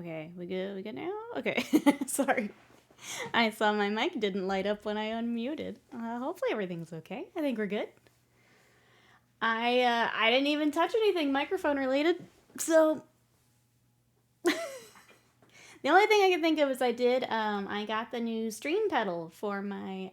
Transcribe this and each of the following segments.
Okay, we good? We good now? Okay, sorry. I saw my mic didn't light up when I unmuted. Hopefully everything's okay. I think we're good. I didn't even touch anything microphone related, so the only thing I can think of is I got the new stream pedal for my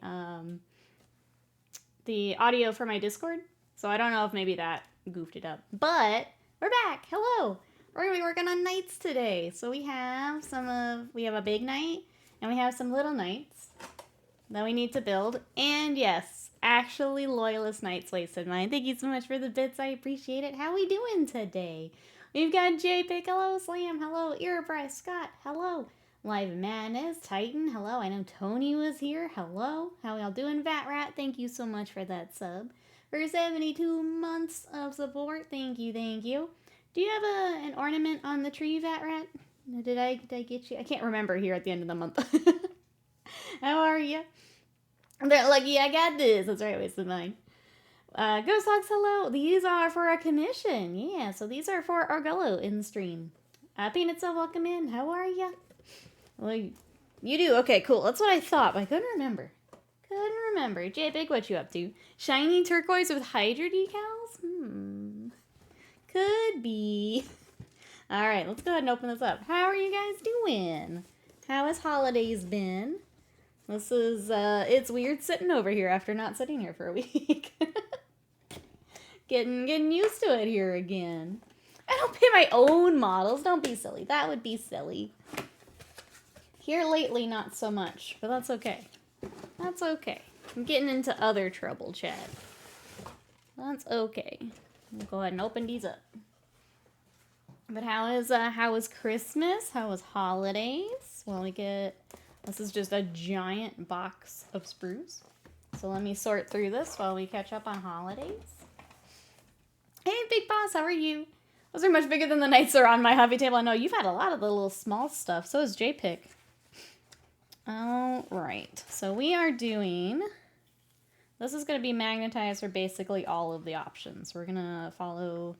the audio for my Discord. So I don't know if maybe that goofed it up, but we're back. Hello. We're gonna be working on knights today. So we have a big knight and we have some little knights that we need to build. And yes, actually Loyalist Knights wasted mine. Thank you so much for the bits. I appreciate it. How we doing today? We've got JPick. Hello. Slam. Hello. Erebry. Scott. Hello. Live Madness. Titan. Hello. I know Tony was here. Hello. How y'all doing? Vat Rat. Thank you so much for that sub. For 72 months of support. Thank you. Thank you. Do you have an ornament on the tree, Vat Rat? Did I get you? I can't remember here at the end of the month. How are you? They're like, yeah, I got this. That's right, wasted mine. Ghost Hogs, hello. These are for a commission. Yeah, so these are for Argullo in stream. Peanuts, welcome in. How are you? Well, you do. Okay, cool. That's what I thought, but I couldn't remember. JPick, what you up to? Shiny turquoise with Hydra decals? Could be. All right, let's go ahead and open this up. How are you guys doing? How has holidays been? This is, it's weird sitting over here after not sitting here for a week. Getting used to it here again. I don't pay my own models. Don't be silly. That would be silly. Here lately, not so much, but that's okay. That's okay. I'm getting into other trouble, Chad. That's okay. We'll go ahead and open these up. But how was Christmas? How was holidays? Well, this is just a giant box of sprues. So let me sort through this while we catch up on holidays. Hey, Big Boss, how are you? Those are much bigger than the knights are on my hobby table. I know you've had a lot of the little small stuff. So is JPick. All right. So we are doing... This is going to be magnetized for basically all of the options. We're going to follow...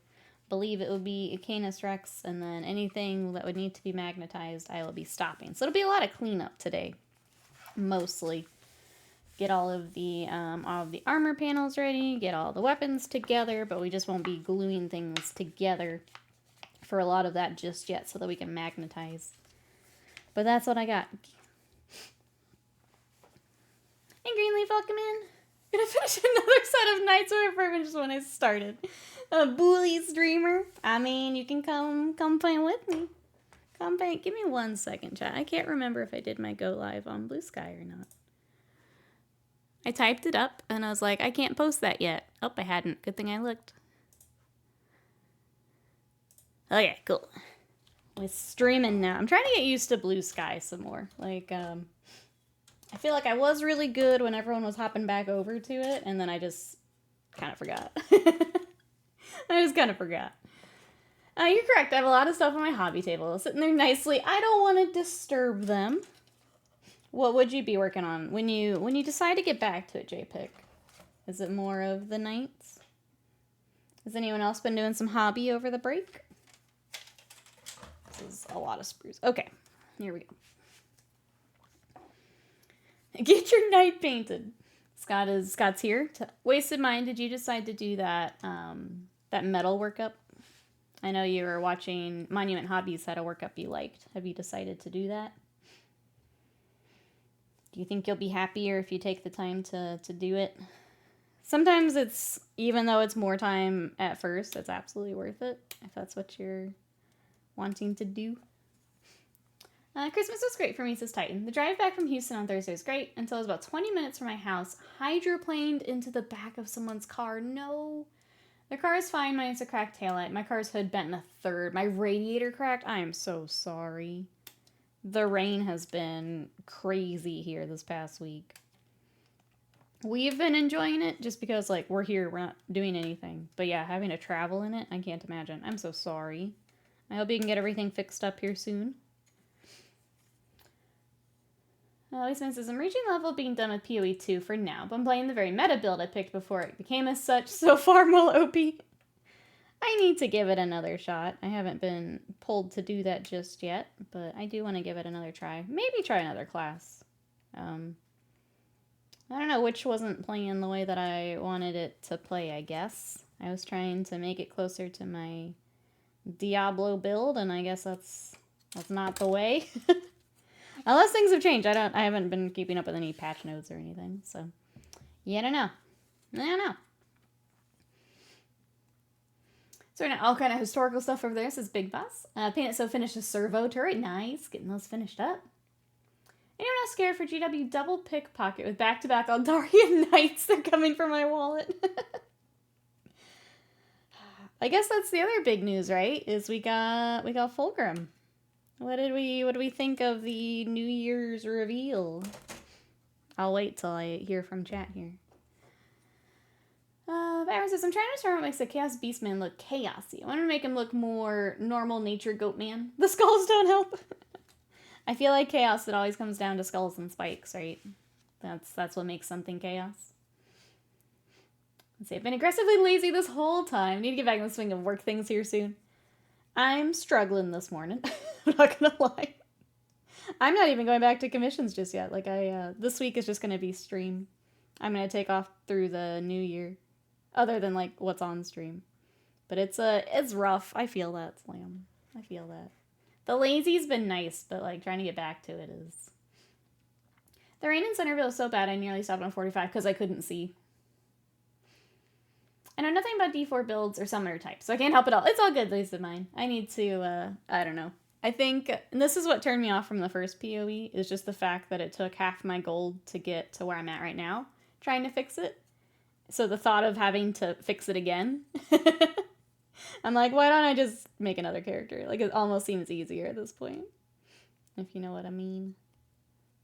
believe it would be Canis Rex, and then anything that would need to be magnetized, I will be stopping. So it'll be a lot of cleanup today, mostly. Get all of the armor panels ready, get all the weapons together, but we just won't be gluing things together for a lot of that just yet, so that we can magnetize. But that's what I got. And Greenleaf, welcome in. Gonna finish another set of Knights where I finished when I started. A bully streamer. I mean, you can come play with me. Come play. Give me 1 second, chat. I can't remember if I did my go live on Blue Sky or not. I typed it up and I was like, I can't post that yet. Oh, I hadn't. Good thing I looked. Okay, cool. We're streaming now. I'm trying to get used to Blue Sky some more. Like, I feel like I was really good when everyone was hopping back over to it, and then I just kind of forgot. I just kind of forgot. You're correct. I have a lot of stuff on my hobby table sitting there nicely. I don't want to disturb them. What would you be working on when you decide to get back to it, JPick? Is it more of the knights? Has anyone else been doing some hobby over the break? This is a lot of sprues. Okay, here we go. Get your knight painted. Scott's here. Wasted Mind, did you decide to do that that metal workup? I know you were watching Monument Hobbies had a workup you liked. Have you decided to do that? Do you think you'll be happier if you take the time to do it? Sometimes it's, even though it's more time at first, it's absolutely worth it, if that's what you're wanting to do. Christmas was great for me, says Titan. The drive back from Houston on Thursday was great until it was about 20 minutes from my house. Hydroplaned into the back of someone's car. No. Their car is fine, minus a cracked taillight. My car's hood bent in a third. My radiator cracked. I am so sorry. The rain has been crazy here this past week. We've been enjoying it just because, like, we're here, we're not doing anything. But yeah, having to travel in it, I can't imagine. I'm so sorry. I hope you can get everything fixed up here soon. Leeson says, I'm reaching level being done with PoE 2 for now, but I'm playing the very meta build I picked before it became as such, so far more OP. I need to give it another shot. I haven't been pulled to do that just yet, but I do want to give it another try. Maybe try another class. I don't know which wasn't playing the way that I wanted it to play, I guess. I was trying to make it closer to my Diablo build, and I guess that's not the way. Unless things have changed. I haven't been keeping up with any patch notes or anything, so yeah, I don't know. I don't know. So right now, all kind of historical stuff over there. This is Big Boss. Paint It So finished a servo turret. Nice. Getting those finished up. Anyone else scared for GW double pickpocket with back-to-back Aldarian Knights? They're coming for my wallet. I guess that's the other big news, right? Is we got Fulgrim. What did we think of the New Year's reveal? I'll wait till I hear from chat here. Aaron says, I'm trying to determine what makes the Chaos Beastman look chaosy. I want to make him look more normal nature Goatman. The skulls don't help. I feel like chaos, it always comes down to skulls and spikes, right? That's what makes something chaos. Let's see, I've been aggressively lazy this whole time. Need to get back in the swing of work things here soon. I'm struggling this morning. I'm not gonna lie. I'm not even going back to commissions just yet. Like this week is just gonna be stream. I'm gonna take off through the new year. Other than like what's on stream. But it's rough. I feel that, Slam. I feel that. The lazy's been nice, but like trying to get back to it is. The rain in Centerville is so bad I nearly stopped on 45 because I couldn't see. I know nothing about D4 builds or summoner types, so I can't help it all. It's all good, Lisa mine. I need to, I don't know. I think, and this is what turned me off from the first PoE, is just the fact that it took half my gold to get to where I'm at right now, trying to fix it. So the thought of having to fix it again, I'm like, why don't I just make another character? Like, it almost seems easier at this point, if you know what I mean.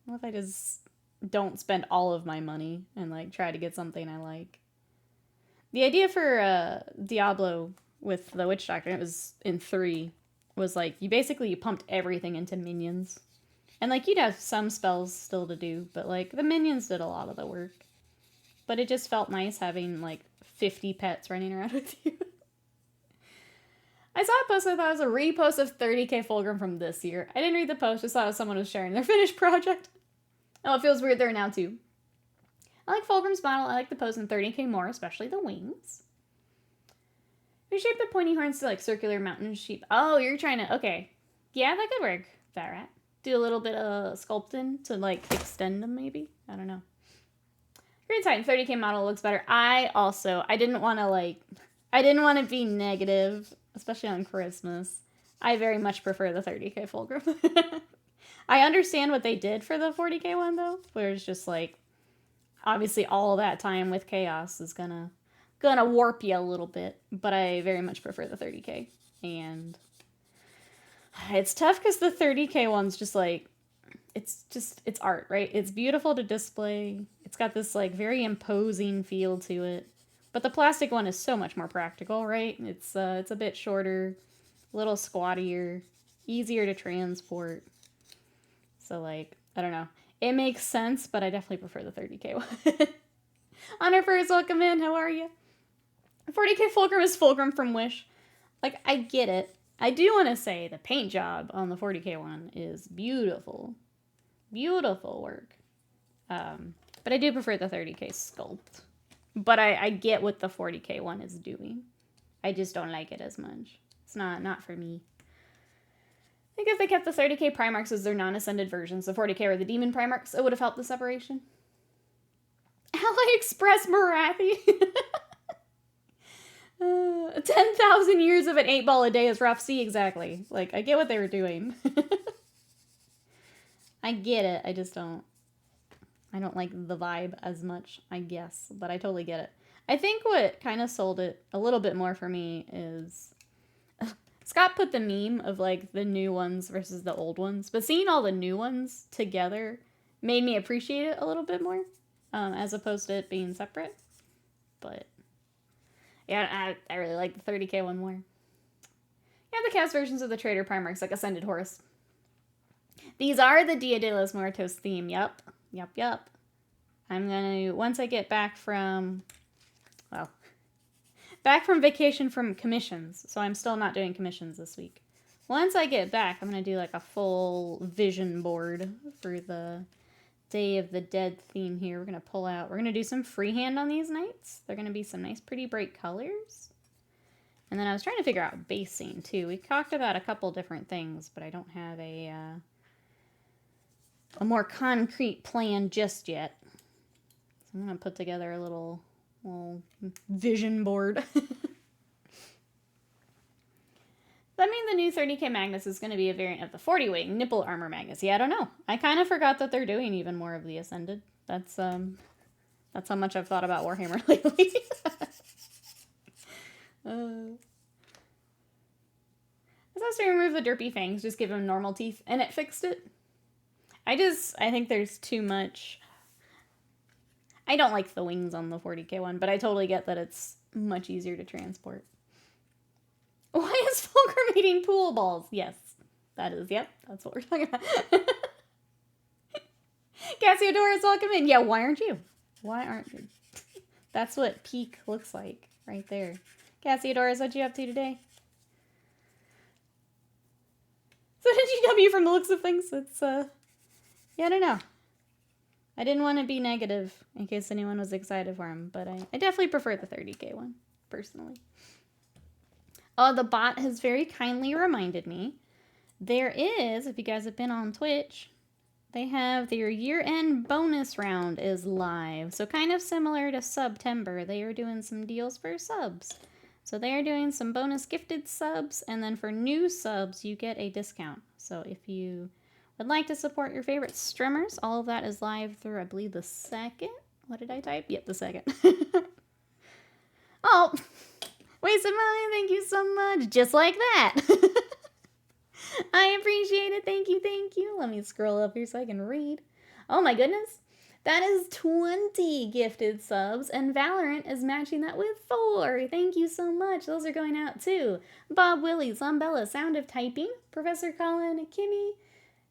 What if I just don't spend all of my money and, like, try to get something I like? The idea for Diablo with the Witch Doctor, it was in 3, was, like, you pumped everything into minions. And, like, you'd have some spells still to do, but, like, the minions did a lot of the work. But it just felt nice having, like, 50 pets running around with you. I saw a post I thought it was a repost of 30k Fulgrim from this year. I didn't read the post, just thought it was someone was sharing their finished project. Oh, it feels weird there now, too. I like Fulgrim's model. I like the pose in 30k more, especially the wings. Reshape the pointy horns to, like, circular mountain sheep. Oh, you're trying to... Okay. Yeah, that could work, Fat Rat. Do a little bit of sculpting to, like, extend them, maybe? I don't know. Green Titan 30k model looks better. I didn't want to be negative, especially on Christmas. I very much prefer the 30k Fulgrim. I understand what they did for the 40k one, though, where it's just, like, obviously all that time with chaos is gonna warp you a little bit, but I very much prefer the 30k. And it's tough because the 30k one's just, like, it's art, right? It's beautiful to display. It's got this, like, very imposing feel to it. But the plastic one is so much more practical, right? It's a bit shorter, a little squattier, easier to transport. So, like, I don't know. It makes sense, but I definitely prefer the 30k one. Honor first, welcome in. How are you? 40k Fulgrim is Fulgrim from Wish. Like, I get it. I do want to say the paint job on the 40k one is beautiful. Beautiful work. But I do prefer the 30k sculpt. But I get what the 40k one is doing. I just don't like it as much. It's not for me. I think if they kept the 30k Primarchs as their non-ascended versions, the 40k or the Demon Primarchs, it would have helped the separation. AliExpress Marathi. 10,000 years of an 8-ball a day is rough. See, exactly. Like, I get what they were doing. I get it. I just don't like the vibe as much, I guess. But I totally get it. I think what kind of sold it a little bit more for me is... Scott put the meme of, like, the new ones versus the old ones. But seeing all the new ones together made me appreciate it a little bit more. As opposed to it being separate. But... yeah, I really like the 30k one more. Yeah, the cast versions of the Trader Primarchs, like Ascended Horse. These are the Dia de los Muertos theme. Yup. I'm gonna... once I get back from... well... Back from vacation from commissions, so I'm still not doing commissions this week. Once I get back, I'm going to do like a full vision board for the Day of the Dead theme here. We're going to pull out, we're going to do some freehand on these knights. They're going to be some nice, pretty bright colors. And then I was trying to figure out basing too. We talked about a couple different things, but I don't have a more concrete plan just yet. So I'm going to put together a little vision board. That means the new 30k Magnus is going to be a variant of the 40 wing nipple armor Magnus. Yeah, I don't know. I kind of forgot that they're doing even more of the Ascended. That's how much I've thought about Warhammer lately. I was supposed to remove the derpy fangs, just give him normal teeth, and it fixed it. I think there's too much. I don't like the wings on the 40k one, but I totally get that it's much easier to transport. Why is Fulcrum eating pool balls? Yes, that's what we're talking about. Cassiodorus, welcome in. Yeah, why aren't you? Why aren't you? That's what peak looks like right there. Cassiodorus, what you up to today? So did GW from the looks of things? It's, yeah, I don't know. I didn't want to be negative in case anyone was excited for him, but I definitely prefer the 30k one, personally. Oh, the bot has very kindly reminded me. There is, if you guys have been on Twitch, they have their year-end bonus round is live. So kind of similar to September, they are doing some deals for subs. So they are doing some bonus gifted subs, and then for new subs, you get a discount. So if you would like to support your favorite streamers, all of that is live through, I believe, the 2nd. What did I type? Yep, the 2nd. Oh, wasted money, thank you so much. Just like that. I appreciate it. Thank you, thank you. Let me scroll up here so I can read. Oh my goodness. That is 20 gifted subs, and Valorant is matching that with 4. Thank you so much. Those are going out too. Bob Willie, Zombella, Sound of Typing, Professor Colin, Kimmy,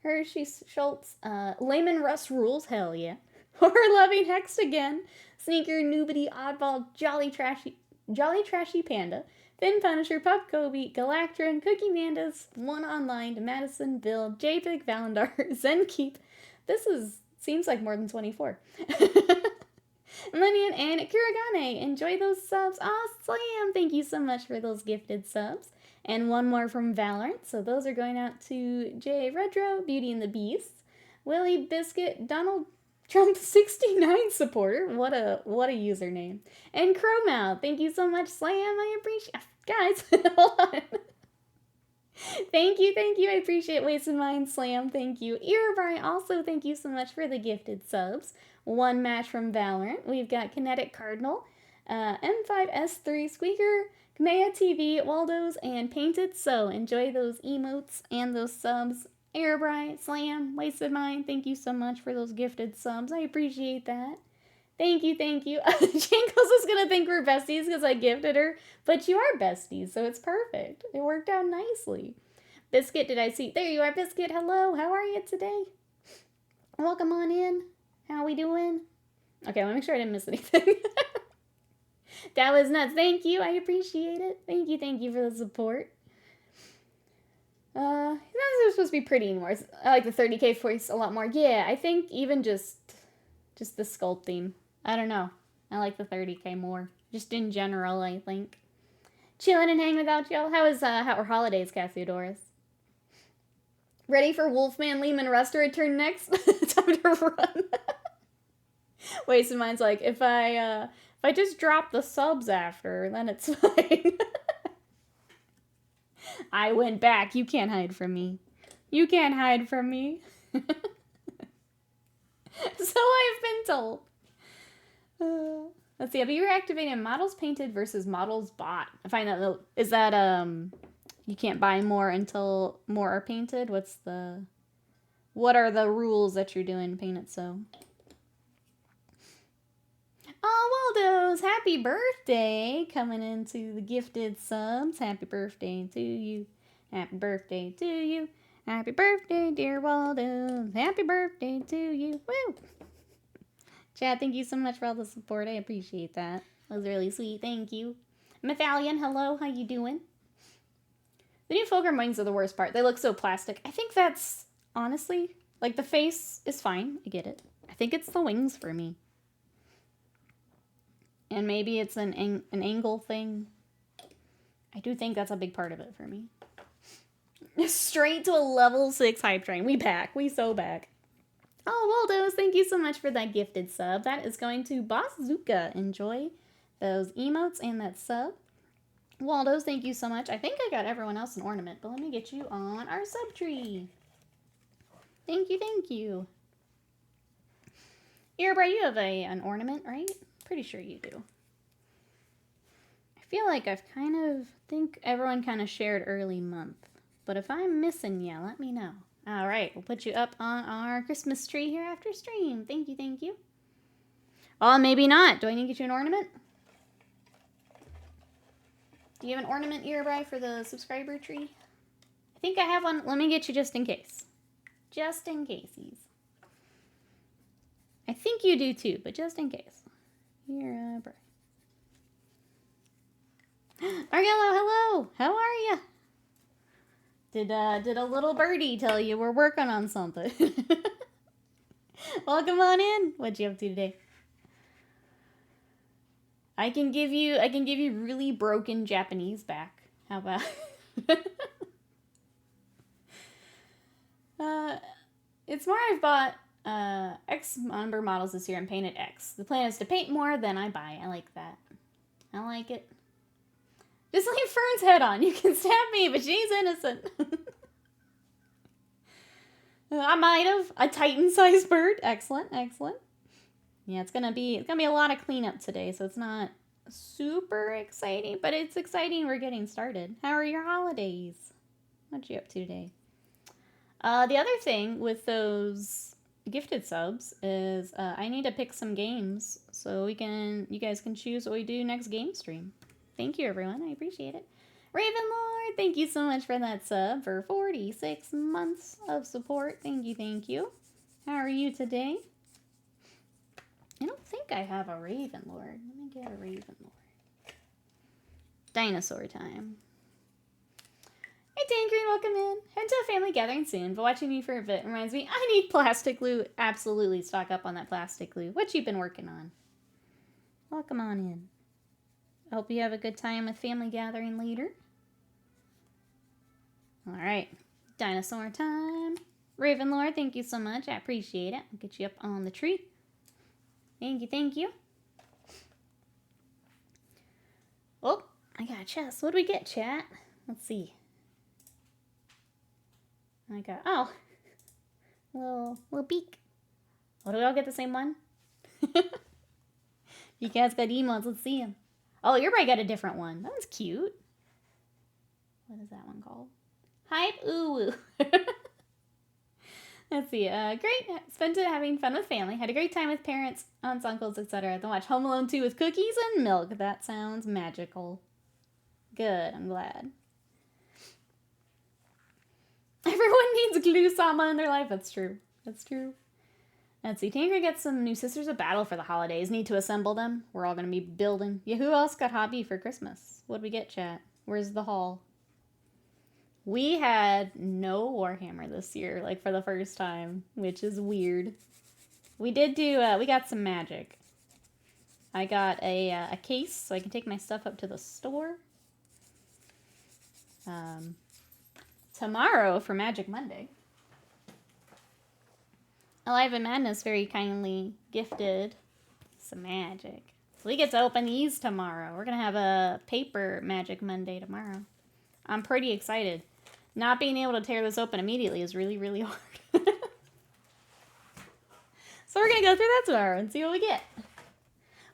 Hershey Schultz, Layman Russ Rules, hell yeah. Horror Loving Hext again, Sneaker, Noobity, Oddball, Jolly Trashy Panda, Finn Punisher, Pup Kobe, Galactron, Cookie Mandas, One Online, Madison, Bill, JPEG, Valandar, Zenkeep. Seems like more than 24. Linian and Kuragane, enjoy those subs. Oh, Slam, thank you so much for those gifted subs. And one more from Valorant, so those are going out to Jay Redro, Beauty and the Beast, Willie Biscuit, Donald Trump 69 supporter, what a username, and Crowmouth, thank you so much, Slam, I appreciate, guys, hold on. Thank you, I appreciate Wasted Mind, Slam, thank you. Earbright, also thank you so much for the gifted subs. One match from Valorant, we've got Kinetic Cardinal, M5S3 Squeaker, Kamea TV, Waldo's, and Painted. So enjoy those emotes and those subs. Airbright, Slam, Wasted Mind, thank you so much for those gifted subs. I appreciate that. Thank you. Jankos is going to think we're besties because I gifted her, but you are besties, so it's perfect. It worked out nicely. Biscuit, did I see? There you are, Biscuit. Hello, how are you today? Welcome on in. How we doing? Okay, let me make sure I didn't miss anything. That was nuts. Thank you. I appreciate it. Thank you for the support. Those are supposed to be pretty anymore. I like the 30k voice a lot more. Yeah, I think even just the sculpting. I don't know. I like the 30k more. Just in general, I think. Chilling and hanging without y'all. How are holidays, Cassiodorus? Ready for Wolfman Lehman Russ to return next? Time to run. Wasted Mind's like, if I just drop the subs after, then it's fine. I went back. You can't hide from me. You can't hide from me. So I've been told. Let's see. Have you reactivated models painted versus models bought? I find that is that you can't buy more until more are painted. What are the rules that you're doing paint it so? Oh, Waldo's happy birthday coming into the gifted subs. Happy birthday to you. Happy birthday to you. Happy birthday, dear Waldo. Happy birthday to you. Woo! Chad, thank you so much for all the support. I appreciate that. That was really sweet. Thank you. Methalion, hello, how you doing? The new Fulgrim wings are the worst part. They look so plastic. I think that's, honestly, like the face is fine. I get it. I think it's the wings for me. And maybe it's an angle thing. I do think that's a big part of it for me. Straight to a level 6 hype train. We back. We so back. Oh, Waldos, thank you so much for that gifted sub. That is going to Bazooka. Enjoy those emotes and that sub. Waldos, thank you so much. I think I got everyone else an ornament, but let me get you on our sub tree. Thank you, thank you. Earbray, you have an ornament, right? Pretty sure you do. I feel like think everyone kind of shared early month. But if I'm missing you, let me know. All right, we'll put you up on our Christmas tree here after stream. Thank you, thank you. Oh, maybe not. Do I need to get you an ornament? Do you have an ornament, Earbray, for the subscriber tree? I think I have one. Let me get you just in case. Just in caseies. I think you do too, but just in case. Earbray. Argello, hello. How are you? Did a little birdie tell you we're working on something? Welcome on in. What'd you up to today? I can give you really broken Japanese back. How about? It's more I've bought X number of models this year and painted X. The plan is to paint more than I buy. I like that. I like it. Just leave Fern's head on. You can stab me, but she's innocent. I might have a Titan-sized bird. Excellent, excellent. Yeah, it's gonna be a lot of cleanup today, so it's not super exciting, but it's exciting. We're getting started. How are your holidays? What you up to today? The other thing with those gifted subs is I need to pick some games so you guys can choose what we do next game stream. Thank you, everyone. I appreciate it. Ravenlord, thank you so much for that sub for 46 months of support. Thank you, thank you. How are you today? I don't think I have a Ravenlord. Let me get a Ravenlord. Dinosaur time. Hey, Tangreen, welcome in. Head to a family gathering soon, but watching you for a bit reminds me I need plastic glue. Absolutely stock up on that plastic glue. What you been working on? Welcome on in. I hope you have a good time with family gathering later. All right, dinosaur time. Ravenlord, thank you so much. I appreciate it. I'll get you up on the tree. Thank you, thank you. Oh, I got a chest. What do we get, chat? Let's see. I got, oh, little beak. Oh, do we all get the same one? You guys got emotes. Let's see them. Oh, you're probably got a different one. That one's cute. What is that one called? Hype Ooh. Let's see. Great. Spent it having fun with family. Had a great time with parents, aunts, uncles, etc. Then watch Home Alone 2 with cookies and milk. That sounds magical. Good. I'm glad. Everyone needs glue sama in their life. That's true. That's true. Let's see. Tanker gets some new Sisters of Battle for the holidays. Need to assemble them. We're all going to be building. Yeah, who else got hobby for Christmas? What'd we get, chat? Where's the haul? We had no Warhammer this year, like for the first time, which is weird. We did do, we got some magic. I got a case so I can take my stuff up to the store. Tomorrow for Magic Monday. Alive in Madness very kindly gifted some magic. So we get to open these tomorrow. We're going to have a paper Magic Monday tomorrow. I'm pretty excited. Not being able to tear this open immediately is really, really hard. So we're going to go through that tomorrow and see what we get.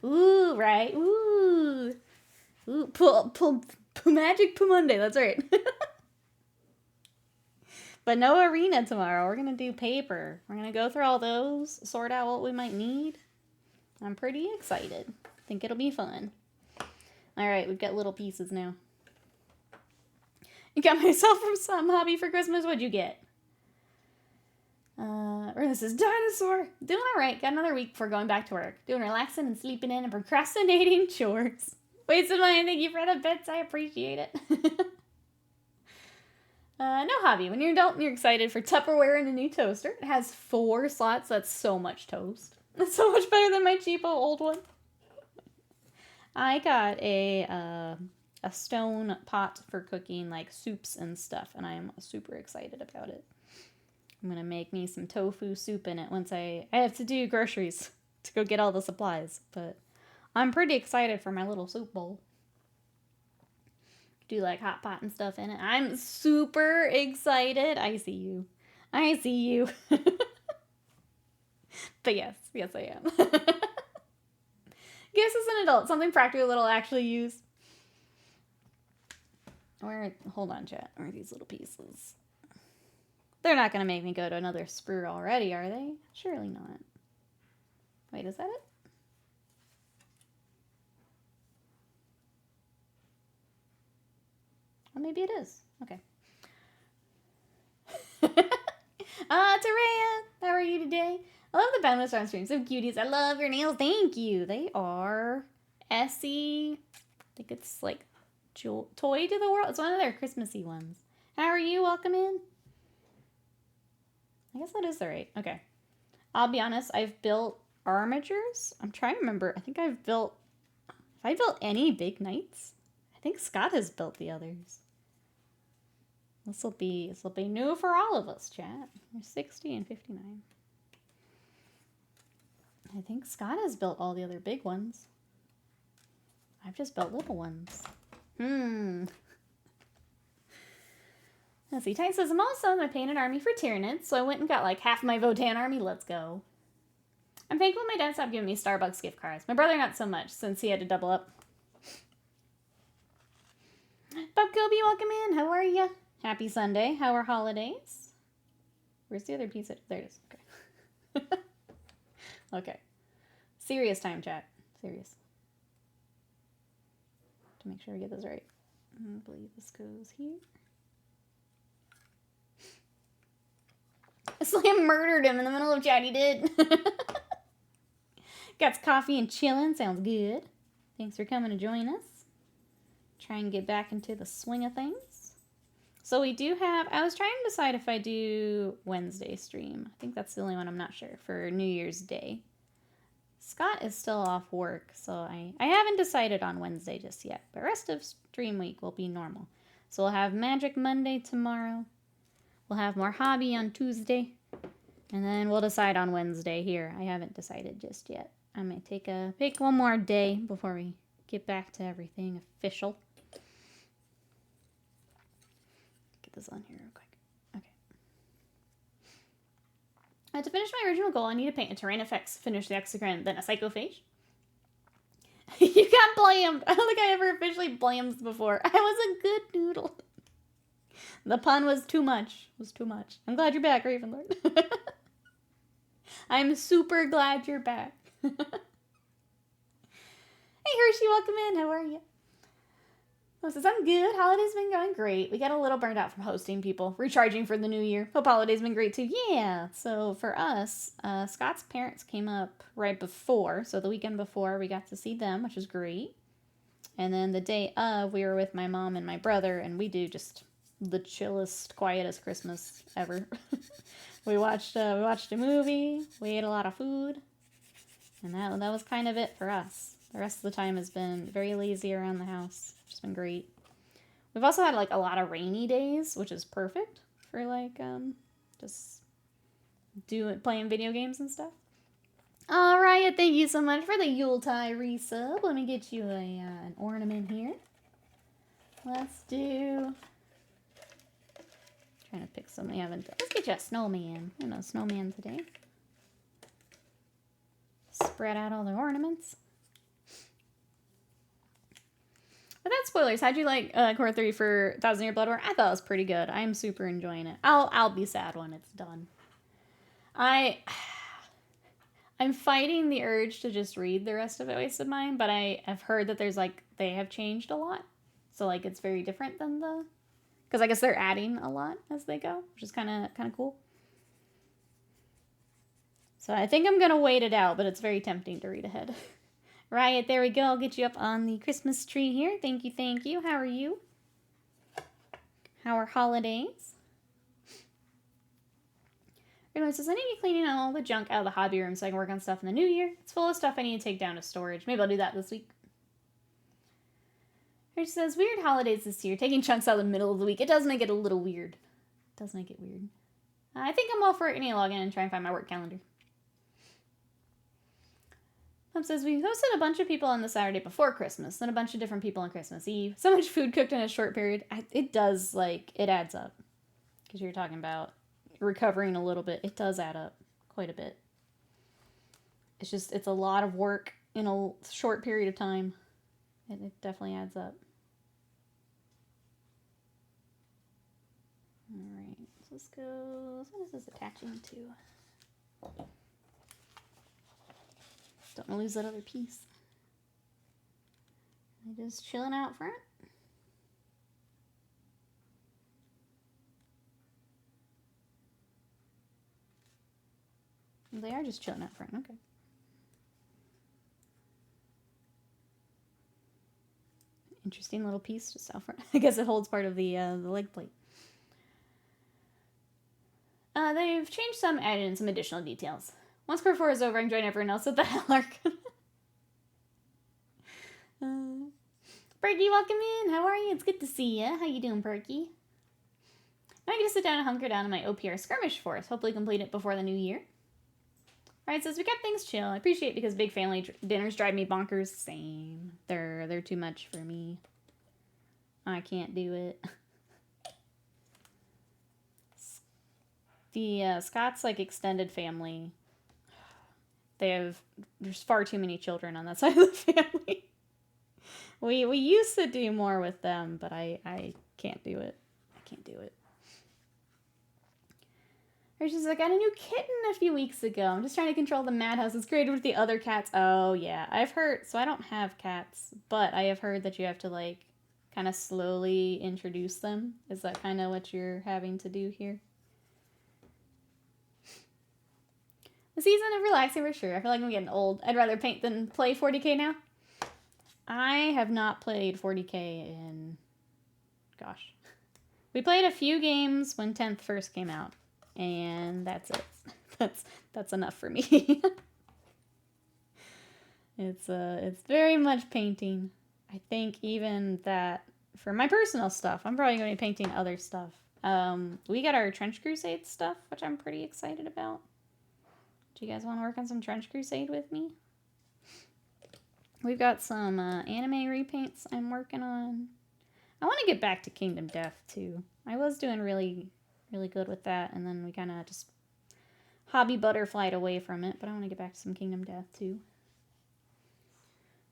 Ooh, right. Ooh. Ooh, Magic Monday. That's right. But no arena tomorrow. We're going to do paper. We're going to go through all those, sort out what we might need. I'm pretty excited. Think it'll be fun. All right, we've got little pieces now. You got myself from some hobby for Christmas. What'd you get? This is Dinosaur. Doing all right. Got another week before going back to work. Doing relaxing and sleeping in and procrastinating chores. Wasted money. Thank you for the bits. I appreciate it. No hobby. When you're an adult and you're excited for Tupperware and a new toaster, it has 4 slots. That's so much toast. That's so much better than my cheapo old one. I got a stone pot for cooking like soups and stuff, and I'm super excited about it. I'm gonna make me some tofu soup in it once I have to do groceries to go get all the supplies, but I'm pretty excited for my little soup bowl. Do like hot pot and stuff in it. I'm super excited. I see you. I see you. But yes, I am. Guess as an adult, something practical that I'll actually use. Hold on, chat. Where are these little pieces? They're not going to make me go to another sprue already, are they? Surely not. Wait, is that it? Well, maybe it is. Okay. Teraya, how are you today? I love the boundless on stream. So cuties. I love your nails. Thank you. They are Essie. I think it's like Toy to the World. It's one of their Christmassy ones. How are you? Welcome in. I guess that is the right. Okay. I'll be honest. I've built armatures. I'm trying to remember. I think Have I built any big knights? I think Scott has built the others. This will be new for all of us, chat. We're 60 and 59. I think Scott has built all the other big ones. I've just built little ones. Let's see. Ty says, I'm also in my painted army for Tyranids, so I went and got like half my Votan army. Let's go. I'm thankful my dad stopped giving me Starbucks gift cards. My brother not so much, since he had to double up. Bob Kobe, welcome in. How are you? Happy Sunday. How are holidays? Where's the other piece? There it is. Okay. Okay. Serious time, chat. Serious. To make sure we get this right. I believe this goes here. Slam murdered him in the middle of chat. He did. Got some coffee and chilling. Sounds good. Thanks for coming to join us. Try and get back into the swing of things. So we do have, I was trying to decide if I do Wednesday stream. I think that's the only one I'm not sure for New Year's Day. Scott is still off work, so I haven't decided on Wednesday just yet. But rest of stream week will be normal. So we'll have Magic Monday tomorrow. We'll have more hobby on Tuesday. And then we'll decide on Wednesday here. I haven't decided just yet. I might take one more day before we get back to everything official. Get this on here real quick. Okay. To finish my original goal, I need to paint a terrain effects, finish the Exocrine, then a Psychophage. You got blamed. I don't think I ever officially blamed before. I was a good noodle. The pun was too much. It was too much. I'm glad you're back, Ravenlord. I'm super glad you're back. Hey, Hershey, welcome in. How are you? Oh, says, I'm good. Holiday's been going great. We got a little burned out from hosting people. Recharging for the new year. Hope holiday's been great too. Yeah. So for us, Scott's parents came up right before. So the weekend before, we got to see them, which was great. And then the day of, we were with my mom and my brother, and we do just the chillest, quietest Christmas ever. We watched a movie. We ate a lot of food. And that was kind of it for us. The rest of the time has been very lazy around the house, which has been great. We've also had like a lot of rainy days, which is perfect for like just playing video games and stuff. All right, thank you so much for the Yuletide resub. Let me get you an ornament here. Let's do. Trying to pick something I haven't done. Let's get you a snowman. I know snowman today. Spread out all the ornaments. But that's spoilers. How'd you like Core 3 for 1,000 Year Blood War? I thought it was pretty good. I'm super enjoying it. I'll be sad when it's done. I'm fighting the urge to just read the rest of it, Wasted Mind, but I have heard that there's like they have changed a lot. So like it's very different than the, because I guess they're adding a lot as they go, which is kind of cool. So I think I'm gonna wait it out, but it's very tempting to read ahead. Riot, there we go. I'll get you up on the Christmas tree here. Thank you, thank you. How are you? How are holidays? Everyone says, I need to be cleaning all the junk out of the hobby room so I can work on stuff in the new year. It's full of stuff I need to take down to storage. Maybe I'll do that this week. Her says, weird holidays this year. Taking chunks out of the middle of the week. It does make it a little weird. It does make it weird. I think I'm all for it. I need to log in and try and find my work calendar. Mom says, we hosted a bunch of people on the Saturday before Christmas, then a bunch of different people on Christmas Eve. So much food cooked in a short period. It does, like, it adds up. Because you're talking about recovering a little bit. It does add up quite a bit. It's just, it's a lot of work in a short period of time. It definitely adds up. Alright, so let's go. What is this attaching to? Don't want to lose that other piece. They're just chilling out front. They are just chilling out front, okay. Interesting little piece just out front. I guess it holds part of the leg plate. They've changed some, added in some additional details. Once Core 4 is over, I can join everyone else at the Hellark. Perky, welcome in. How are you? It's good to see you. How you doing, Perky? Now I get to sit down and hunker down in my OPR skirmish force. Hopefully complete it before the new year. Alright, says we kept things chill. I appreciate it because big family dinners drive me bonkers. Same. They're too much for me. I can't do it. The Scott's like extended family. There's far too many children on that side of the family. We used to do more with them, but I can't do it. I can't do it. Or she's like, I got a new kitten a few weeks ago. I'm just trying to control the madhouse. It's created with the other cats. Oh, yeah. I've heard, so I don't have cats, but I have heard that you have to, like, kind of slowly introduce them. Is that kind of what you're having to do here? The season of relaxing for sure. I feel like I'm getting old. I'd rather paint than play 40k now. I have not played 40k in, gosh. We played a few games when 10th first came out. And that's it. That's enough for me. It's very much painting. I think even that for my personal stuff, I'm probably going to be painting other stuff. We got our Trench Crusade stuff, which I'm pretty excited about. Do you guys want to work on some Trench Crusade with me? We've got some anime repaints I'm working on. I want to get back to Kingdom Death too. I was doing really good with that, and then we kind of just hobby butterflied away from it, but I want to get back to some Kingdom Death, too.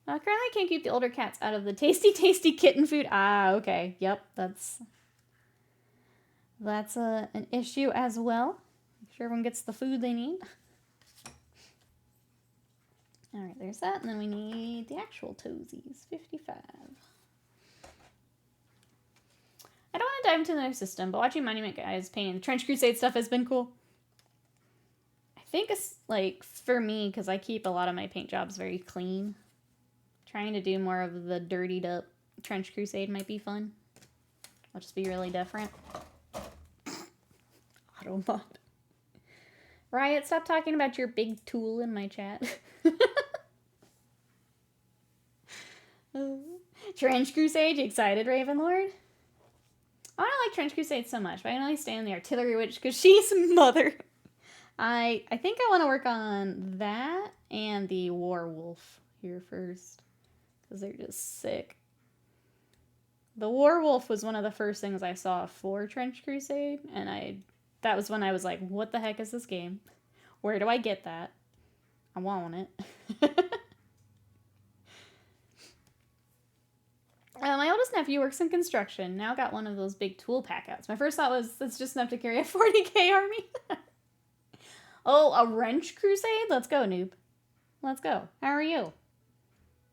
Currently, I can't keep the older cats out of the tasty kitten food. Ah, okay. Yep, that's an issue as well. Make sure everyone gets the food they need. Alright, there's that, and then we need the actual toesies. 55. I don't want to dive into another system, but watching Monument Guys paint the Trench Crusade stuff has been cool. I think it's, like, for me, because I keep a lot of my paint jobs very clean, trying to do more of the dirtied up Trench Crusade might be fun. I'll just be really different. Autobot. Riot, stop talking about your big tool in my chat. Trench Crusade, you excited, Ravenlord? I don't like Trench Crusade so much, but I can only stand the Artillery Witch because she's mother. I think I want to work on that and the Warwolf here first, because they're just sick. The Warwolf was one of the first things I saw for Trench Crusade, and that was when I was like, what the heck is this game? Where do I get that? I want it. My oldest nephew works in construction. Now got one of those big tool pack-outs. My first thought was, that's just enough to carry a 40k army. Oh, a wrench crusade? Let's go, noob. Let's go. How are you?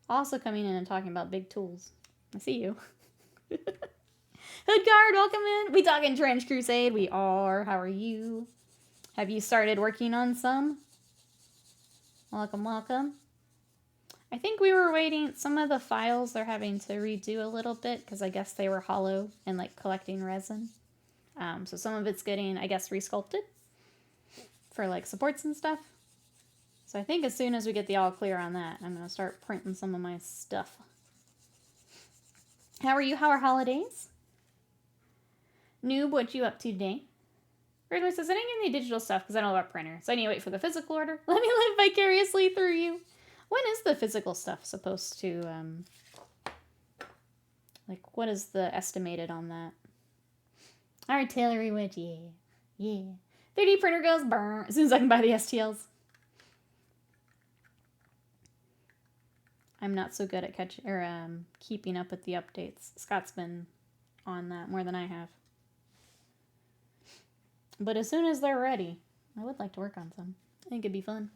Also coming in and talking about big tools. I see you. Hoodguard, welcome in. We talking Trench Crusade? We are. How are you? Have you started working on some? Welcome, welcome. I think we were waiting. Some of the files they're having to redo a little bit because I guess they were hollow and like collecting resin. So some of it's getting, I guess, resculpted for like supports and stuff. So I think as soon as we get the all clear on that, I'm going to start printing some of my stuff. How are you? How are holidays? Noob, what you up to today? Regular says, I didn't get any digital stuff because I don't know about printer. So I need to wait for the physical order. Let me live vicariously through you. When is the physical stuff supposed to, like, what is the estimated on that? Artillery witch, yeah. Yeah. 3D printer goes burn as soon as I can buy the STLs. I'm not so good at keeping up with the updates. Scott's been on that more than I have. But as soon as they're ready, I would like to work on some. I think it'd be fun.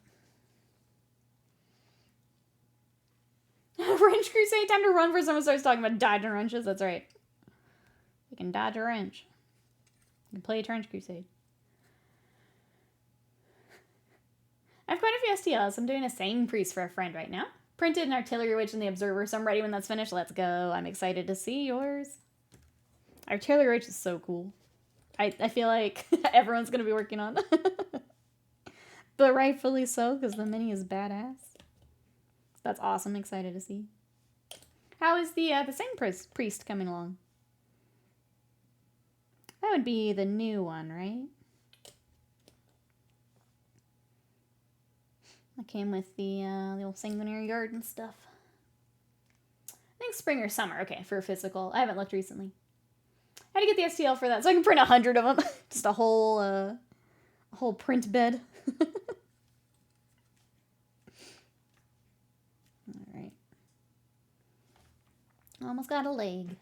Wrench Crusade, time to run for someone starts talking about dodging wrenches. That's right. You can dodge a wrench. You can play a Trench Crusade. I have quite a few STLs. I'm doing a Sang Priest for a friend right now. Printed an Artillery Witch in the Observer, so I'm ready when that's finished. Let's go. I'm excited to see yours. Artillery Witch is so cool. I feel like everyone's going to be working on that. But rightfully so, because the mini is badass. That's awesome. Excited to see. How is the Sang Priest coming along? That would be the new one, right? That came with the old Sanguinary Yard and stuff. I think spring or summer. Okay, for physical. I haven't looked recently. I had to get the STL for that, so I can print 100 of them. Just a whole print bed. All right. Almost got a leg.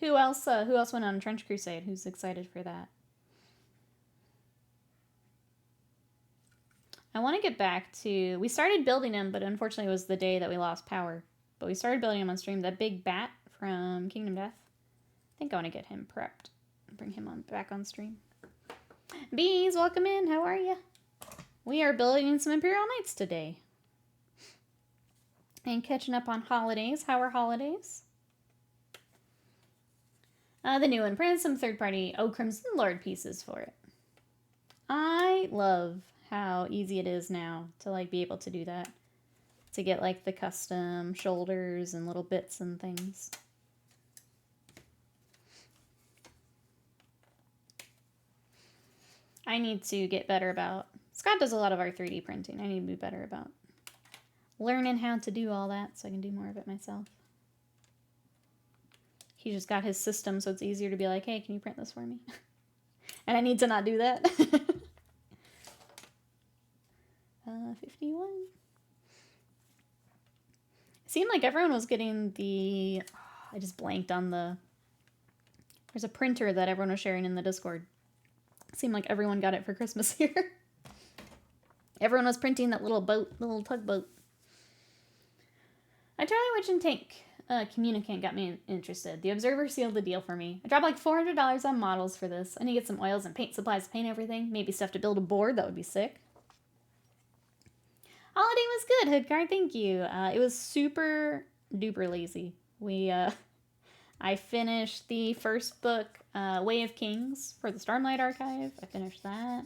Who else went on Trench Crusade? Who's excited for that? I want to get back to... We started building him, but unfortunately it was the day that we lost power. But we started building him on stream. That big bat from Kingdom Death. I think I want to get him prepped. Bring him back on stream. Bees, welcome in. How are you? We are building some Imperial Knights today. And catching up on holidays. How are holidays? The new one. Printed some third-party Crimson Lord pieces for it. I love how easy it is now to like be able to do that. To get like the custom shoulders and little bits and things. I need to get better about... Scott does a lot of our 3D printing. I need to be better about learning how to do all that so I can do more of it myself. He just got his system, so it's easier to be like, hey, can you print this for me? And I need to not do that. 51. It seemed like everyone was getting the... Oh, I just blanked on the... There's a printer that everyone was sharing in the Discord. It seemed like everyone got it for Christmas here. Everyone was printing that little boat, the little tugboat. Artillery Witch and Tank Communicant got me interested. The Observer sealed the deal for me. I dropped like $400 on models for this. I need to get some oils and paint supplies to paint everything. Maybe stuff to build a board. That would be sick. Holiday was good, Hoodcard. Thank you. It was super duper lazy. I finished the first book, Way of Kings, for the Stormlight Archive. I finished that.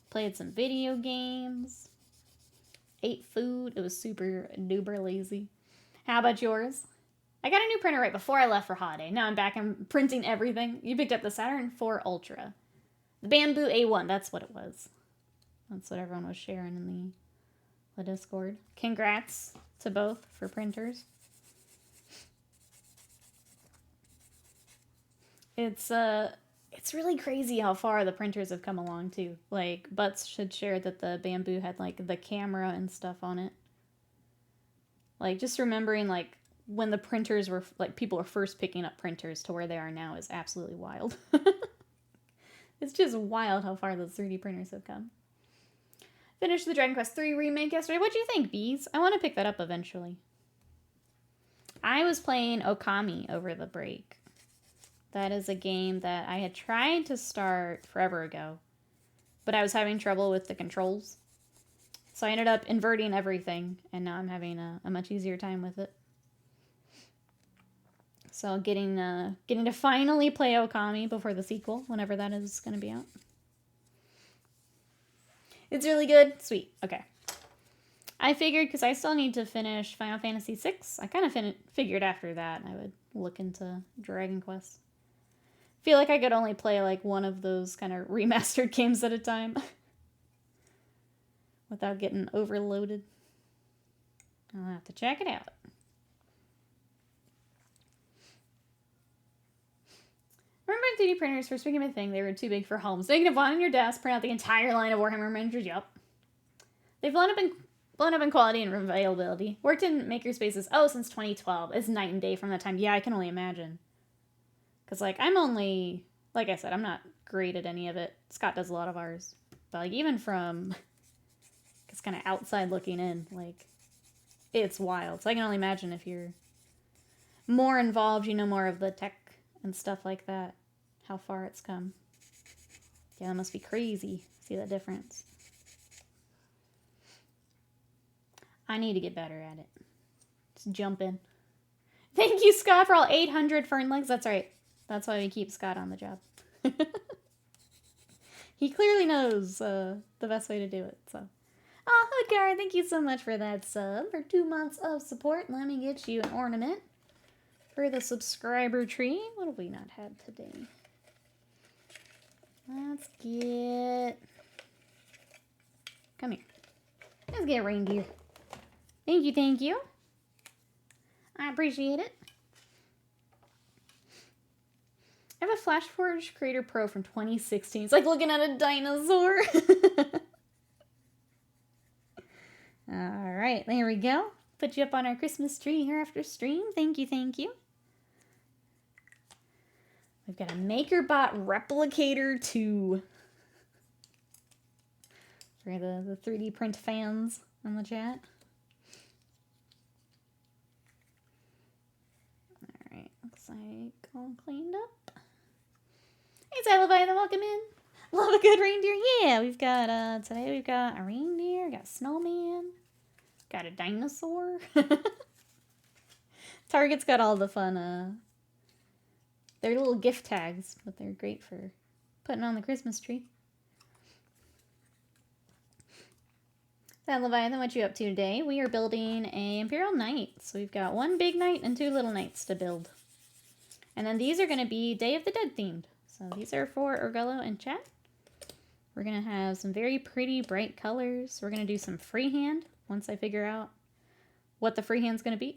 Played some video games. Ate food. It was super duper lazy. How about yours? I got a new printer right before I left for holiday. Now I'm back and printing everything. You picked up the Saturn IV Ultra. The Bamboo A1, that's what it was. That's what everyone was sharing in the Discord. Congrats to both for printers. It's really crazy how far the printers have come along too. Like, Butts should share that the Bamboo had like the camera and stuff on it. Like, just remembering like when the printers were like people were first picking up printers to where they are now is absolutely wild. It's just wild how far those 3D printers have come. Finished the Dragon Quest III remake yesterday. What do you think, Bees? I want to pick that up eventually. I was playing Okami over the break. That is a game that I had tried to start forever ago, but I was having trouble with the controls. So I ended up inverting everything, and now I'm having a much easier time with it. So getting to finally play Okami before the sequel, whenever that is going to be out. It's really good. Sweet. Okay. I figured, because I still need to finish Final Fantasy VI, I kind of figured after that I would look into Dragon Quest. Feel like I could only play like one of those kind of remastered games at a time without getting overloaded. I'll have to check it out. Remember in 3D printers, first became a thing, they were too big for homes. Negative one on your desk, print out the entire line of Warhammer miniatures. Yup. They've blown up in quality and availability. Worked in makerspaces, since 2012. It's night and day from that time. Yeah, I can only imagine. Because, like, like I said, I'm not great at any of it. Scott does a lot of ours. But, like, even from, it's kind of outside looking in, like, it's wild. So I can only imagine if you're more involved, you know more of the tech and stuff like that, how far it's come. Yeah, that must be crazy. See that difference? I need to get better at it. Just jump in. Thank you, Scott, for all 800 fern legs. That's right. That's why we keep Scott on the job. He clearly knows the best way to do it. So, Hoodgar, thank you so much for that sub. For 2 months of support, let me get you an ornament for the subscriber tree. What have we not had today? Let's get... Come here. Let's get reindeer. Thank you, thank you. I appreciate it. I have a Flashforge Creator Pro from 2016. It's like looking at a dinosaur. Alright, there we go. Put you up on our Christmas tree here after stream. Thank you, thank you. We've got a MakerBot Replicator 2. For the 3D print fans in the chat. Alright, looks like all cleaned up. Hey, Salivine, welcome in. Love a good reindeer. Yeah, we've got, today we've got a reindeer, got a snowman, got a dinosaur. Target's got all the fun, they're little gift tags, but they're great for putting on the Christmas tree. So, Leviathan, what you up to today? We are building a Imperial Knights. So we've got 1 big knight and 2 little knights to build. And then these are going to be Day of the Dead themed. So these are for Orgello and Chat. We're going to have some very pretty bright colors. We're going to do some freehand once I figure out what the freehand's going to be.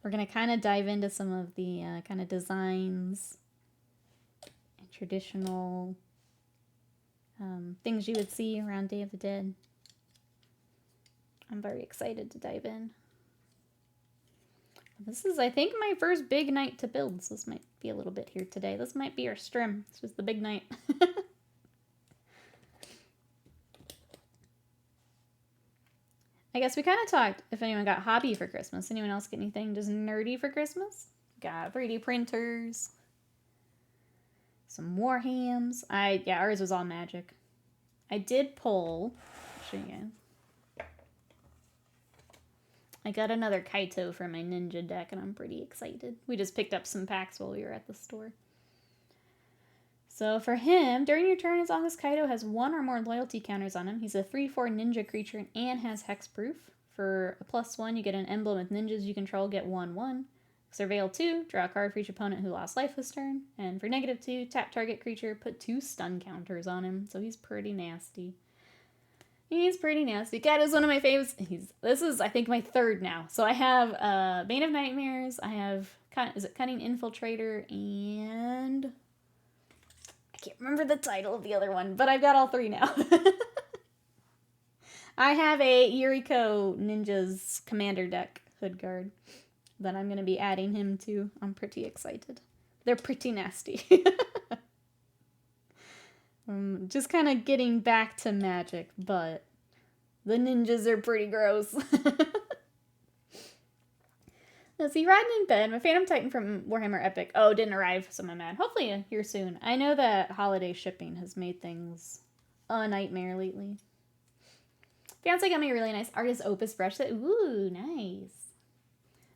We're going to kind of dive into some of the kind of designs and traditional things you would see around Day of the Dead. I'm very excited to dive in. This is, I think, my first big night to build, so this might be a little bit here today. This might be our strim. It's just the big night. I guess we kind of talked if anyone got hobby for Christmas. Anyone else get anything just nerdy for Christmas? Got 3D printers. Some Warhams. Yeah, ours was all magic. I did pull. I'll show you guys. I got another Kaito for my ninja deck, and I'm pretty excited. We just picked up some packs while we were at the store. So for him, during your turn, as long as Kaito has 1 or more loyalty counters on him, he's a 3/4 ninja creature and has hexproof. For a +1, you get an emblem with ninjas you control, get 1/1. Surveil 2, draw a card for each opponent who lost life this turn. And for -2, tap target creature, put 2 stun counters on him. So he's pretty nasty. He's pretty nasty. Cat is one of my favorites. This is, I think, my 3rd now. So I have Bane of Nightmares. I have, Cunning Infiltrator, and I can't remember the title of the other one, but I've got all 3 now. I have a Yuriko Ninja's Commander deck, Hoodguard, that I'm going to be adding him to. I'm pretty excited. They're pretty nasty. Just kind of getting back to magic, but the ninjas are pretty gross. Let's see, riding in bed. My Phantom Titan from Warhammer Epic. Oh, didn't arrive, so I'm mad. Hopefully here soon. I know that holiday shipping has made things a nightmare lately. Fiance got me a really nice artist opus brush set. Ooh, nice.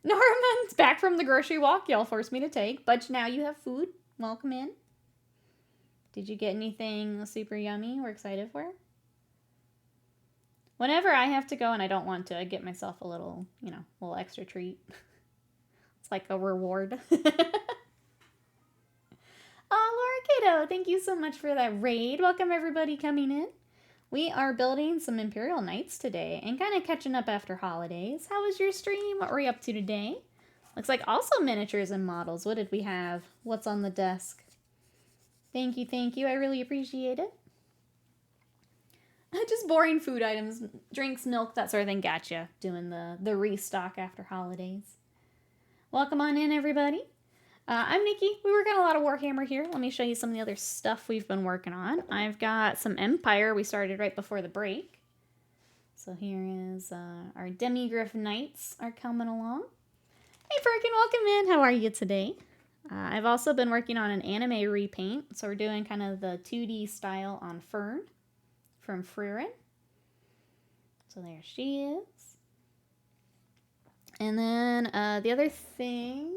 Norman's back from the grocery walk y'all forced me to take, but now you have food. Welcome in. Did you get anything super yummy we're excited for? Whenever I have to go and I don't want to, I get myself a little, you know, a little extra treat. It's like a reward. Oh, Laura Cato, thank you so much for that raid. Welcome everybody coming in. We are building some Imperial Knights today and kind of catching up after holidays. How was your stream? What were you up to today? Looks like also miniatures and models. What did we have? What's on the desk? Thank you, thank you. I really appreciate it. Just boring food items, drinks, milk, that sort of thing. Gotcha. Doing the restock after holidays. Welcome on in, everybody. I'm Nikki. We work on a lot of Warhammer here. Let me show you some of the other stuff we've been working on. I've got some Empire we started right before the break. So here is our Demigryph Knights are coming along. Hey, Perkin, welcome in. How are you today? I've also been working on an anime repaint. So we're doing kind of the 2D style on Fern from Frieren. So there she is. And then the other thing...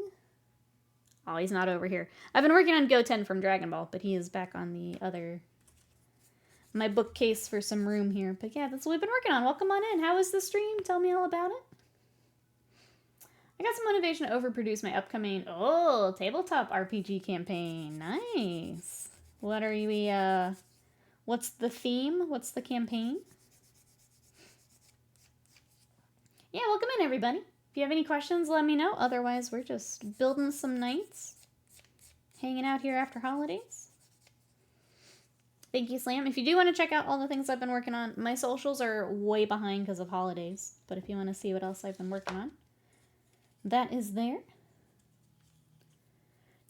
Oh, he's not over here. I've been working on Goten from Dragon Ball, but he is back on the other... my bookcase for some room here. But yeah, that's what we've been working on. Welcome on in. How was the stream? Tell me all about it. I got some motivation to overproduce my upcoming... Oh, tabletop RPG campaign. Nice. What are you... What's the theme? What's the campaign? Yeah, welcome in, everybody. If you have any questions, let me know. Otherwise, we're just building some knights. Hanging out here after holidays. Thank you, Slam. If you do want to check out all the things I've been working on, my socials are way behind because of holidays. But if you want to see what else I've been working on, that is there.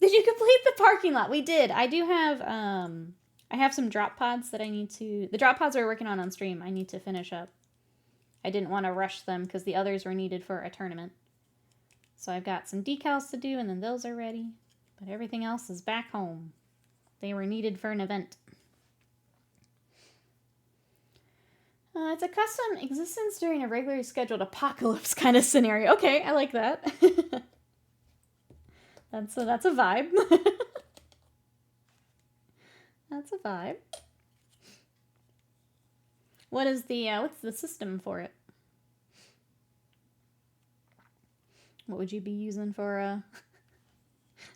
Did you complete the parking lot? We did. I do have, I have some drop pods that I need to... The drop pods we're working on stream, I need to finish up. I didn't want to rush them because the others were needed for a tournament. So I've got some decals to do and then those are ready. But everything else is back home. They were needed for an event. It's a custom existence during a regularly scheduled apocalypse kind of scenario. Okay, I like that. That's a vibe. That's a vibe. What is the, what's the system for it? What would you be using for,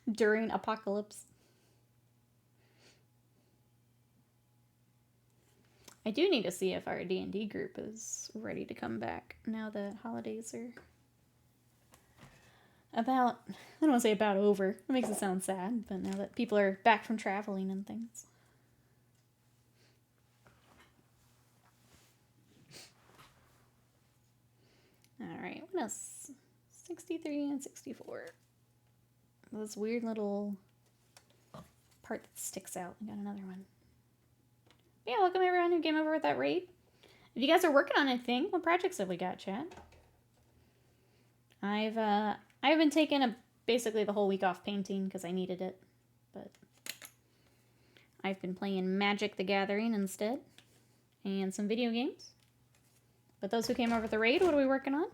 during apocalypse? I do need to see if our D&D group is ready to come back now that holidays are about, I don't want to say about over. It makes it sound sad, but now that people are back from traveling and things. Alright, what else? 63 and 64. This weird little part that sticks out. We got another one. Yeah, welcome everyone who came over with that raid. If you guys are working on anything, what projects have we got, chat? I've been taking basically the whole week off painting because I needed it. But I've been playing Magic the Gathering instead. And some video games. But those who came over the raid, what are we working on?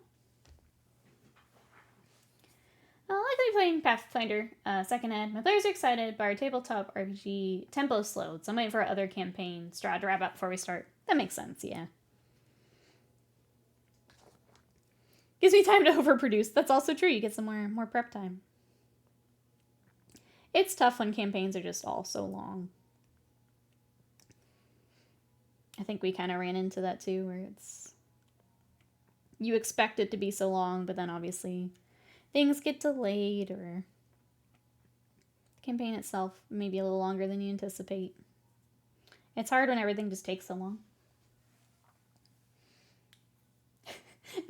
I like to be playing Pathfinder 2nd Ed. My players are excited, but our tabletop RPG tempo slowed, so I'm waiting for our other campaign Straw to wrap up before we start. That makes sense, yeah. Gives me time to overproduce. That's also true. You get some more prep time. It's tough when campaigns are just all so long. I think we kind of ran into that too, where it's... You expect it to be so long, but then obviously things get delayed or the campaign itself may be a little longer than you anticipate. It's hard when everything just takes so long.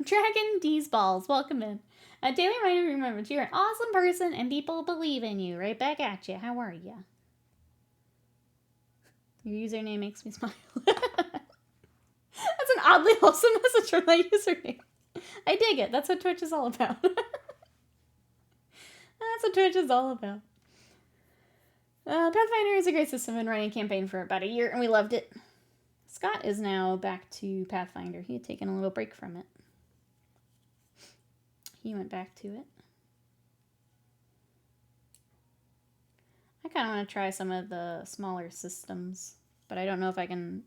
Dragon D's Balls, welcome in. A daily reminder, remember, you're an awesome person and people believe in you. Right back at you. How are you? Your username makes me smile. That's an oddly wholesome message from my username. I dig it. That's what Twitch is all about. That's what Twitch is all about. Pathfinder is a great system. I've been running a campaign for about a year and we loved it. Scott is now back to Pathfinder. He had taken a little break from it. He went back to it. I kind of want to try some of the smaller systems, but I don't know if I can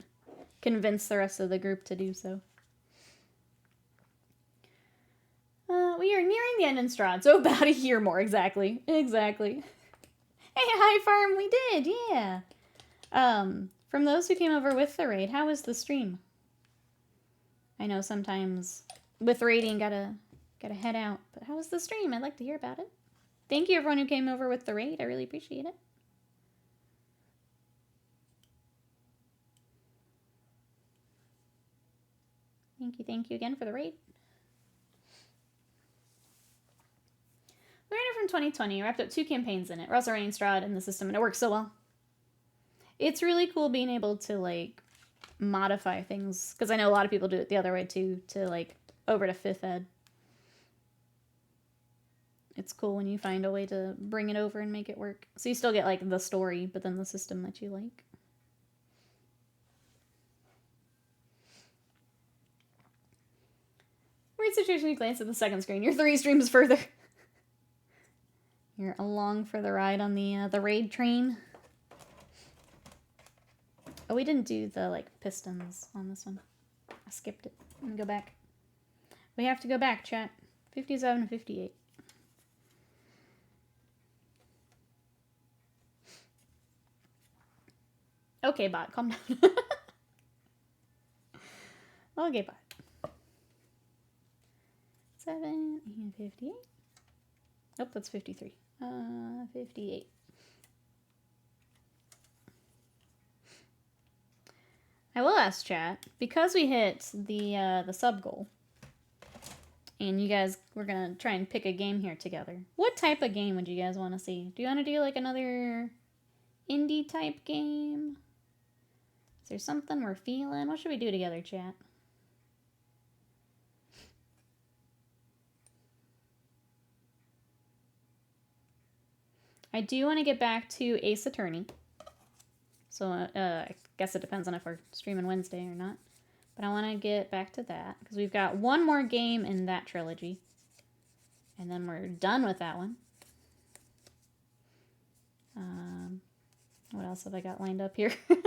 convince the rest of the group to do so. We are nearing the end in Strahd, so about a year more, exactly. Exactly. Hey, hi farm, we did, yeah. From those who came over with the raid, how was the stream? I know sometimes with raiding gotta head out, but how was the stream? I'd like to hear about it. Thank you everyone who came over with the raid, I really appreciate it. Thank you again for the raid. We ran it from 2020, wrapped up 2 campaigns in it. We're also running Strahd in the system, and it works so well. It's really cool being able to, like, modify things, because I know a lot of people do it the other way, too, to, like, over to 5th ed. It's cool when you find a way to bring it over and make it work. So you still get, like, the story, but then the system that you like. Weird situation, you glance at the second screen. You're 3 streams further. You're along for the ride on the raid train. Oh, we didn't do the, like, pistons on this one. I skipped it. Let me go back. We have to go back, chat. 57 and 58. Okay, bot, calm down. Okay, bot. 7 and 58. Nope, that's 53. 58. I will ask chat, because we hit the sub goal, and you guys, we're gonna try and pick a game here together. What type of game would you guys want to see? Do you want to do like another indie type game? Is there something we're feeling? What should we do together, chat? I do want to get back to Ace Attorney. So I guess it depends on if we're streaming Wednesday or not. But I want to get back to that, because we've got one more game in that trilogy. And then we're done with that one. What else have I got lined up here? Trying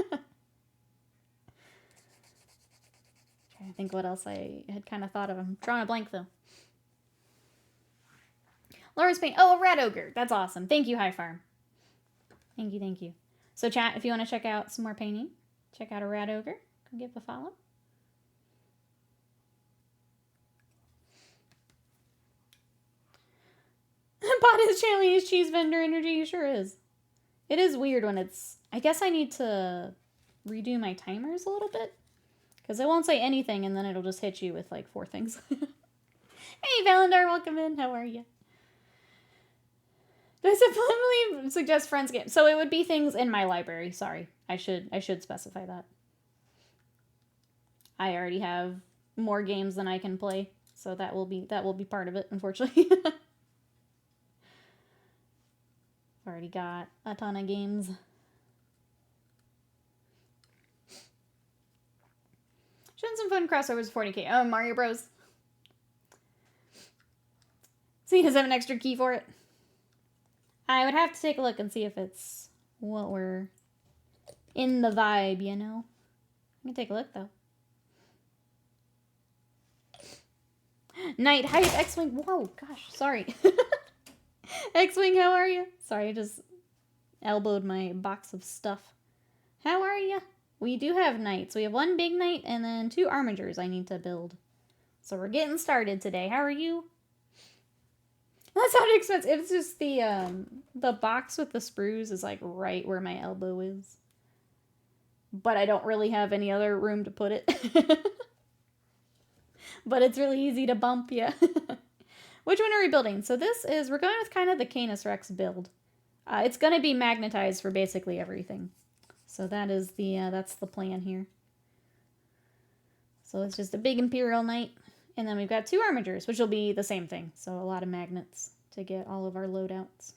to think what else I had kind of thought of. I'm drawing a blank, though. Laura's paint. Oh, a rat ogre. That's awesome. Thank you, High Farm. Thank you, thank you. So chat, if you want to check out some more painting, check out a rat ogre. Go give a follow. Bot is channeling his cheese vendor energy. He sure is. It is weird when it's... I guess I need to redo my timers a little bit. Because it won't say anything, and then it'll just hit you with, like, 4 things. Hey, Valandar, welcome in. How are you? Does it probably suggest friends game? So it would be things in my library. Sorry. I should specify that. I already have more games than I can play. So that will be part of it, unfortunately. I've already got a ton of games. Showing some fun crossovers 40k. Oh, Mario Bros. See, does it have an extra key for it? I would have to take a look and see if it's what we're in the vibe, you know? Let me take a look, though. Night Hype X-Wing. Whoa, gosh, sorry. X-Wing, how are you? Sorry, I just elbowed my box of stuff. How are you? We do have knights. We have 1 big knight and then 2 armigers I need to build. So we're getting started today. How are you? That sounded expensive. It's just the box with the sprues is like right where my elbow is. But I don't really have any other room to put it. But it's really easy to bump, yeah. Which one are we building? So this is, we're going with kind of the Canis Rex build. It's going to be magnetized for basically everything. So that is that's the plan here. So it's just a big Imperial Knight. And then we've got 2 armigers, which will be the same thing. So a lot of magnets to get all of our loadouts.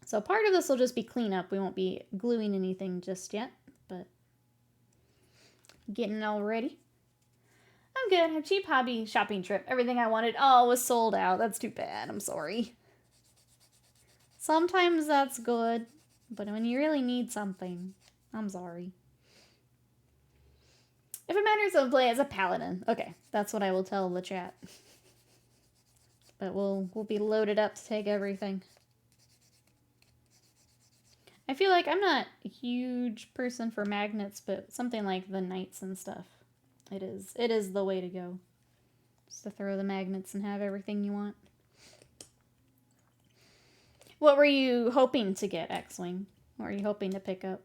So part of this will just be cleanup. We won't be gluing anything just yet, but Getting it all ready. I'm good. A cheap hobby shopping trip. Everything I wanted. Oh, was sold out. That's too bad. I'm sorry. Sometimes that's good. But when you really need something, I'm sorry. If it matters, I'll play as a paladin. Okay, that's what I will tell the chat. But we'll be loaded up to take everything. I feel like I'm not a huge person for magnets, but something like the knights and stuff. It is the way to go. Just to throw the magnets and have everything you want. What were you hoping to get, X-Wing? What were you hoping to pick up?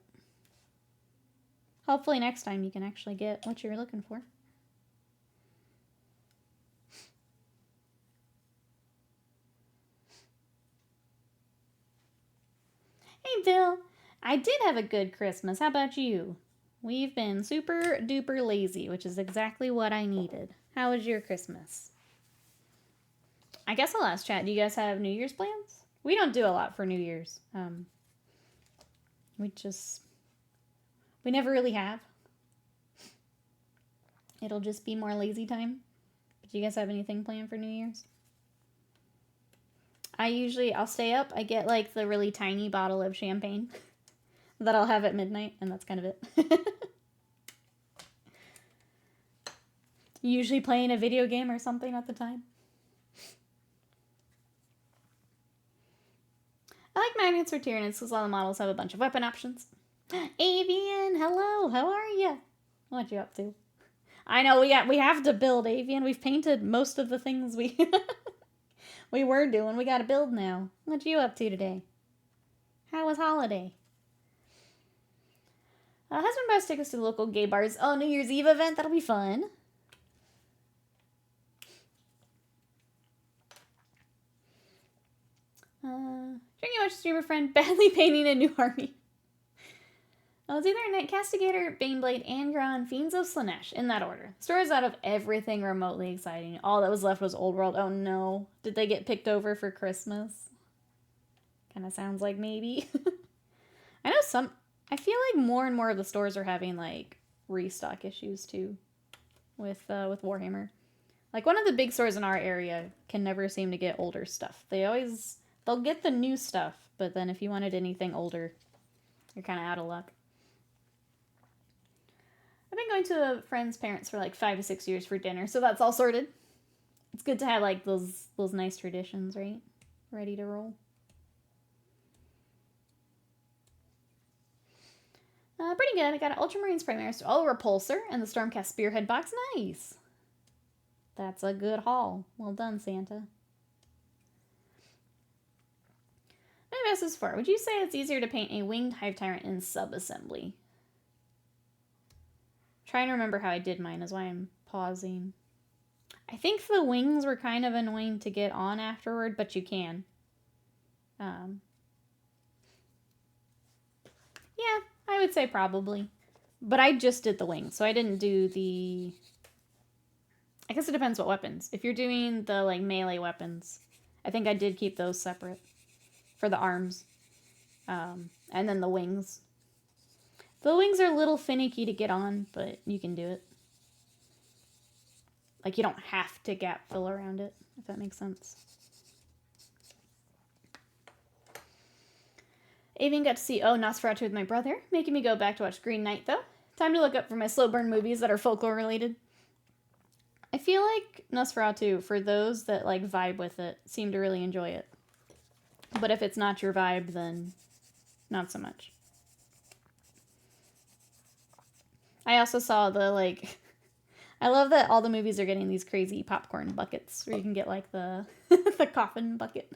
Hopefully next time you can actually get what you were looking for. Hey, Bill. I did have a good Christmas. How about you? We've been super duper lazy, which is exactly what I needed. How was your Christmas? I guess I'll ask chat. Do you guys have New Year's plans? We don't do a lot for New Year's. We never really have. It'll just be more lazy time. But do you guys have anything planned for New Year's? I'll stay up. I get like the really tiny bottle of champagne that I'll have at midnight, and that's kind of it. Usually playing a video game or something at the time. I like magnets for Tyranids because all the models have a bunch of weapon options. Avian, hello, how are you? What you up to? I know we have to build, Avian. We've painted most of the things we we were doing. We got to build now. What you up to today? How was holiday? Husband buys tickets to the local gay bars. Oh, New Year's Eve event. That'll be fun. Drinking much streamer friend badly painting a new army. It's either Knight Castigator, Baneblade, Angron, Fiends of Slanesh, in that order. Stories out of everything remotely exciting. All that was left was Old World. Oh no. Did they get picked over for Christmas? Kind of sounds like maybe. I feel like more and more of the stores are having like restock issues too with Warhammer. Like one of the big stores in our area can never seem to get older stuff. They'll get the new stuff, but then if you wanted anything older, you're kind of out of luck. I've been going to a friend's parents for like 5 to 6 years for dinner, so that's all sorted. It's good to have like those nice traditions, right? Ready to roll. Pretty good. I got an Ultramarines Primaris, Repulsor, and the Stormcast Spearhead box. Nice. That's a good haul. Well done, Santa. My best is 4. Would you say it's easier to paint a winged Hive Tyrant in sub-assembly? Trying to remember how I did mine is why I'm pausing. I think the wings were kind of annoying to get on afterward, but you can. Yeah, I would say probably. But I just did the wings, so I didn't do the... I guess it depends what weapons. If you're doing the like melee weapons, I think I did keep those separate for the arms. And then the wings. The wings are a little finicky to get on, but you can do it. Like, you don't have to gap fill around it, if that makes sense. Avian got to see Nosferatu with my brother, making me go back to watch Green Knight, though. Time to look up for my slow burn movies that are folklore related. I feel like Nosferatu, for those that like vibe with it, seem to really enjoy it. But if it's not your vibe, then not so much. I also saw the like... I love that all the movies are getting these crazy popcorn buckets where you can get like the the coffin bucket.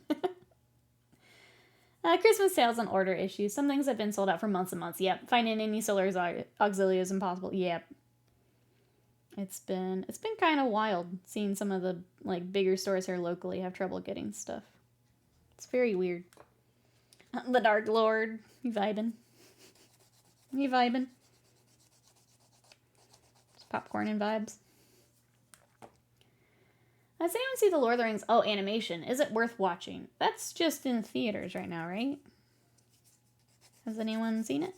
Christmas sales on order issues. Some things have been sold out for months and months. Yep. Finding any Solar Auxilia is impossible. Yep. It's been kind of wild seeing some of the like bigger stores here locally have trouble getting stuff. It's very weird. The Dark Lord. You vibing? You vibing? Just popcorn and vibes. Has anyone seen the Lord of the Rings? Oh, animation. Is it worth watching? That's just in theaters right now, right? Has anyone seen it?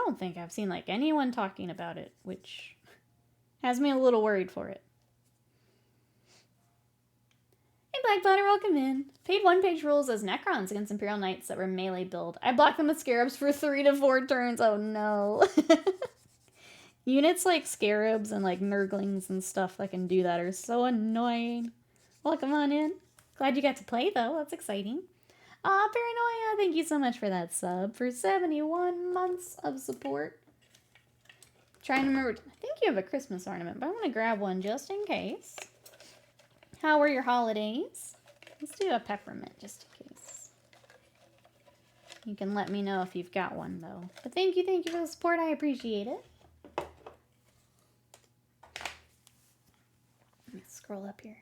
don't think I've seen, like, anyone talking about it, which has me a little worried for it. Hey, Black Bladder, welcome in. Paid 1-page rules as Necrons against Imperial Knights that were melee build. I blocked them with Scarabs for 3 to 4 turns. Oh, no. Units like Scarabs and, like, Nurglings and stuff that can do that are so annoying. Welcome on in. Glad you got to play, though. That's exciting. Aw, Paranoia, thank you so much for that sub. For 71 months of support. Trying to remember. I think you have a Christmas ornament, but I'm going to grab one just in case. How were your holidays? Let's do a peppermint just in case. You can let me know if you've got one, though. But thank you for the support. I appreciate it. Let me scroll up here.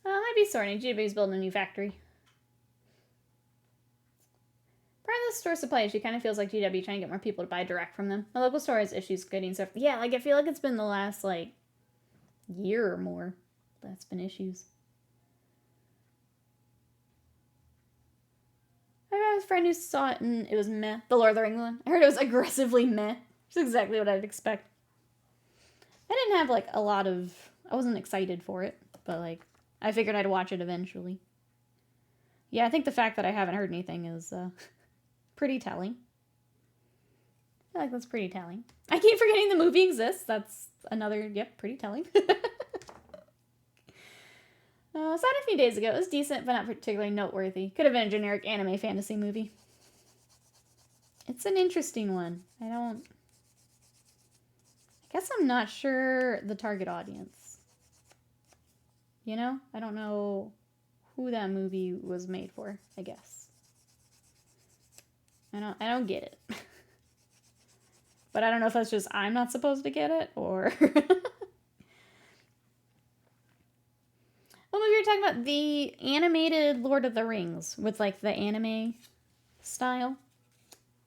Might be sorting. GW's building a new factory. Part of the store supply issue kind of feels like GW trying to get more people to buy direct from them. My local store has issues getting stuff. Yeah, like I feel like it's been the last, like, year or more that's been issues. I have a friend who saw it and it was meh. The Lord of the Rings one. I heard it was aggressively meh. Which is exactly what I'd expect. I didn't have, like, a lot of... I wasn't excited for it, but, like, I figured I'd watch it eventually. Yeah, I think the fact that I haven't heard anything is pretty telling. I feel like that's pretty telling. I keep forgetting the movie exists. That's another, yep, pretty telling. Saw it a few days ago. It was decent, but not particularly noteworthy. Could have been a generic anime fantasy movie. It's an interesting one. I guess I'm not sure the target audience. You know? I don't know who that movie was made for, I guess. I don't get it. But I don't know if that's just I'm not supposed to get it, or... What movie are you talking about? The animated Lord of the Rings, with, like, the anime style.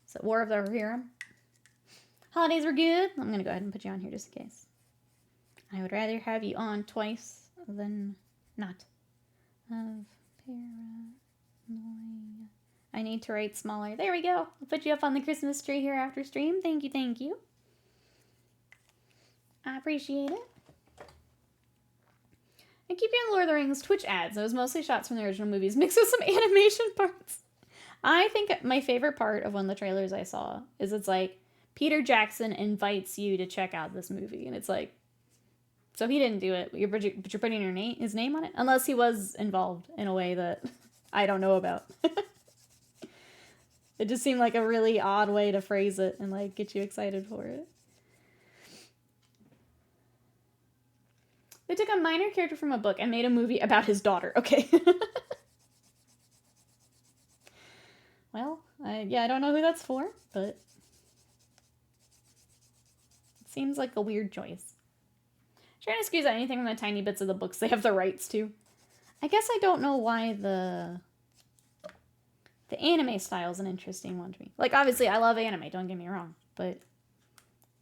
Is it War of the Rohirrim? Holidays were good. I'm going to go ahead and put you on here just in case. I would rather have you on twice than not. Of paranoia. I need to write smaller. There we go. I'll put you up on the Christmas tree here after stream. Thank you, thank you. I appreciate it. I keep getting Lord of the Rings Twitch ads. It was mostly shots from the original movies mixed with some animation parts. I think my favorite part of one of the trailers I saw is it's like, Peter Jackson invites you to check out this movie. And it's like, so he didn't do it, but you're putting his name on it? Unless he was involved in a way that I don't know about. It just seemed like a really odd way to phrase it and, like, get you excited for it. They took a minor character from a book and made a movie about his daughter. Okay. Well, I don't know who that's for, but it seems like a weird choice. Trying to squeeze out anything from the tiny bits of the books they have the rights to. I guess I don't know why the anime style is an interesting one to me. Like, obviously, I love anime, don't get me wrong, but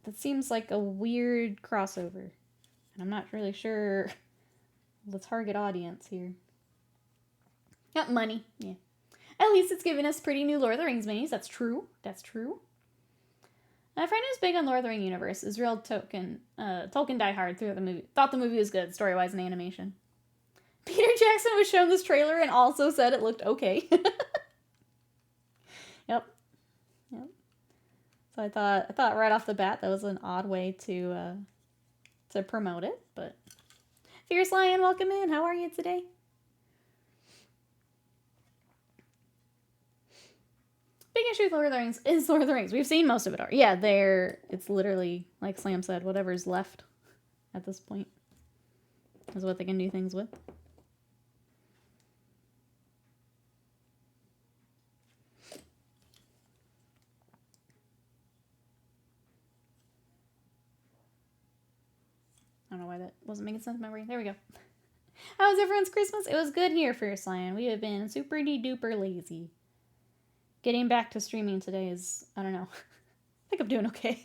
that seems like a weird crossover. And I'm not really sure the target audience here. Yep, money, yeah. At least it's giving us pretty new Lord of the Rings minis. That's true. That's true. My friend who's big on Lord of the Ring universe is real Tolkien diehard through the movie. Thought the movie was good, story-wise and animation. Peter Jackson was shown this trailer and also said it looked okay. Yep. So I thought right off the bat that was an odd way to promote it, but Fierce Lion, welcome in. How are you today? Big issue with Lord of the Rings is Lord of the Rings. We've seen most of it already. Yeah, it's literally, like Slam said, whatever's left at this point is what they can do things with. I don't know why that wasn't making sense in my brain. There we go. How was everyone's Christmas? It was good here, Fierce Lion. We have been super duper lazy. Getting back to streaming today is, I don't know. I think I'm doing okay.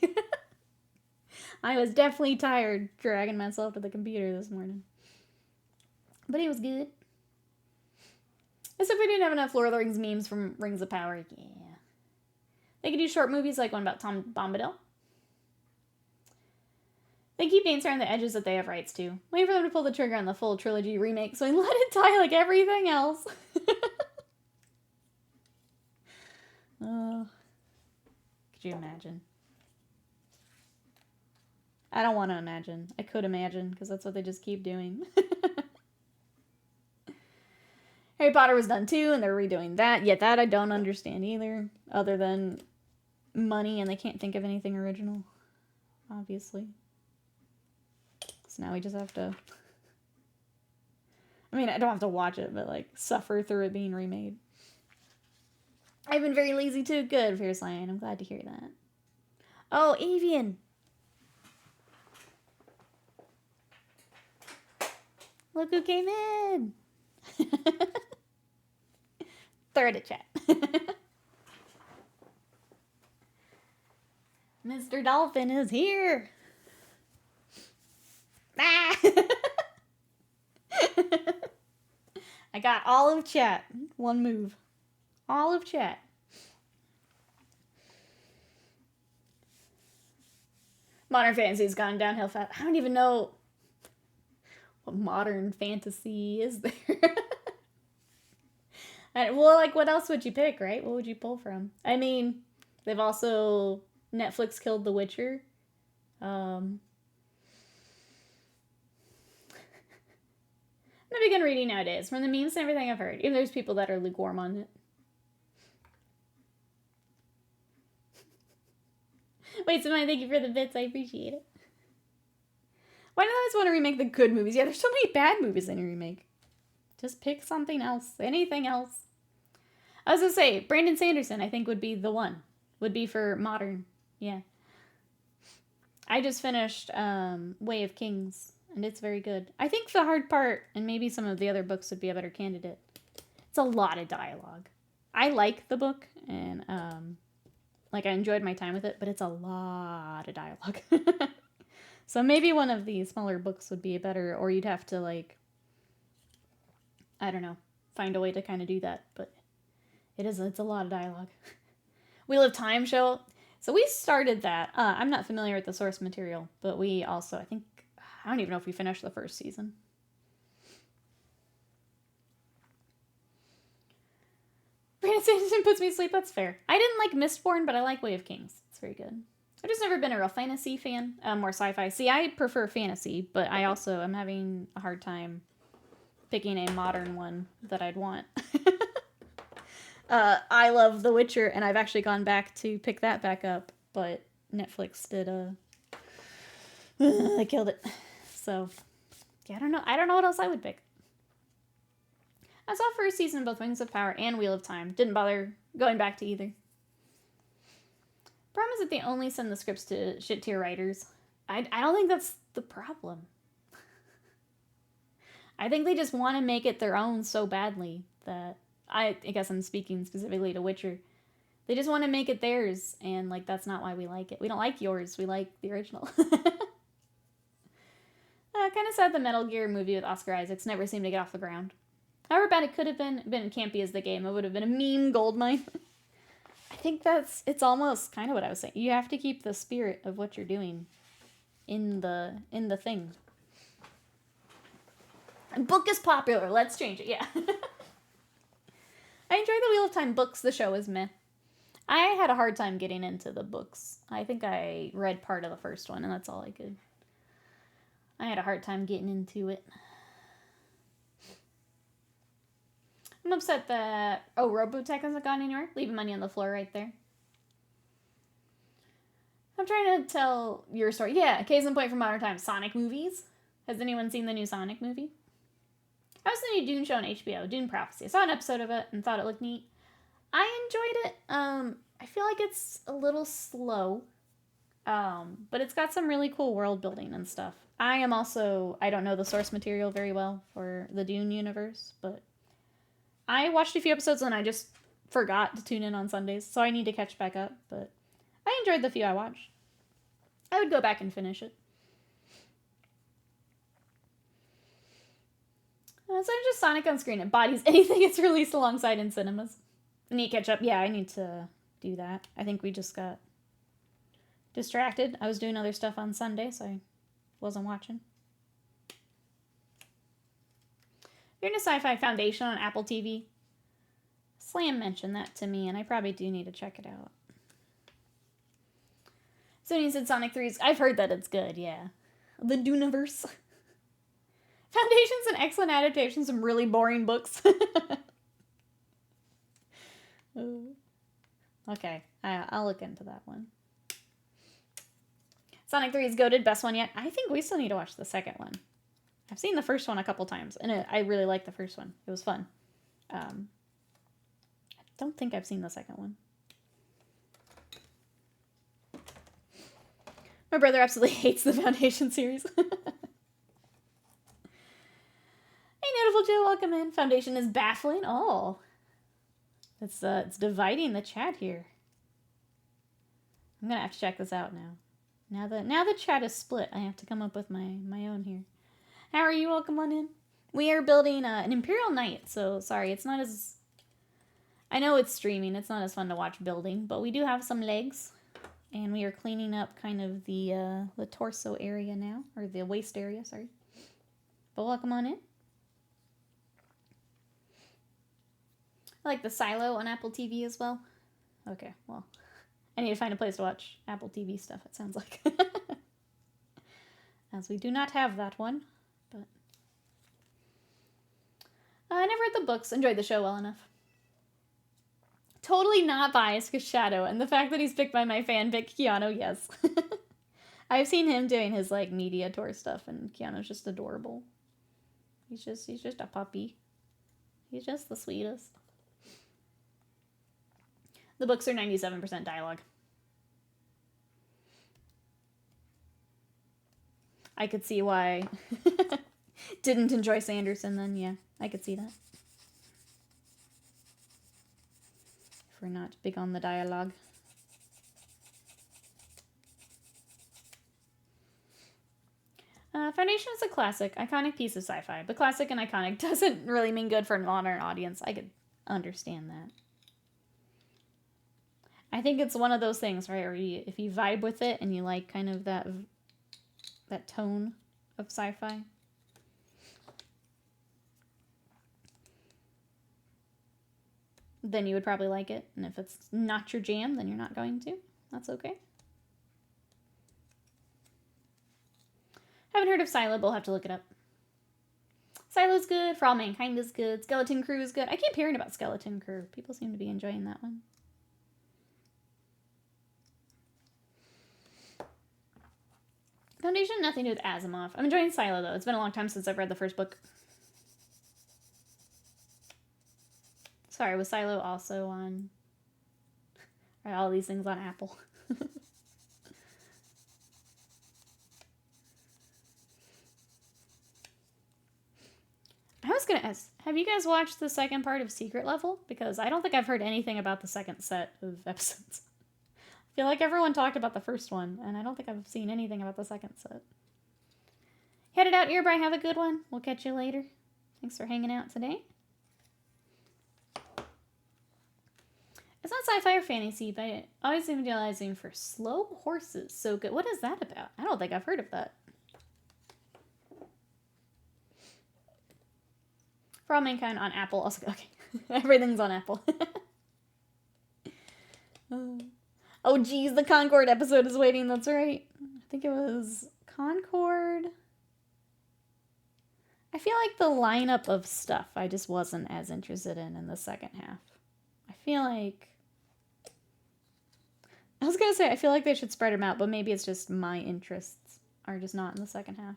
I was definitely tired dragging myself to the computer this morning. But it was good. Except we didn't have enough Lord of the Rings memes from Rings of Power. Yeah. They could do short movies like one about Tom Bombadil. They keep dancing around the edges that they have rights to. Wait for them to pull the trigger on the full trilogy remake, so I let it die like everything else. Could you imagine? I don't want to imagine. I could imagine, because that's what they just keep doing. Harry Potter was done too, and they're redoing that. Yet that I don't understand either, other than money, and they can't think of anything original, obviously. So now we just have to... I mean, I don't have to watch it, but, like, suffer through it being remade. I've been very lazy too. Good, Fierce Lion. I'm glad to hear that. Oh, Avian! Look who came in! Third at chat. Mr. Dolphin is here! Ah! I got all of chat. One move. All of chat. Modern fantasy's gone downhill fast. I don't even know what modern fantasy is there. Well, like, what else would you pick, right? What would you pull from? I mean, they've also... Netflix killed The Witcher. Not begin reading nowadays. From the memes and everything I've heard. Even there's people that are lukewarm on it. Wait, Simone, thank you for the bits. I appreciate it. Why do I always want to remake the good movies? Yeah, there's so many bad movies in a remake. Just pick something else. Anything else. I was going to say, Brandon Sanderson, I think, would be the one. Would be for modern. Yeah. I just finished Way of Kings, and it's very good. I think the hard part, and maybe some of the other books would be a better candidate. It's a lot of dialogue. I like the book, and like I enjoyed my time with it, but it's a lot of dialogue. So maybe one of the smaller books would be a better, or you'd have to, like, I don't know, find a way to kind of do that, but it's a lot of dialogue. Wheel of Time show. So we started that. I'm not familiar with the source material, but we also, I don't even know if we finished the first season. Brandon Sanderson puts me to sleep. That's fair. I didn't like Mistborn, but I like Way of Kings. It's very good. I've just never been a real fantasy fan. More sci-fi. See, I prefer fantasy, but I also am having a hard time picking a modern one that I'd want. I love The Witcher, and I've actually gone back to pick that back up, but Netflix did they killed it. So, yeah, I don't know what else I would pick. I saw first season of both Wings of Power and Wheel of Time. Didn't bother going back to either. Problem is that they only send the scripts to shit-tier writers. I don't think that's the problem. I think they just want to make it their own so badly that... I guess I'm speaking specifically to Witcher. They just want to make it theirs, and, like, that's not why we like it. We don't like yours, we like the original. Kind of sad the Metal Gear movie with Oscar Isaacs never seemed to get off the ground. However bad it could have been campy as the game, it would have been a meme goldmine. I think it's almost kind of what I was saying. You have to keep the spirit of what you're doing in the thing. And book is popular, let's change it, yeah. I enjoy the Wheel of Time books. The show is meh. I had a hard time getting into the books. I think I read part of the first one, and that's all I could. I had a hard time getting into it. I'm upset that... Oh, Robotech hasn't gone anywhere. Leaving money on the floor right there. I'm trying to tell your story. Yeah, case in point for modern times. Sonic movies. Has anyone seen the new Sonic movie? How was the new Dune show on HBO? Dune Prophecy. I saw an episode of it and thought it looked neat. I enjoyed it. I feel like it's a little slow. But it's got some really cool world building and stuff. I don't know the source material very well for the Dune universe, but I watched a few episodes and I just forgot to tune in on Sundays, so I need to catch back up, but I enjoyed the few I watched. I would go back and finish it. So just Sonic on screen. It bodies anything it's released alongside in cinemas. I need to catch up. Yeah, I need to do that. I think we just got distracted. I was doing other stuff on Sunday, so I wasn't watching. You're into Sci-Fi Foundation on Apple TV. Slam mentioned that to me, and I probably do need to check it out. So he said Sonic 3's... I've heard that it's good, yeah. The Duneverse. Foundation's an excellent adaptation of some really boring books. Okay, I'll look into that one. Sonic 3 is goated, best one yet. I think we still need to watch the second one. I've seen the first one a couple times, and I really liked the first one. It was fun. I don't think I've seen the second one. My brother absolutely hates the Foundation series. Hey, Notable Joe, welcome in. Foundation is baffling. Oh. It's dividing the chat here. I'm gonna have to check this out now. Now the chat is split, I have to come up with my own here. How are you? Welcome on in. We are building an Imperial Knight, so sorry, it's not as... I know it's streaming, it's not as fun to watch building, but we do have some legs. And we are cleaning up kind of the torso area now, or the waist area, sorry. But welcome on in. I like the silo on Apple TV as well. Okay, well, I need to find a place to watch Apple TV stuff, it sounds like. As we do not have that one, but... I never read the books, enjoyed the show well enough. Totally not biased because Shadow, and the fact that he's picked by my fanfic, Keanu, yes. I've seen him doing his, like, media tour stuff, and Keanu's just adorable. He's just a puppy. He's just the sweetest. The books are 97% dialogue. I could see why didn't enjoy Sanderson then, yeah. I could see that. If we're not big on the dialogue. Foundation is a classic, iconic piece of sci-fi, but classic and iconic doesn't really mean good for a modern audience. I could understand that. I think it's one of those things, right, where if you vibe with it and you like kind of that tone of sci-fi. Then you would probably like it. And if it's not your jam, then you're not going to. That's okay. Haven't heard of Silo, but we'll have to look it up. Silo's good. For All Mankind is good. Skeleton Crew is good. I keep hearing about Skeleton Crew. People seem to be enjoying that one. Foundation, nothing to do with Asimov. I'm enjoying Silo, though. It's been a long time since I've read the first book. Sorry, was Silo also on... Are all these things on Apple? I was gonna ask, have you guys watched the second part of Secret Level? Because I don't think I've heard anything about the second set of episodes. I feel like everyone talked about the first one, and I don't think I've seen anything about the second set. Headed out, Earbry. Have a good one. We'll catch you later. Thanks for hanging out today. It's not sci-fi or fantasy, but always idealizing for slow horses. So good. What is that about? I don't think I've heard of that. For All Mankind on Apple. Also, okay. Everything's on Apple. Oh, geez. The Concord episode is waiting. That's right. I think it was Concord. I feel like the lineup of stuff I just wasn't as interested in the second half. I feel like... I was going to say, I feel like they should spread them out, but maybe it's just my interests are just not in the second half.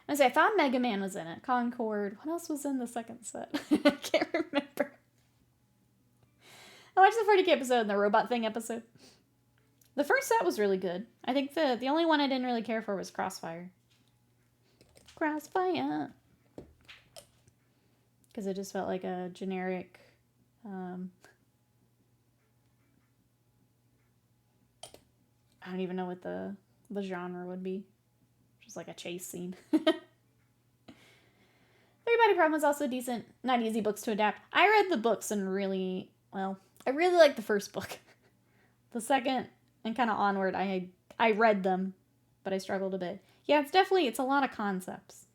I was say, I thought Mega Man was in it. Concord. What else was in the second set? I can't remember. I watched the 40K episode and the robot thing episode. The first set was really good. I think the only one I didn't really care for was Crossfire. Crossfire. Because it just felt like a generic... I don't even know what the genre would be. Just like a chase scene. Everybody Problem is also decent, not easy books to adapt. I read the books and really, well, I really like the first book. The second and kind of onward, I read them, but I struggled a bit. Yeah, it's a lot of concepts.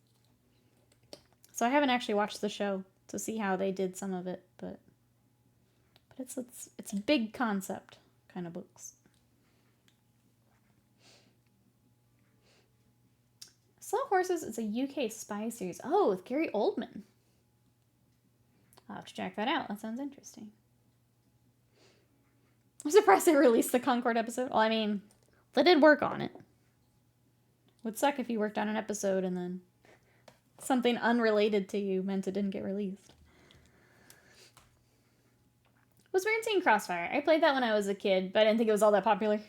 So I haven't actually watched the show to see how they did some of it, but it's big concept kind of books. Slow Horses is a UK spy series. Oh, with Gary Oldman. I'll have to check that out. That sounds interesting. I'm surprised they released the Concord episode. Well, I mean, they did work on it. Would suck if you worked on an episode and then something unrelated to you meant it didn't get released. Was weird seeing Crossfire. I played that when I was a kid, but I didn't think it was all that popular.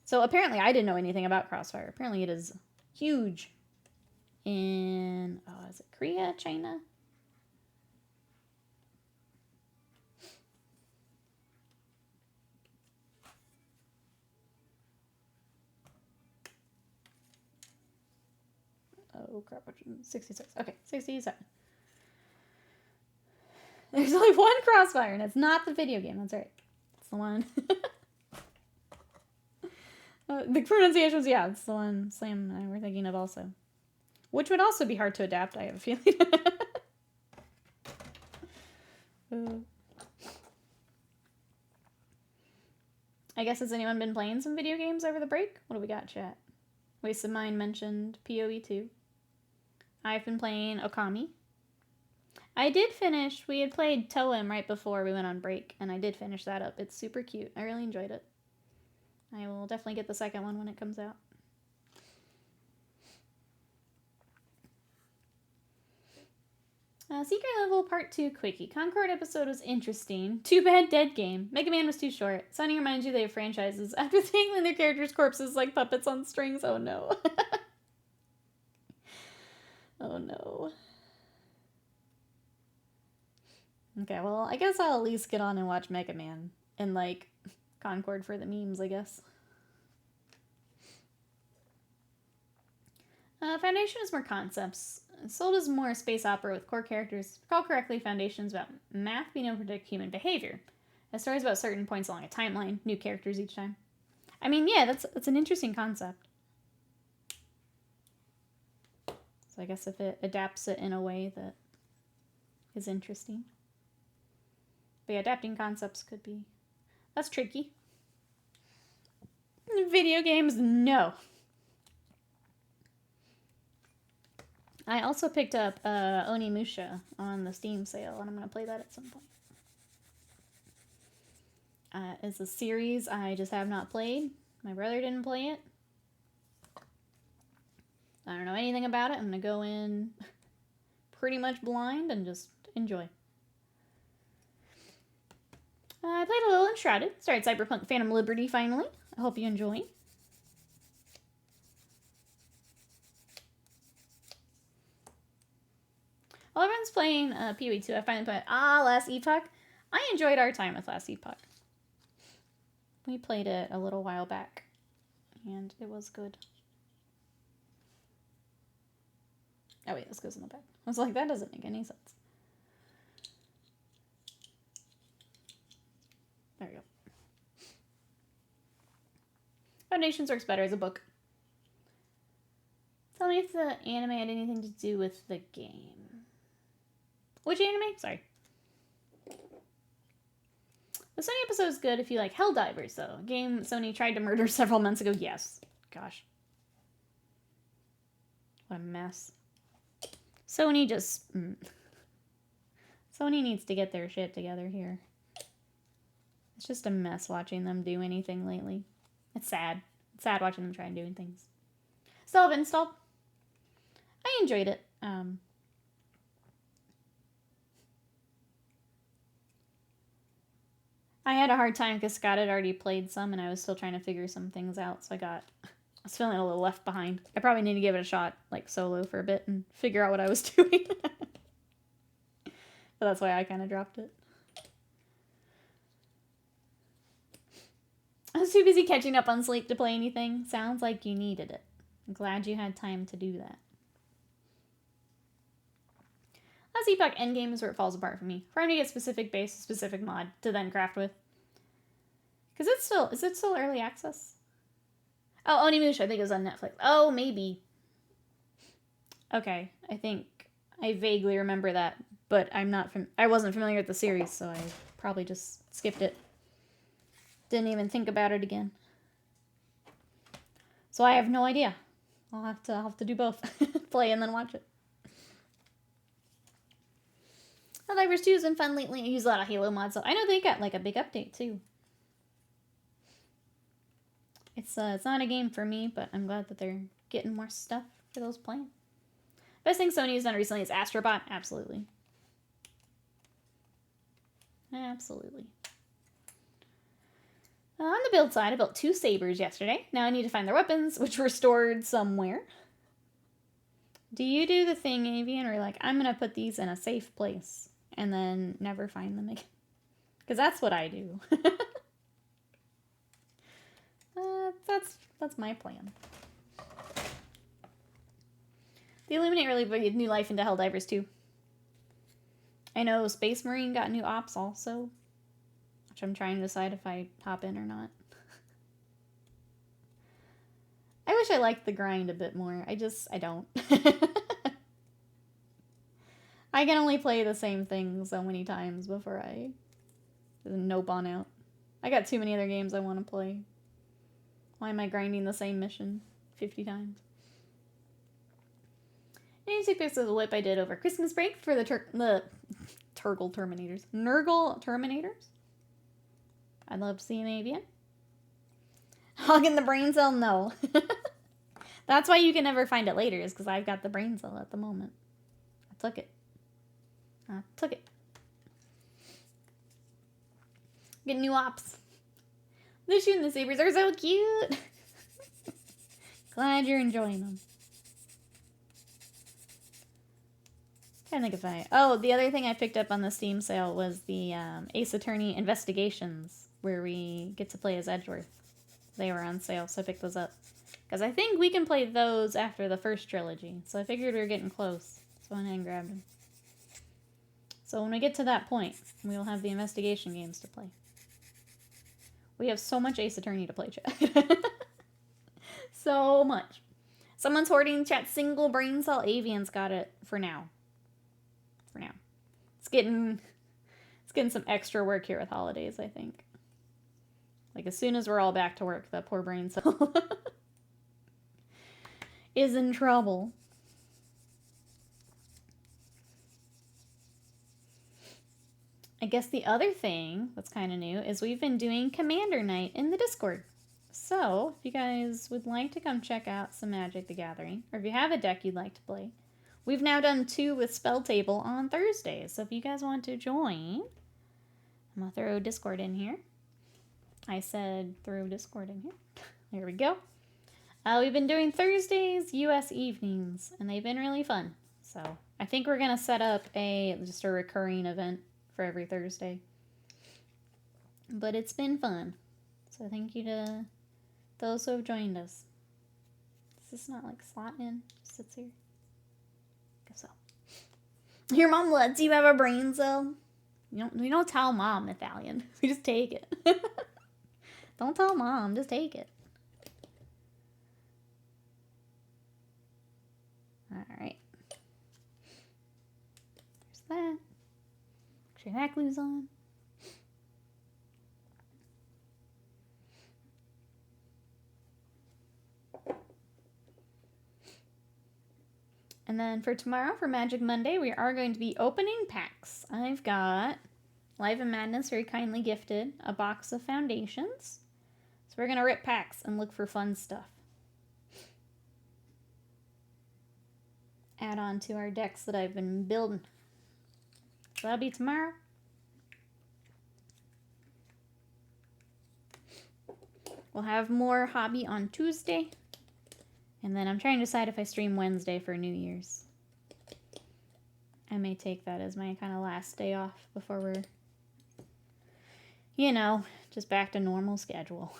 So apparently I didn't know anything about Crossfire. Apparently it is huge in, is it Korea, China? Oh crap, 66. Okay, 67. There's only one Crossfire, and it's not the video game. That's right. It's the one. The pronunciations, yeah, it's the one Sam and I were thinking of also. Which would also be hard to adapt, I have a feeling. I guess, has anyone been playing some video games over the break? What do we got, chat? Waste of Mind mentioned PoE 2. I've been playing Okami. I did finish, we had played Toem right before we went on break, and I did finish that up. It's super cute. I really enjoyed it. I will definitely get the second one when it comes out. Secret Level Part 2 Quickie. Concord episode was interesting. Too bad dead game. Mega Man was too short. Sony reminds you they have franchises after tangling their characters' corpses like puppets on strings. Oh no. Oh no. Okay, well, I guess I'll at least get on and watch Mega Man and, like, Concord for the memes, I guess. Foundation is more concepts. Sold is more space opera with core characters. Recall correctly, Foundation is about math being able to predict human behavior. A story's about certain points along a timeline, new characters each time. I mean, yeah, that's an interesting concept. So I guess if it adapts it in a way that is interesting. But yeah, adapting concepts could be... That's tricky. Video games, no. I also picked up Onimusha on the Steam sale, and I'm going to play that at some point. It's a series I just have not played. My brother didn't play it. I don't know anything about it. I'm going to go in pretty much blind and just enjoy. I played a little Enshrouded. Started Cyberpunk Phantom Liberty finally. I hope you enjoy. While everyone's playing PoE 2, I finally played Last Epoch. I enjoyed our time with Last Epoch. We played it a little while back, and it was good. Oh wait, this goes in the back. I was like, that doesn't make any sense. There we go. Foundations works better as a book. Tell me if the anime had anything to do with the game. Which anime? Sorry. The Sony episode is good if you like Helldivers, though. A game Sony tried to murder several months ago. Yes. Gosh. What a mess. Sony just... Sony needs to get their shit together here. It's just a mess watching them do anything lately. It's sad. It's sad watching them try and doing things. Still have installed. I enjoyed it. I had a hard time because Scott had already played some and I was still trying to figure some things out, so I was feeling a little left behind. I probably need to give it a shot, like solo for a bit and figure out what I was doing. But that's why I kind of dropped it. I was too busy catching up on sleep to play anything. Sounds like you needed it. I'm glad you had time to do that. Sometimes Epoch Endgame is where it falls apart for me. For him to get specific base, specific mod to then craft with. Because is it still early access? Oh, Onimusha, I think it was on Netflix. Oh, maybe. Okay, I think I vaguely remember that, but I wasn't familiar with the series, so I probably just skipped it. Didn't even think about it again. So I have no idea. I'll have to do both. Play and then watch it. Helldivers 2 has been fun lately. I use a lot of Halo mods, so I know they got like a big update too. It's not a game for me, but I'm glad that they're getting more stuff for those playing. Best thing Sony has done recently is Astrobot. Absolutely. Absolutely. On the build side, I built 2 sabers yesterday. Now I need to find their weapons, which were stored somewhere. Do you do the thing, Avian, where you're like, I'm going to put these in a safe place and then never find them again? Because that's what I do. That's my plan. The Illuminate really breathed new life into Helldivers 2. I know Space Marine got new ops also, which I'm trying to decide if I hop in or not. I wish I liked the grind a bit more. I don't. I can only play the same thing so many times before I nope on out. I got too many other games I want to play. Why am I grinding the same mission 50 times? And take pictures of the whip I did over Christmas break for the Turgle Terminators. Nurgle Terminators? I'd love to see an avian. Hogging the brain cell? No. That's why you can never find it later, is because I've got the brain cell at the moment. I took it. Get new ops. The shooting the sabers are so cute. Glad you're enjoying them. Trying to think if the other thing I picked up on the Steam sale was the Ace Attorney Investigations, where we get to play as Edgeworth. They were on sale, so I picked those up. Because I think we can play those after the first trilogy, so I figured we were getting close. So I went ahead and grabbed them. So when we get to that point, we will have the investigation games to play. We have so much Ace Attorney to play, chat. So much. Someone's hoarding chat single brain cell. Avian's got it for now. It's getting some extra work here with holidays, I think. Like as soon as we're all back to work, that poor brain cell is in trouble. I guess the other thing that's kind of new is we've been doing Commander Night in the Discord. So, if you guys would like to come check out some Magic the Gathering, or if you have a deck you'd like to play, we've now done 2 with Spell Table on Thursdays. So if you guys want to join, I'm going to throw Discord in here. I said throw Discord in here. There we go. We've been doing Thursdays, US evenings, and they've been really fun. So I think we're going to set up just a recurring event for every Thursday. But it's been fun. So thank you to those who have joined us. Does this not like slot in? Just sits here. Guess so. Your mom lets you have a brain cell? You don't tell mom, Nathalian. You just take it. Don't tell mom, just take it. Alright. There's that. Make sure that glue's on. And then for tomorrow, for Magic Monday, we are going to be opening packs. I've got Live and Madness very kindly gifted a box of foundations. So we're going to rip packs and look for fun stuff. Add on to our decks that I've been building. So that'll be tomorrow. We'll have more hobby on Tuesday. And then I'm trying to decide if I stream Wednesday for New Year's. I may take that as my kind of last day off before we're, just back to normal schedule.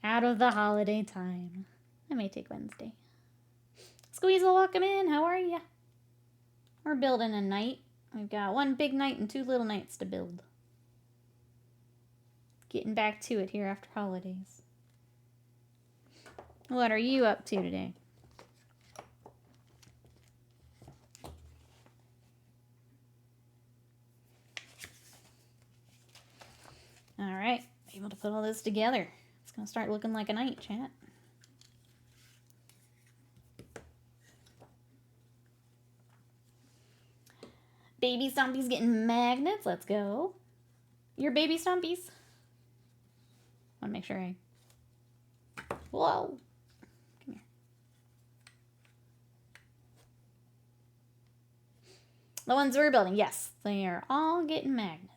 Out of the holiday time. I may take Wednesday. Squeezel, welcome in. How are ya? We're building a knight. We've got one big knight and 2 little knights to build. Getting back to it here after holidays. What are you up to today? Alright, able to put all this together. It's gonna start looking like a knight, chat. Baby Stompy's getting magnets. Let's go. Your baby Stompies? Wanna make sure I... Whoa. Come here. The ones we're building, yes. They are all getting magnets.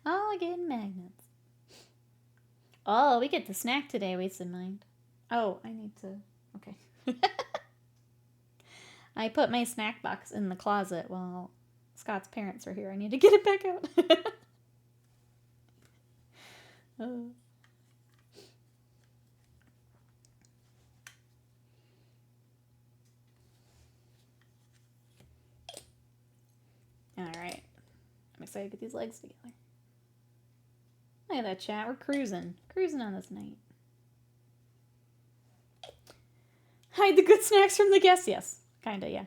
All getting magnets. Oh, we get the snack today, wasted mind. Oh, I need to... Okay. I put my snack box in the closet while Scott's parents were here. I need to get it back out. Oh. Alright. I'm excited to get these legs together. Look at that, chat. We're cruising. Cruising on this night. Hide the good snacks from the guests. Yes. Kinda, yeah.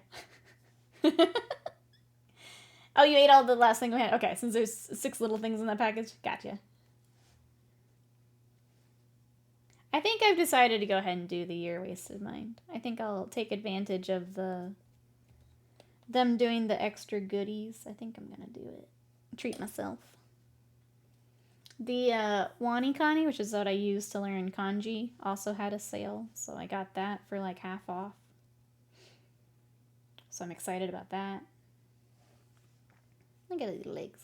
Oh, you ate all the last thing we had. Okay, since there's 6 little things in that package. Gotcha. I think I've decided to go ahead and do the year wasted mind. I think I'll take advantage of them doing the extra goodies. I think I'm gonna do it. Treat myself. The WaniKani, which is what I use to learn kanji, also had a sale, so I got that for like half off. So I'm excited about that. Look at these legs.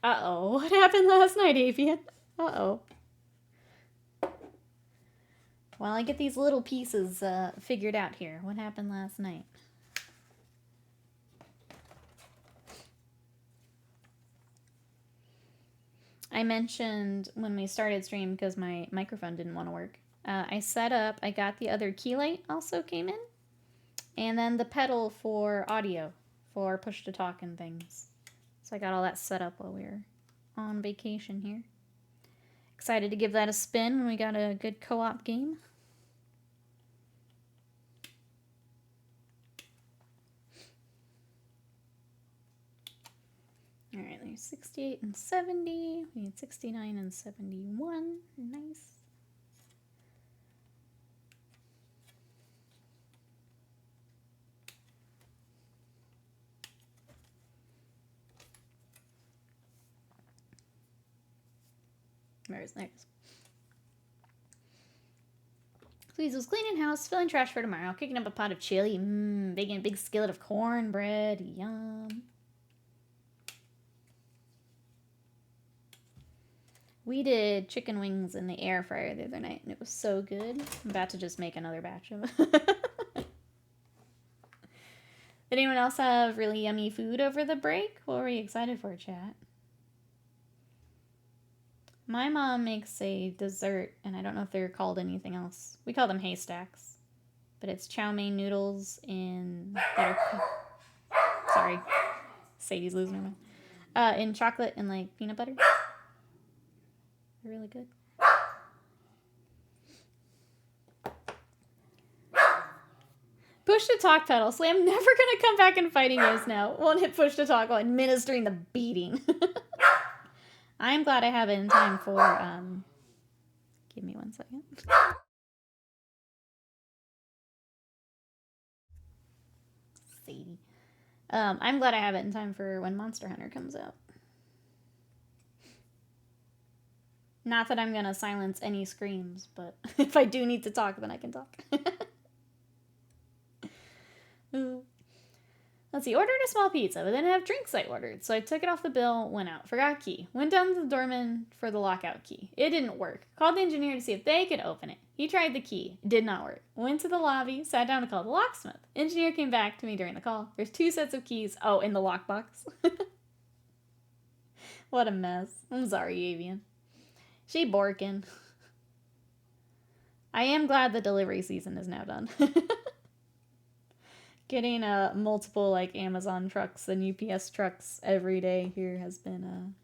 Uh-oh, what happened last night, Avian? Uh-oh. Well, I get these little pieces figured out here. What happened last night? I mentioned when we started stream because my microphone didn't want to work. I set up, I got the other key light also came in. And then the pedal for audio, for push to talk and things. So I got all that set up while we were on vacation here. Excited to give that a spin when we got a good co-op game. Alright, there's 68 and 70. We need 69 and 71. Nice. There's nice. Please was cleaning house, filling trash for tomorrow, cooking up a pot of chili, baking a big skillet of cornbread, yum. We did chicken wings in the air fryer the other night, and it was so good. I'm about to just make another batch of it. Did anyone else have really yummy food over the break? What were you excited for, chat? My mom makes a dessert, and I don't know if they're called anything else. We call them haystacks. But it's chow mein noodles in... Sorry. Sadie's losing her mind. In chocolate and, like, peanut butter. They're really good. Push to talk pedal. So I'm never going to come back and fighting games now. Won't hit push to talk while administering the beating. I'm glad I have it in time for, give me 1 second. Sadie. I'm glad I have it in time for when Monster Hunter comes out. Not that I'm gonna silence any screams, but if I do need to talk, then I can talk. Let's see, ordered a small pizza, but didn't have drinks I ordered, so I took it off the bill, went out, forgot key. Went down to the doorman for the lockout key. It didn't work. Called the engineer to see if they could open it. He tried the key. Did not work. Went to the lobby, sat down to call the locksmith. Engineer came back to me during the call. There's 2 sets of keys. Oh, in the lockbox. What a mess. I'm sorry, Avian. She borkin'. I am glad the delivery season is now done. Getting multiple like Amazon trucks and UPS trucks every day here has been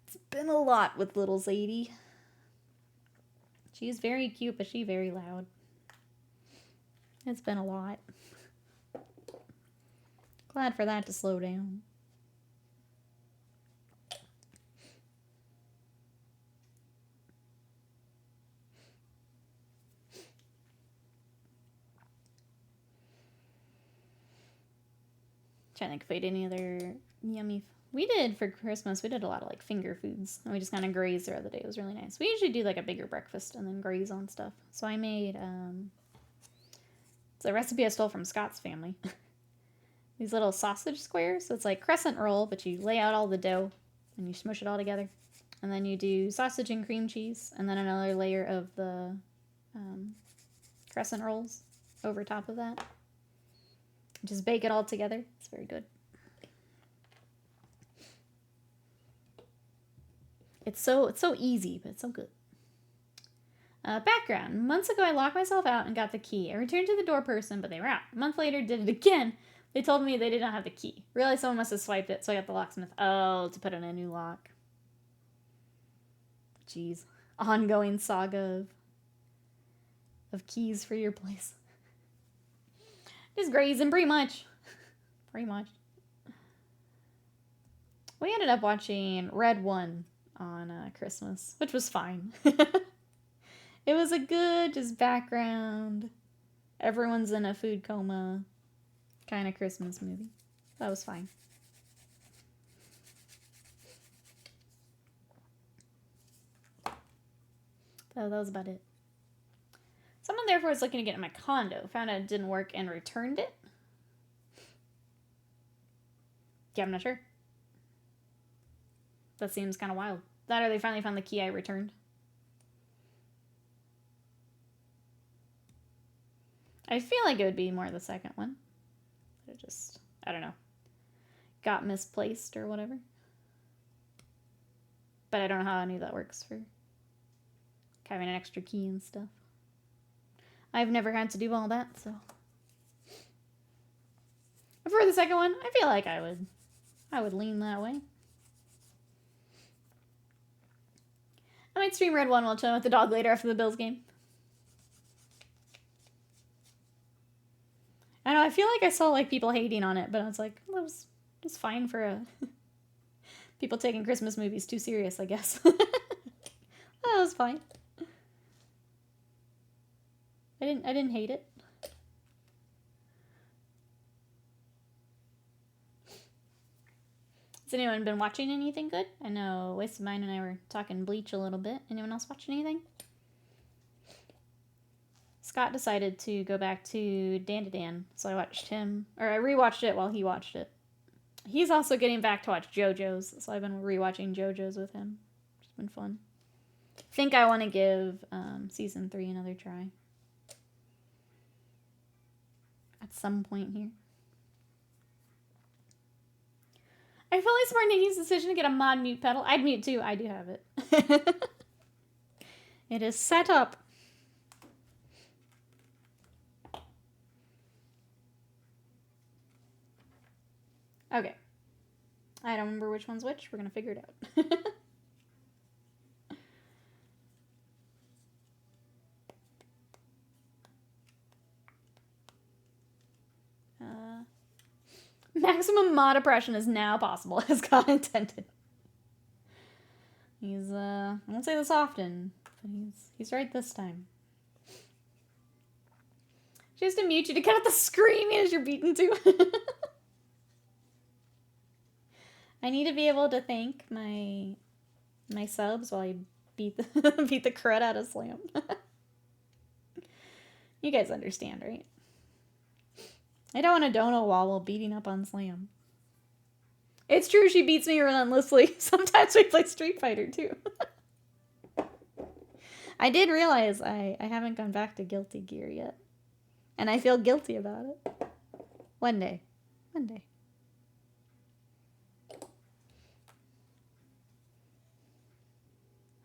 it's been a lot with little Zadie. She's very cute, but she's very loud. It's been a lot. Glad for that to slow down. Trying to think if I did any other yummy. We did for Christmas. We did a lot of like finger foods, and we just kind of grazed throughout the day. It was really nice. We usually do like a bigger breakfast and then graze on stuff. So I made it's a recipe I stole from Scott's family. These little sausage squares. So it's like crescent roll, but you lay out all the dough and you smush it all together, and then you do sausage and cream cheese, and then another layer of the crescent rolls over top of that. Just bake it all together. It's very good. It's so easy, but it's so good. Background. Months ago, I locked myself out and got the key. I returned to the door person, but they were out. A month later, did it again. They told me they did not have the key. Realized someone must have swiped it, so I got the locksmith. Oh, to put in a new lock. Jeez. Ongoing saga of keys for your place. Just grazing, pretty much. Pretty much. We ended up watching Red 1 on Christmas, which was fine. It was a good, just background, everyone's in a food coma kind of Christmas movie. That was fine. So that was about it. Someone therefore was looking to get in my condo, found out it didn't work and returned it. Yeah, I'm not sure. That seems kind of wild. That or they finally found the key I returned. I feel like it would be more the second one. It just, I don't know, got misplaced or whatever. But I don't know how any of that works for having an extra key and stuff. I've never had to do all that, so. But for the second one, I feel like I would lean that way. I might stream Red 1 while chilling with the dog later after the Bills game. I know, I feel like I saw like people hating on it, but I was like, well, that was fine for people taking Christmas movies too serious, I guess. That was fine. I didn't hate it. Has anyone been watching anything good? I know Wasted Mind and I were talking Bleach a little bit. Anyone else watching anything? Scott decided to go back to Dan to Dan, so I watched him, or I rewatched it while he watched it. He's also getting back to watch JoJo's, so I've been rewatching JoJo's with him. It's been fun. I think I want to give season 3 another try. At some point here. I fully support Nikki's decision to get a mod mute pedal. I'd mute too. I do have it. It is set up. Okay. I don't remember which one's which. We're going to figure it out. Maximum mod oppression is now possible, as God intended. He's, I won't say this often, but he's right this time. She has to mute you to cut out the screaming as you're beaten to. I need to be able to thank my subs while I beat the crud out of Slam. You guys understand, right? I don't want a donut wall while beating up on Slam. It's true, she beats me relentlessly. Sometimes we play Street Fighter, too. I did realize I haven't gone back to Guilty Gear yet. And I feel guilty about it. One day. One day.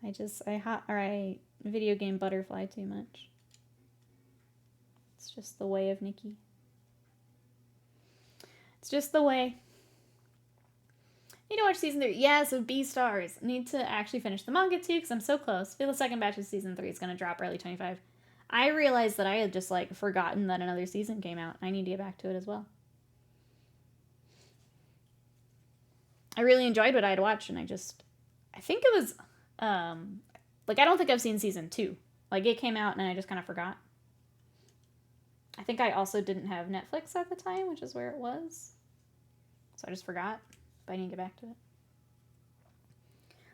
I video game butterfly too much. It's just the way of Nikki. It's just the way. Need to watch season 3. Yes, of Beastars. Need to actually finish the manga too, because I'm so close. I feel the second batch of season 3 is going to drop early 25. I realized that I had just, like, forgotten that another season came out. I need to get back to it as well. I really enjoyed what I had watched, and I think it was, like, I don't think I've seen season 2. Like, it came out, and I just kind of forgot. I think I also didn't have Netflix at the time, which is where it was. So I just forgot. But I need to get back to it.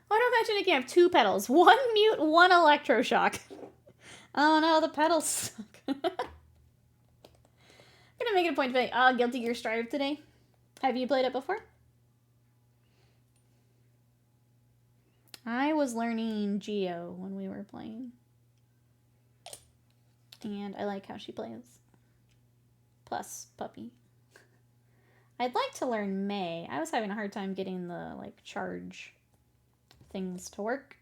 Why don't I mention it can have 2 pedals? 1 mute, 1 electroshock. Oh no, the pedals suck. I'm gonna make it a point to play Guilty Gear Strive today. Have you played it before? I was learning Geo when we were playing. And I like how she plays. Plus, Puppy. I'd like to learn May. I was having a hard time getting the, like, charge things to work.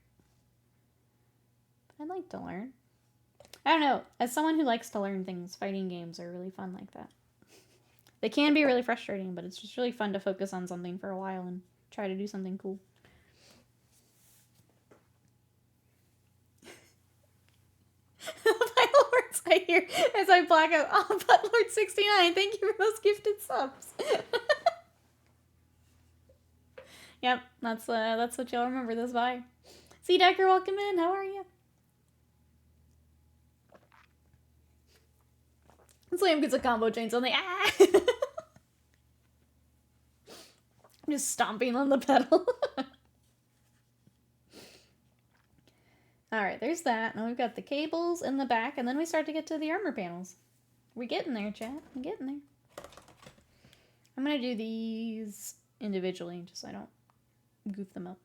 But I'd like to learn. I don't know. As someone who likes to learn things, fighting games are really fun like that. They can be really frustrating, but it's just really fun to focus on something for a while and try to do something cool. Final words I hear as I black out. Oh, Buttlord69, thank you for those gifted subs. Yep, that's what y'all remember this by. See, Decker, welcome in. How are you? Slam gets a combo chains on the just stomping on the pedal. Alright, there's that. Now we've got the cables in the back, and then we start to get to the armor panels. We're getting there, chat. We're getting there. I'm gonna do these individually, just so I don't goof them up.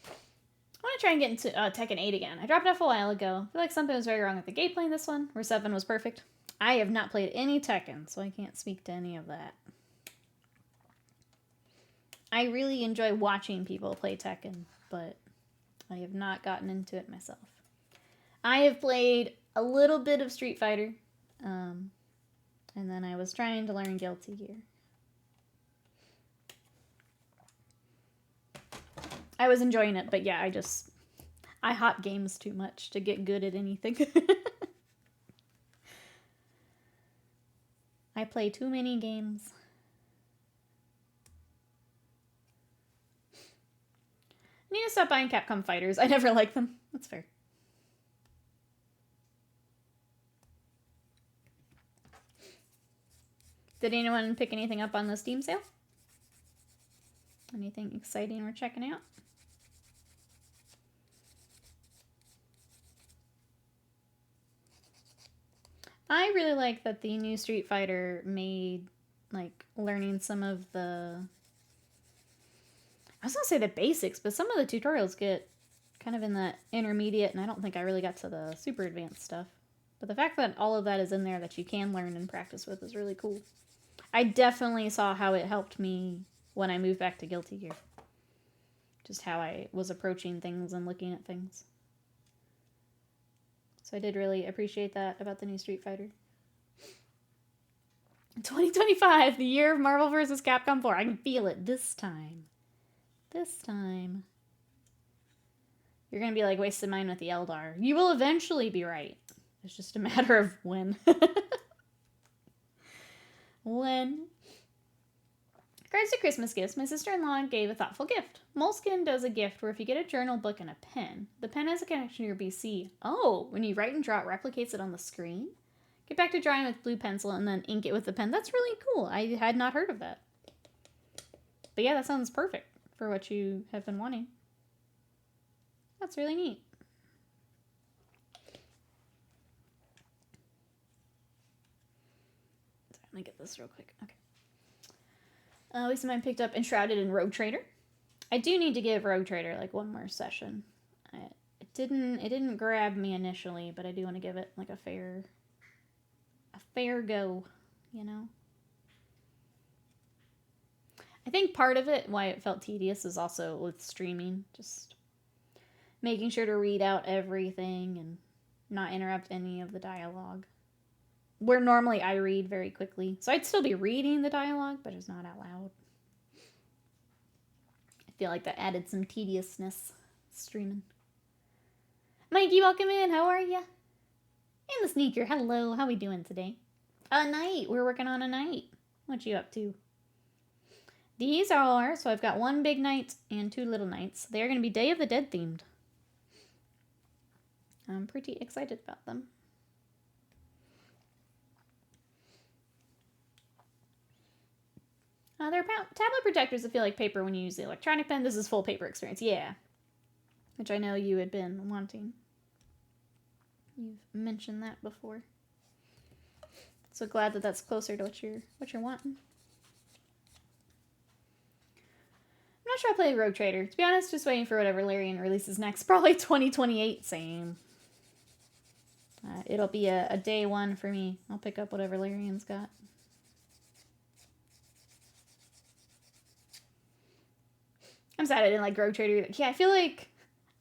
I want to try and get into Tekken 8 again. I dropped it off a while ago. I feel like something was very wrong with the gameplay in this one, where 7 was perfect. I have not played any Tekken, so I can't speak to any of that. I really enjoy watching people play Tekken, but I have not gotten into it myself. I have played a little bit of Street Fighter, and then I was trying to learn Guilty Gear. I was enjoying it, but yeah, I hot games too much to get good at anything. I play too many games. I need to stop buying Capcom fighters. I never like them. That's fair. Did anyone pick anything up on the Steam sale? Anything exciting we're checking out? I really like that the new Street Fighter made, like, learning some of the... I was gonna say the basics, but some of the tutorials get kind of in that intermediate, and I don't think I really got to the super advanced stuff. But the fact that all of that is in there that you can learn and practice with is really cool. I definitely saw how it helped me when I moved back to Guilty Gear. Just how I was approaching things and looking at things. So I did really appreciate that about the new Street Fighter. 2025, the year of Marvel vs. Capcom 4. I can feel it this time. This time. You're going to be like, wasted mine with the Eldar. You will eventually be right. It's just a matter of when. When? Regards to Christmas gifts, my sister-in-law gave a thoughtful gift. Moleskine does a gift where if you get a journal book and a pen, the pen has a connection to your PC. Oh, when you write and draw, it replicates it on the screen? Get back to drawing with blue pencil and then ink it with the pen. That's really cool. I had not heard of that. But yeah, that sounds perfect for what you have been wanting. That's really neat. Sorry, let me get this real quick. Okay. Lisa mine picked up Enshrouded in Rogue Trader. I do need to give Rogue Trader like one more session. It didn't grab me initially, but I do want to give it like a fair go, you know? I think part of it, why it felt tedious, is also with streaming. Just making sure to read out everything and not interrupt any of the dialogue. Where normally I read very quickly. So I'd still be reading the dialogue, but just not out loud. I feel like that added some tediousness streaming. Mikey, welcome in. How are ya? And the sneaker. Hello. How we doing today? A night. We're working on a night. What you up to? These are, so I've got one big knight and two little knights. They're going to be Day of the Dead themed. I'm pretty excited about them. They're tablet protectors that feel like paper when you use the electronic pen. This is full paper experience. Yeah. Which I know you had been wanting. You've mentioned that before. So glad that that's closer to what you're wanting. I'm not sure I'll play Rogue Trader. To be honest, just waiting for whatever Larian releases next. Probably 2028, same. It'll be a day one for me. I'll pick up whatever Larian's got. I'm sad I didn't like Rogue Trader. Yeah, I feel like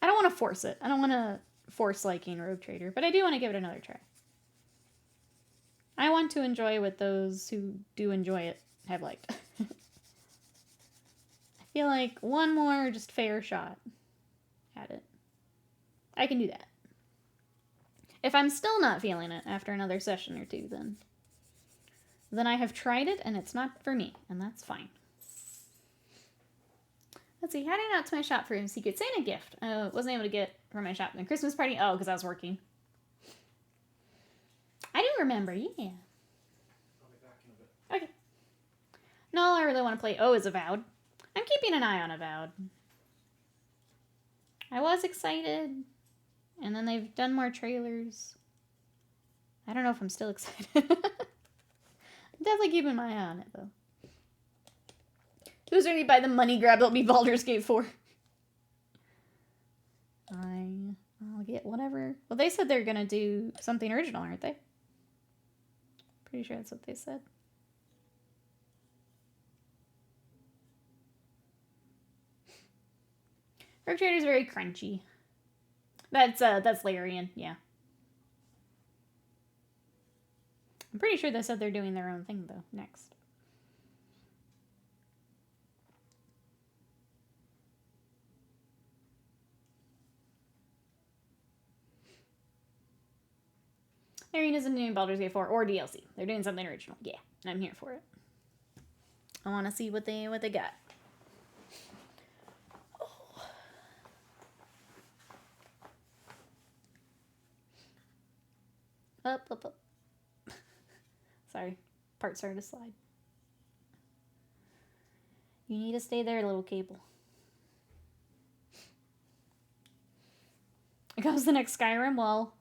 I don't want to force it. I don't want to force liking Rogue Trader, but I do want to give it another try. I want to enjoy what those who do enjoy it have liked. I feel like one more just fair shot at it. I can do that. If I'm still not feeling it after another session or two, then I have tried it and it's not for me, and that's fine. Let's see, heading out to my shop for a Secret Santa gift. Wasn't able to get for my shop in the Christmas party. Oh, because I was working. I do remember, yeah. I'll be back in a bit. Okay. No, all I really want to play is Avowed. I'm keeping an eye on Avowed. I was excited, and then they've done more trailers. I don't know if I'm still excited. I'm definitely keeping my eye on it, though. Who's ready to buy the money grab that'll be Baldur's Gate 4? I'll get whatever. Well, they said they're gonna do something original, aren't they? Pretty sure that's what they said. Rogue Trader's very crunchy. That's Larian, yeah. I'm pretty sure they said they're doing their own thing, though, next. Larian isn't doing Baldur's Gate 4 or DLC. They're doing something original. Yeah, I'm here for it. I want to see what they got. Oh. Up. Sorry, part started to slide. You need to stay there, little cable. It comes the next Skyrim. Well,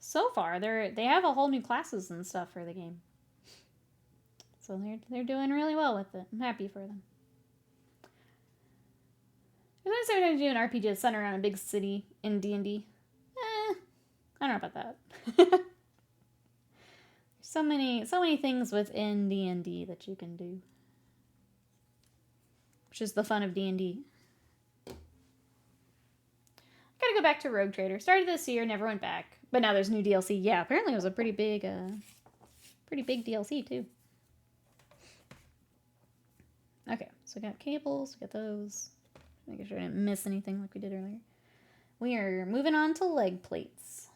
so far they have a whole new classes and stuff for the game, so they're doing really well with it. I'm happy for them. If I started to do an RPG centered around a big city in D&D, I don't know about that. So many things within D&D that you can do, which is the fun of D&D. Gotta go back to Rogue Trader. Started this year, never went back. But now there's new DLC. Yeah, apparently it was a pretty big DLC too. Okay, so we got cables, we got those. Making sure I didn't miss anything like we did earlier. We are moving on to leg plates.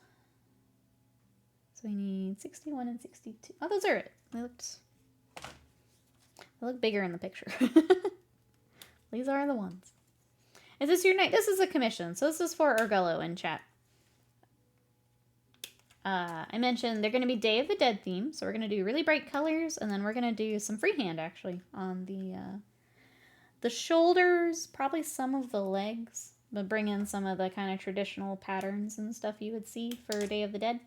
So we need 61 and 62. Oh, those are it. They look bigger in the picture. These are the ones. Is this your night? This is a commission. So this is for Urgullo in chat. I mentioned they're going to be Day of the Dead theme. So we're going to do really bright colors. And then we're going to do some freehand, actually, on the shoulders. Probably some of the legs. But bring in some of the kind of traditional patterns and stuff you would see for Day of the Dead.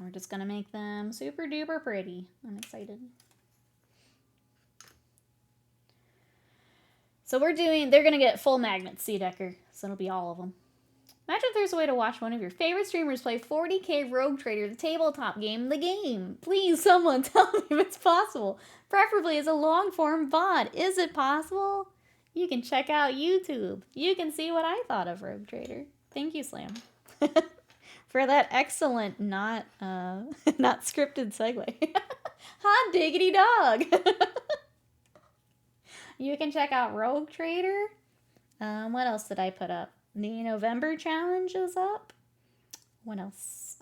We're just going to make them super duper pretty. I'm excited. So they're going to get full magnets, Seedecker. So it'll be all of them. Imagine if there's a way to watch one of your favorite streamers play 40k Rogue Trader, the tabletop game, the game. Please, someone tell me if it's possible. Preferably as a long-form VOD. Is it possible? You can check out YouTube. You can see what I thought of Rogue Trader. Thank you, Slam. For that excellent, not scripted segue. Hot diggity dog. You can check out Rogue Trader. What else did I put up? The November challenge is up. What else?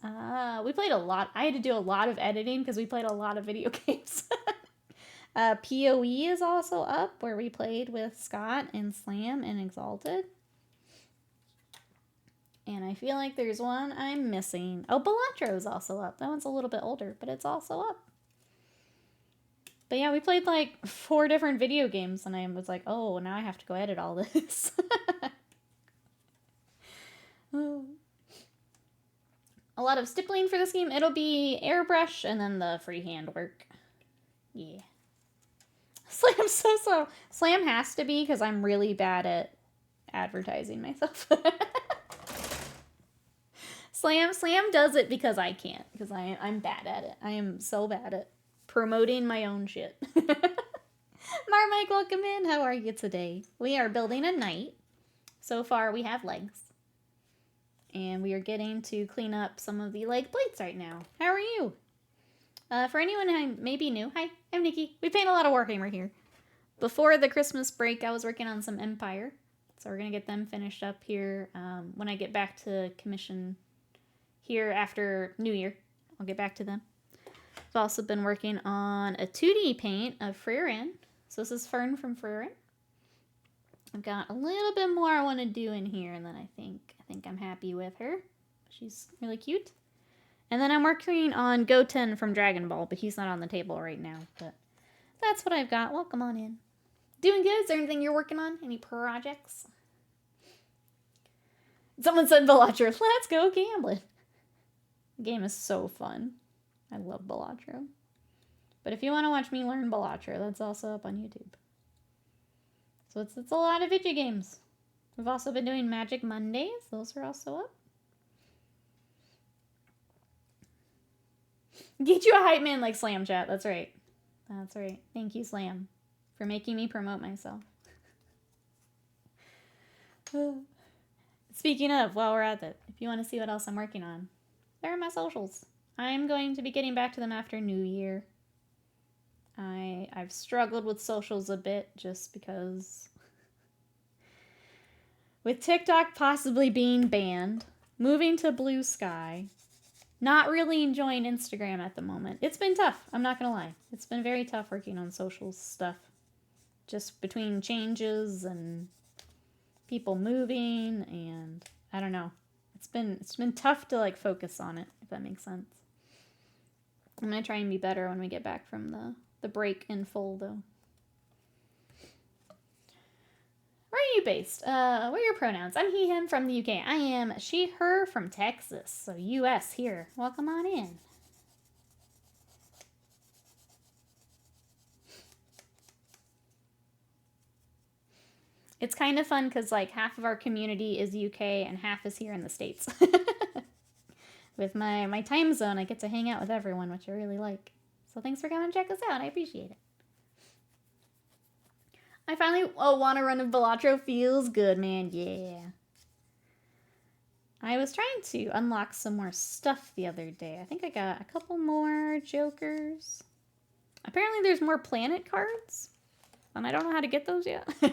We played a lot. I had to do a lot of editing because we played a lot of video games. PoE is also up, where we played with Scott and Slam and Exalted. And I feel like there's one I'm missing. Oh, Balatro is also up. That one's a little bit older, but it's also up. But yeah, we played like 4 different video games, and I was like, oh, now I have to go edit all this. A lot of stippling for this game. It'll be airbrush and then the freehand work. Yeah. Slam's so slow. Slam has to be because I'm really bad at advertising myself. Slam does it because I can't. Because I'm bad at it. I am so bad at promoting my own shit. Marmite, welcome in. How are you today? We are building a knight. So far, we have legs. And we are getting to clean up some of the leg plates right now. How are you? For anyone who may be new, hi, I'm Nikki. We paint a lot of Warhammer here. Before the Christmas break, I was working on some Empire. So we're going to get them finished up here when I get back to commission here after New Year. I'll get back to them. I've also been working on a 2D paint of Freerin. So this is Fern from Freerin. I've got a little bit more I want to do in here, and then I think I'm happy with her. She's really cute. And then I'm working on Goten from Dragon Ball, but he's not on the table right now. But that's what I've got. Welcome on in. Doing good? Is there anything you're working on? Any projects? Someone said Balatro. Let's go gambling. The game is so fun. I love Balatro. But if you want to watch me learn Balatro, that's also up on YouTube. So it's a lot of video games. We've also been doing Magic Mondays. Those are also up. Get you a hype man like Slam Chat. That's right. That's right. Thank you, Slam, for making me promote myself. Speaking of, while we're at it, if you want to see what else I'm working on, there are my socials. I'm going to be getting back to them after New Year. I've struggled with socials a bit just because with TikTok possibly being banned, moving to Blue Sky, not really enjoying Instagram at the moment. It's been tough. I'm not going to lie. It's been very tough working on social stuff. Just between changes and people moving and I don't know. It's been tough to like focus on it, if that makes sense. I'm going to try and be better when we get back from the break in full though. Where are you based? What are your pronouns? I'm he, him from the UK. I am she, her from Texas. So US here. Welcome on in. It's kind of fun because like half of our community is UK and half is here in the States. With my time zone, I get to hang out with everyone, which I really like. So thanks for coming to check us out. I appreciate it. I finally want to run a Balatro. Feels good, man. Yeah. I was trying to unlock some more stuff the other day. I think I got a couple more Jokers. Apparently there's more planet cards. And I don't know how to get those yet. How's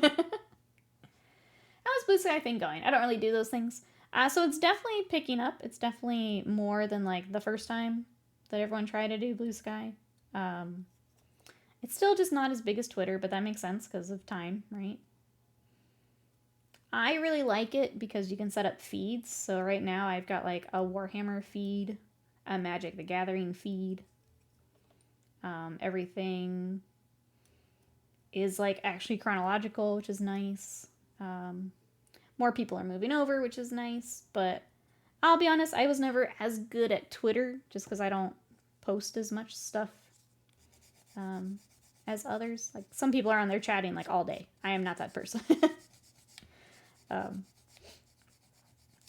Blue Sky thing going? I don't really do those things. So it's definitely picking up. It's definitely more than like the first time that everyone tried to do Blue Sky. It's still just not as big as Twitter, but that makes sense because of time, right? I really like it because you can set up feeds. So right now I've got like a Warhammer feed, a Magic the Gathering feed. Everything is like actually chronological, which is nice. More people are moving over, which is nice. But I'll be honest, I was never as good at Twitter just because I don't post as much stuff. as others. Like, some people are on there chatting, like, all day. I am not that person.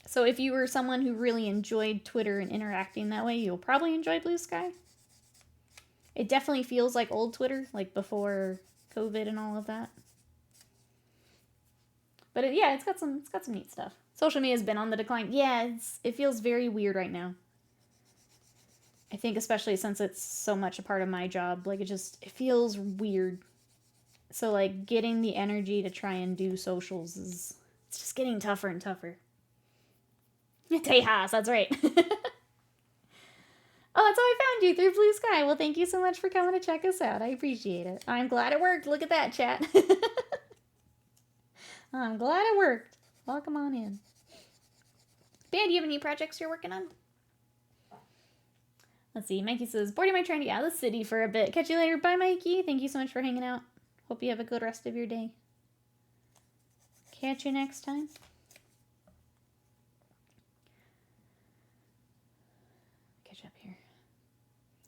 So if you were someone who really enjoyed Twitter and interacting that way, you'll probably enjoy Blue Sky. It definitely feels like old Twitter, like before COVID and all of that. But yeah, it's got some neat stuff. Social media has been on the decline. Yeah, it feels very weird right now. I think especially since it's so much a part of my job, like it feels weird. So like getting the energy to try and do socials it's just getting tougher and tougher. Tejas, that's right. Oh, that's how I found you, through Blue Sky. Well, thank you so much for coming to check us out. I appreciate it. I'm glad it worked. Look at that, chat. I'm glad it worked. Welcome on in. Ben, do you have any projects you're working on? Let's see. Mikey says, boarding my train to out of the city for a bit. Catch you later. Bye, Mikey. Thank you so much for hanging out. Hope you have a good rest of your day. Catch you next time. Catch up here.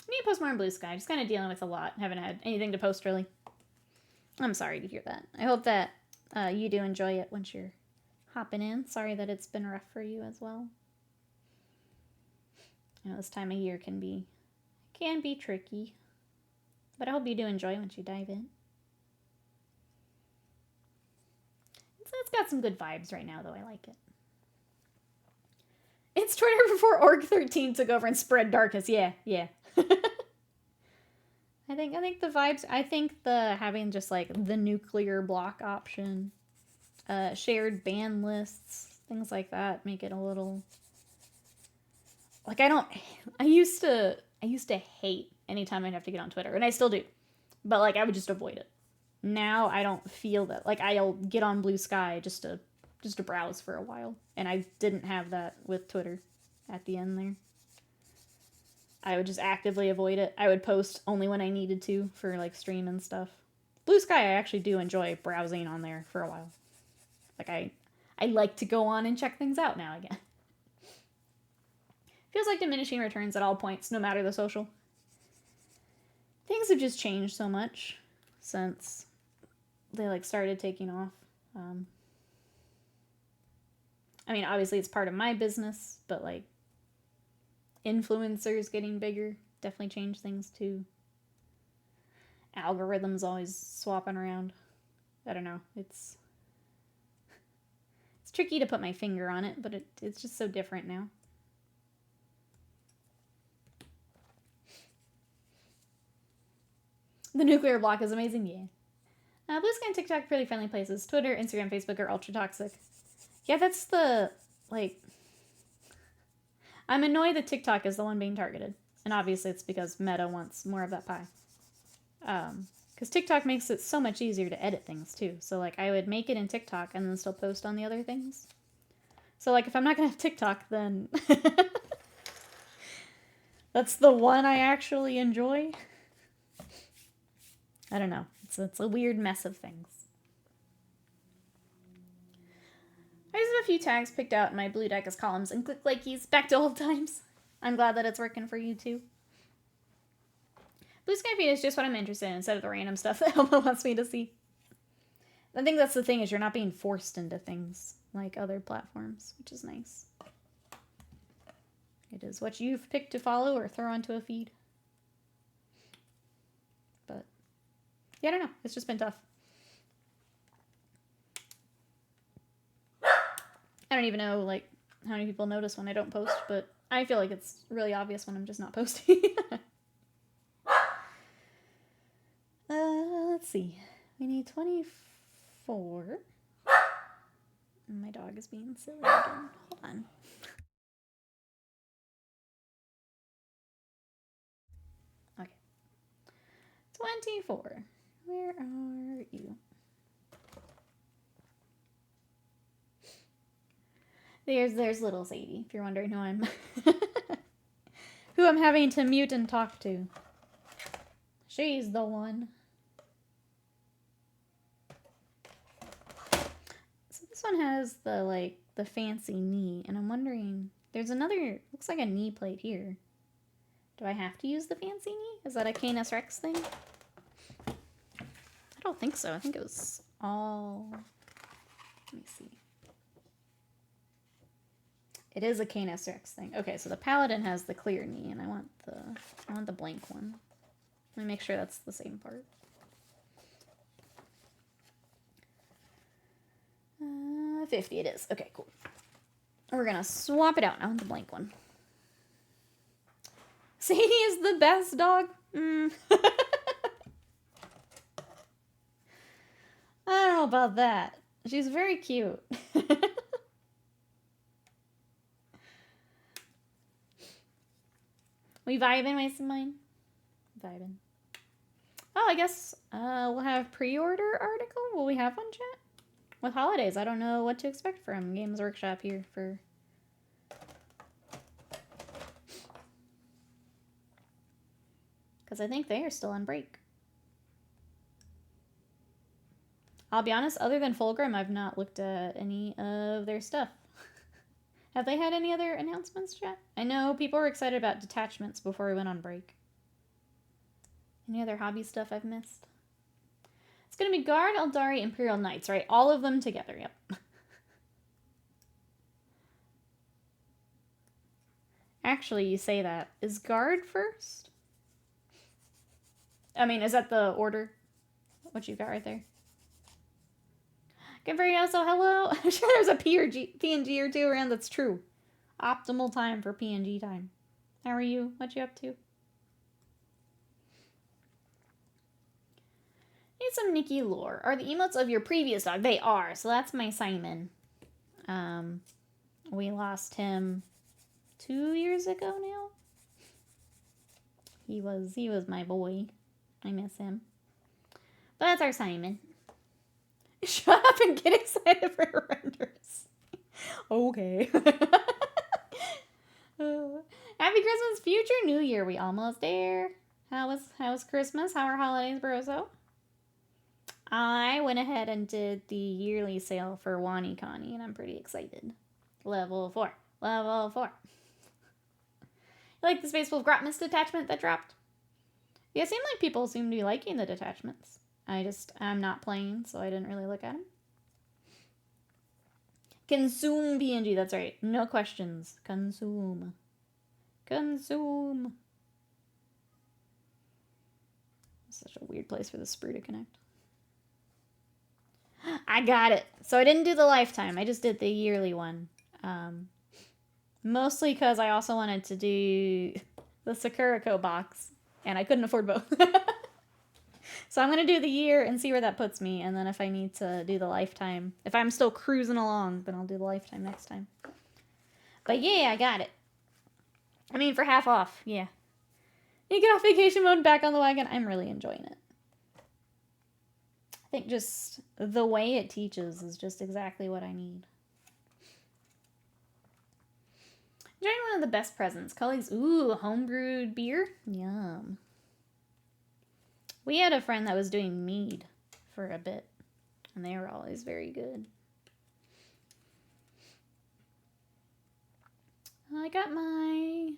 I need to post more on Blue Sky. Just kind of dealing with a lot. Haven't had anything to post, really. I'm sorry to hear that. I hope that you do enjoy it once you're hopping in. Sorry that it's been rough for you as well. You know, this time of year can be tricky. But I hope you do enjoy once you dive in. It's got some good vibes right now, though. I like it. It's Twitter before Org 13 took over and spread darkness. Yeah. I think the vibes, having just like the nuclear block option, shared ban lists, things like that make it a little, like, I used to hate anytime I'd have to get on Twitter, and I still do, but like I would just avoid it. Now I don't feel that. Like, I'll get on Blue Sky just to browse for a while, and I didn't have that with Twitter at the end there. I would just actively avoid it. I would post only when I needed to for like stream and stuff. Blue Sky, I actually do enjoy browsing on there for a while. Like, I like to go on and check things out now again. Feels like diminishing returns at all points, no matter the social. Things have just changed so much since they like started taking off. I mean, obviously it's part of my business, but like influencers getting bigger definitely changed things too. Algorithms always swapping around. I don't know. It's tricky to put my finger on it, but it's just so different now. The nuclear block is amazing, yeah. Blue Sky and TikTok, really friendly places. Twitter, Instagram, Facebook are ultra toxic. Yeah, that's the, like, I'm annoyed that TikTok is the one being targeted. And obviously it's because Meta wants more of that pie. Because TikTok makes it so much easier to edit things, too. So, like, I would make it in TikTok and then still post on the other things. So, like, if I'm not going to have TikTok, then that's the one I actually enjoy. I don't know. It's a weird mess of things. I just have a few tags picked out in my blue deck as columns and click like keys back to old times. I'm glad that it's working for you too. Blue Sky feed is just what I'm interested in instead of the random stuff that Elmo wants me to see. I think that's the thing, is you're not being forced into things like other platforms, which is nice. It is what you've picked to follow or throw onto a feed. But yeah, I don't know. It's just been tough. I don't even know, like, how many people notice when I don't post, but I feel like it's really obvious when I'm just not posting. Let's see. We need 24. My dog is being silly again. Hold on. Okay. 24. Where are you? There's little Sadie, if you're wondering who I'm who I'm having to mute and talk to. She's the one. So this one has the fancy knee, and I'm wondering, there's another, looks like a knee plate here. Do I have to use the fancy knee? Is that a Canis Rex thing? don't think so. I think it was all... Let me see. It is a Canis Rex thing. Okay, so the Paladin has the clear knee, and I want the blank one. Let me make sure that's the same part. 50 it is. Okay, cool. We're gonna swap it out. I want the blank one. Sadie is the best dog. I don't know about that. She's very cute. We vibing, Waste of Mine? Vibing. Oh, I guess we'll have pre-order article. Will we have one, chat? With holidays, I don't know what to expect from Games Workshop here for... Because I think they are still on break. I'll be honest, other than Fulgrim, I've not looked at any of their stuff. Have they had any other announcements, chat? I know people were excited about detachments before we went on break. Any other hobby stuff I've missed? It's going to be Guard, Eldari, Imperial Knights, right? All of them together, yep. Actually, you say that. Is Guard first? I mean, is that the order? What you got right there? Gambrioso, hello! I'm sure there's a PNG or two around that's true. Optimal time for PNG time. How are you? What you up to? Need some Nikki lore. Are the emotes of your previous dog? They are. So that's my Simon. We lost him 2 years ago now. He was my boy. I miss him. But that's our Simon. Shut up and get excited for renders. Okay. Happy Christmas, future New Year. We almost there. How was Christmas? How are holidays, broso? I went ahead and did the yearly sale for WaniConi, and I'm pretty excited. Level 4. Level 4. You like the Space Wolf Grotmist detachment that dropped? Yeah, it seemed like people seem to be liking the detachments. I'm not playing, so I didn't really look at them. Consume PNG, that's right. No questions. Consume. Consume. Such a weird place for the sprue to connect. I got it. So I didn't do the lifetime. I just did the yearly one. Mostly because I also wanted to do the Sakurako box, and I couldn't afford both. So I'm going to do the year and see where that puts me, and then if I need to do the lifetime, if I'm still cruising along, then I'll do the lifetime next time. But yeah, I got it. I mean, for half off, yeah. You get off vacation mode, back on the wagon. I'm really enjoying it. I think just the way it teaches is just exactly what I need. Enjoying one of the best presents. Colleagues, ooh, homebrewed beer? Yum. We had a friend that was doing mead for a bit, and they were always very good. I got my...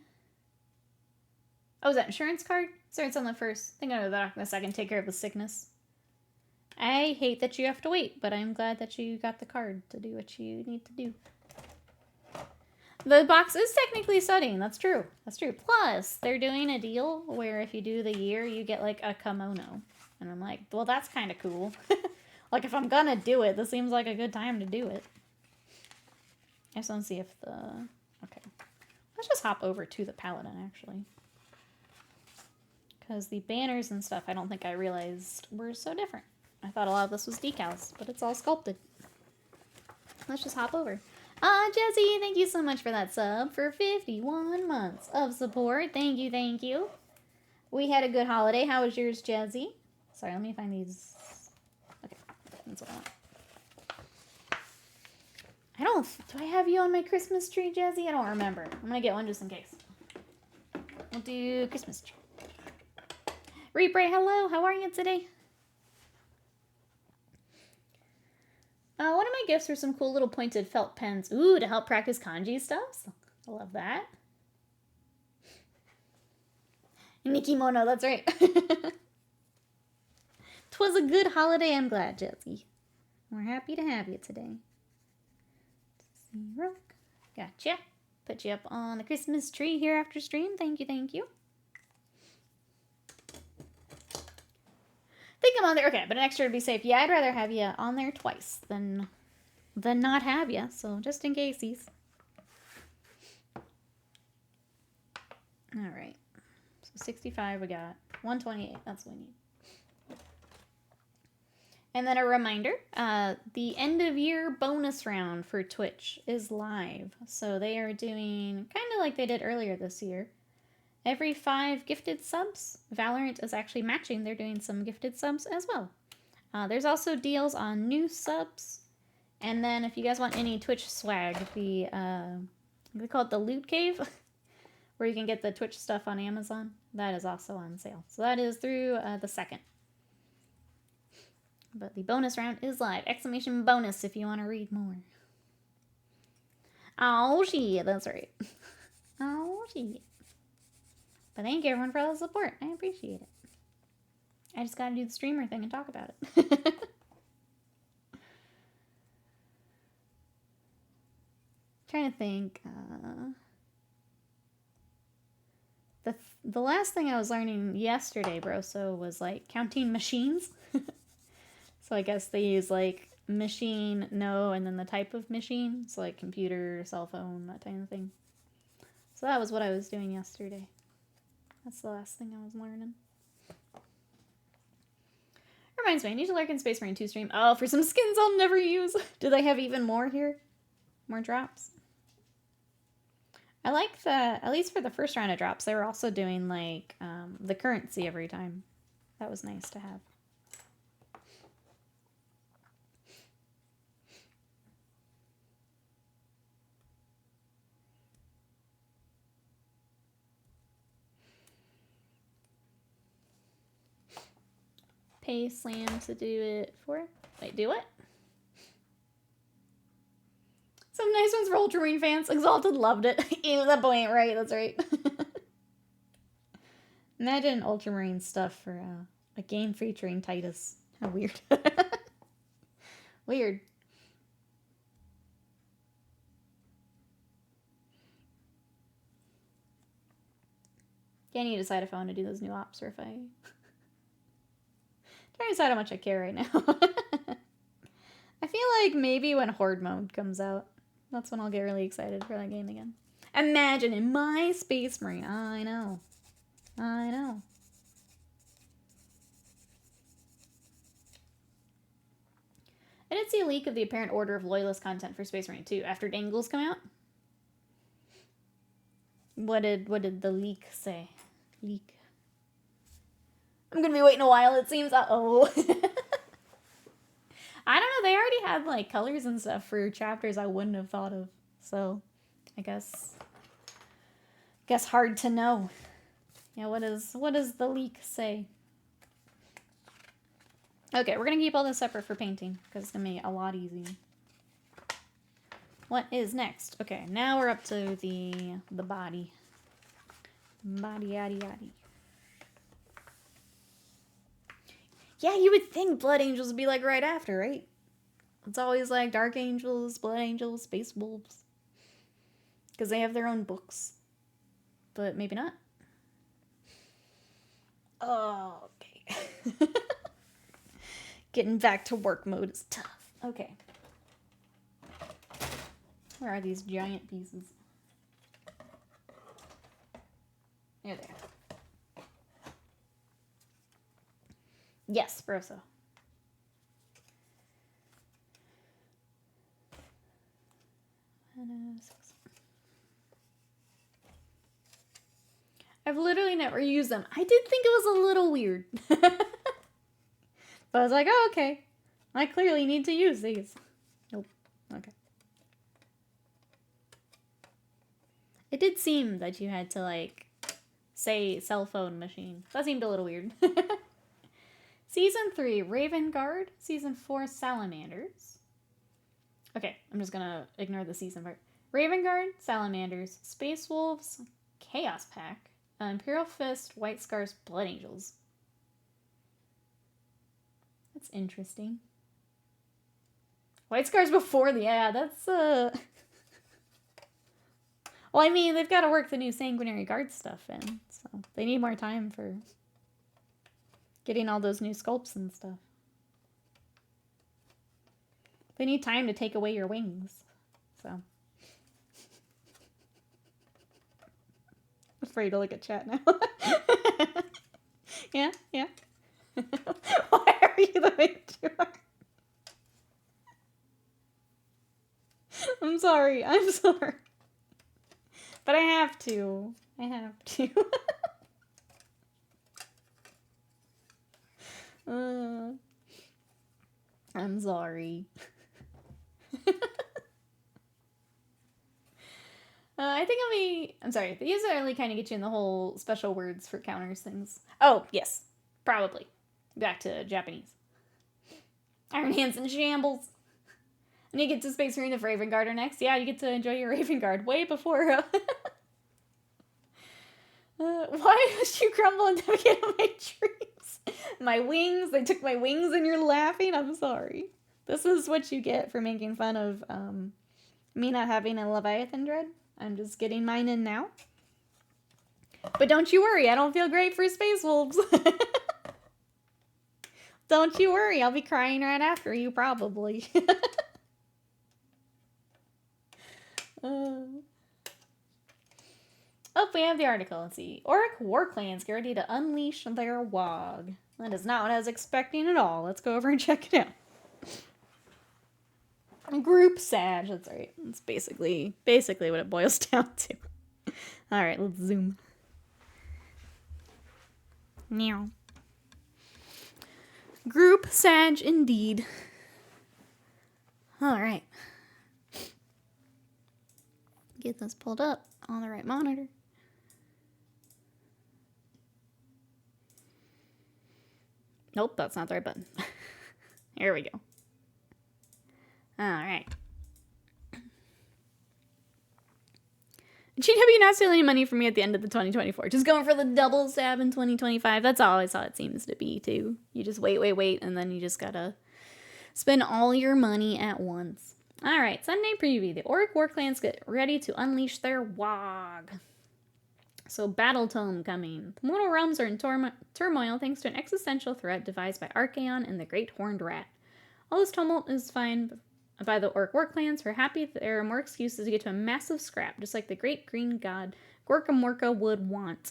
Oh, is that insurance card? Sorry, it's on the first. I think I'll do that in a second. Take care of the sickness. I hate that you have to wait, but I'm glad that you got the card to do what you need to do. The box is technically studying. That's true. That's true. Plus, they're doing a deal where if you do the year, you get like a kimono. And I'm like, well, that's kind of cool. Like, if I'm gonna do it, this seems like a good time to do it. I just want to see if the... Okay. Let's just hop over to the Paladin, actually. Because the banners and stuff, I don't think I realized were so different. I thought a lot of this was decals, but it's all sculpted. Let's just hop over. Jesse, thank you so much for that sub for 51 months of support. Thank you, thank you. We had a good holiday. How was yours, Jesse? Sorry, let me find these. Okay, that's what I want. Do I have you on my Christmas tree, Jesse? I don't remember. I'm gonna get one just in case. We'll do Christmas tree. Reapray, hello. How are you today? One of my gifts were some cool little pointed felt pens. Ooh, to help practice kanji stuff. I love that. Nikimono, that's right. 'Twas a good holiday, I'm glad, Jesse. We're happy to have you today. Zero. Gotcha. Put you up on the Christmas tree here after stream. Thank you, thank you. Think I'm on there. Okay, but an extra to be safe. Yeah, I'd rather have you on there twice than not have you. So just in case. All right. So 65 we got. 128. That's what we need. And then a reminder, the end of year bonus round for Twitch is live. So they are doing kind of like they did earlier this year. Every 5 gifted subs, Valorant is actually matching. They're doing some gifted subs as well. There's also deals on new subs. And then if you guys want any Twitch swag, they call it the Loot Cave, where you can get the Twitch stuff on Amazon. That is also on sale. So that is through the 2nd. But the bonus round is live. Exclamation bonus if you want to read more. Oh, shit. That's right. Oh, shit. But thank you, everyone, for all the support. I appreciate it. I just got to do the streamer thing and talk about it. Trying to think. The last thing I was learning yesterday, Broso, was like counting machines. So I guess they use like machine, no, and then the type of machine. So like computer, cell phone, that kind of thing. So that was what I was doing yesterday. That's the last thing I was learning. Reminds me, I need to lurk in Space Marine 2 stream. Oh, for some skins I'll never use. Do they have even more here? More drops? I like the, at least for the first round of drops, they were also doing like the currency every time. That was nice to have. Pay Slam to do it for. Wait, do what? Some nice ones for Ultramarine fans. Exalted loved it. Ew, that boy ain't right. That's right. Imagine Ultramarine stuff for a game featuring Titus. How weird. Weird. Can't you decide if I want to do those new ops or if I... Trying to decide how much I care right now. I feel like maybe when Horde mode comes out, that's when I'll get really excited for that game again. Imagine in my Space Marine. I know. I know. I did see a leak of the apparent order of Loyalist content for Space Marine 2 after Dangles come out. What did the leak say? Leak. I'm gonna be waiting a while, it seems. Uh-oh. I don't know, they already had, like, colors and stuff for chapters I wouldn't have thought of. So, I guess hard to know. Yeah, what does the leak say? Okay, we're gonna keep all this separate for painting, because it's gonna make it a lot easier. What is next? Okay, now we're up to the body. Body, yaddy, yaddy. Yeah, you would think Blood Angels would be like right after, right? It's always like Dark Angels, Blood Angels, Space Wolves. Because they have their own books. But maybe not. Oh, okay. Getting back to work mode is tough. Okay. Where are these giant pieces? There they are. Yes, Broso. I've literally never used them. I did think it was a little weird. But I was like, oh, okay. I clearly need to use these. Nope. Okay. It did seem that you had to, like, say cell phone machine. That seemed a little weird. Season 3, Raven Guard. Season 4, Salamanders. Okay, I'm just gonna ignore the season part. Raven Guard, Salamanders, Space Wolves, Chaos Pack, Imperial Fist, White Scars, Blood Angels. That's interesting. White Scars before the... Yeah, that's, Well, I mean, they've got to work the new Sanguinary Guard stuff in, so they need more time for getting all those new sculpts and stuff. They need time to take away your wings, so... Afraid to look at chat now. Yeah, yeah. Why are you the victor? I'm sorry. But I have to. I'm sorry. I think I'm sorry. These only kind of get you in the whole special words for counters things. Oh, yes. Probably. Back to Japanese. Iron Hands in shambles. And you get to Space Marine of Raven Guard next. Yeah, you get to enjoy your Raven Guard way before... why must you crumble and navigate on my dreams? My wings. They took my wings and you're laughing? I'm sorry. This is what you get for making fun of me not having a Leviathan Dread. I'm just getting mine in now. But don't you worry, I don't feel great for Space Wolves. Don't you worry, I'll be crying right after you, probably. Oh, we have the article. Let's see. Auric war clans get ready to unleash their WOG. That is not what I was expecting at all. Let's go over and check it out. Group Sag. That's right. That's basically what it boils down to. All right, let's zoom. Meow. Group Sag indeed. All right. Get this pulled up on the right monitor. Nope, that's not the right button. Here we go. All right. GW not stealing any money from me at the end of the 2024. Just going for the double stab in 2025. That's always how it seems to be, too. You just wait, and then you just gotta spend all your money at once. All right, Sunday preview. The Auric war clans get ready to unleash their WOG. So, Battle Tome coming. The mortal realms are in turmoil thanks to an existential threat devised by Archaon and the Great Horned Rat. All this tumult is fine by the Auric war clans, who are happy that there are more excuses to get to a massive scrap, just like the great green god Gorka Morka would want.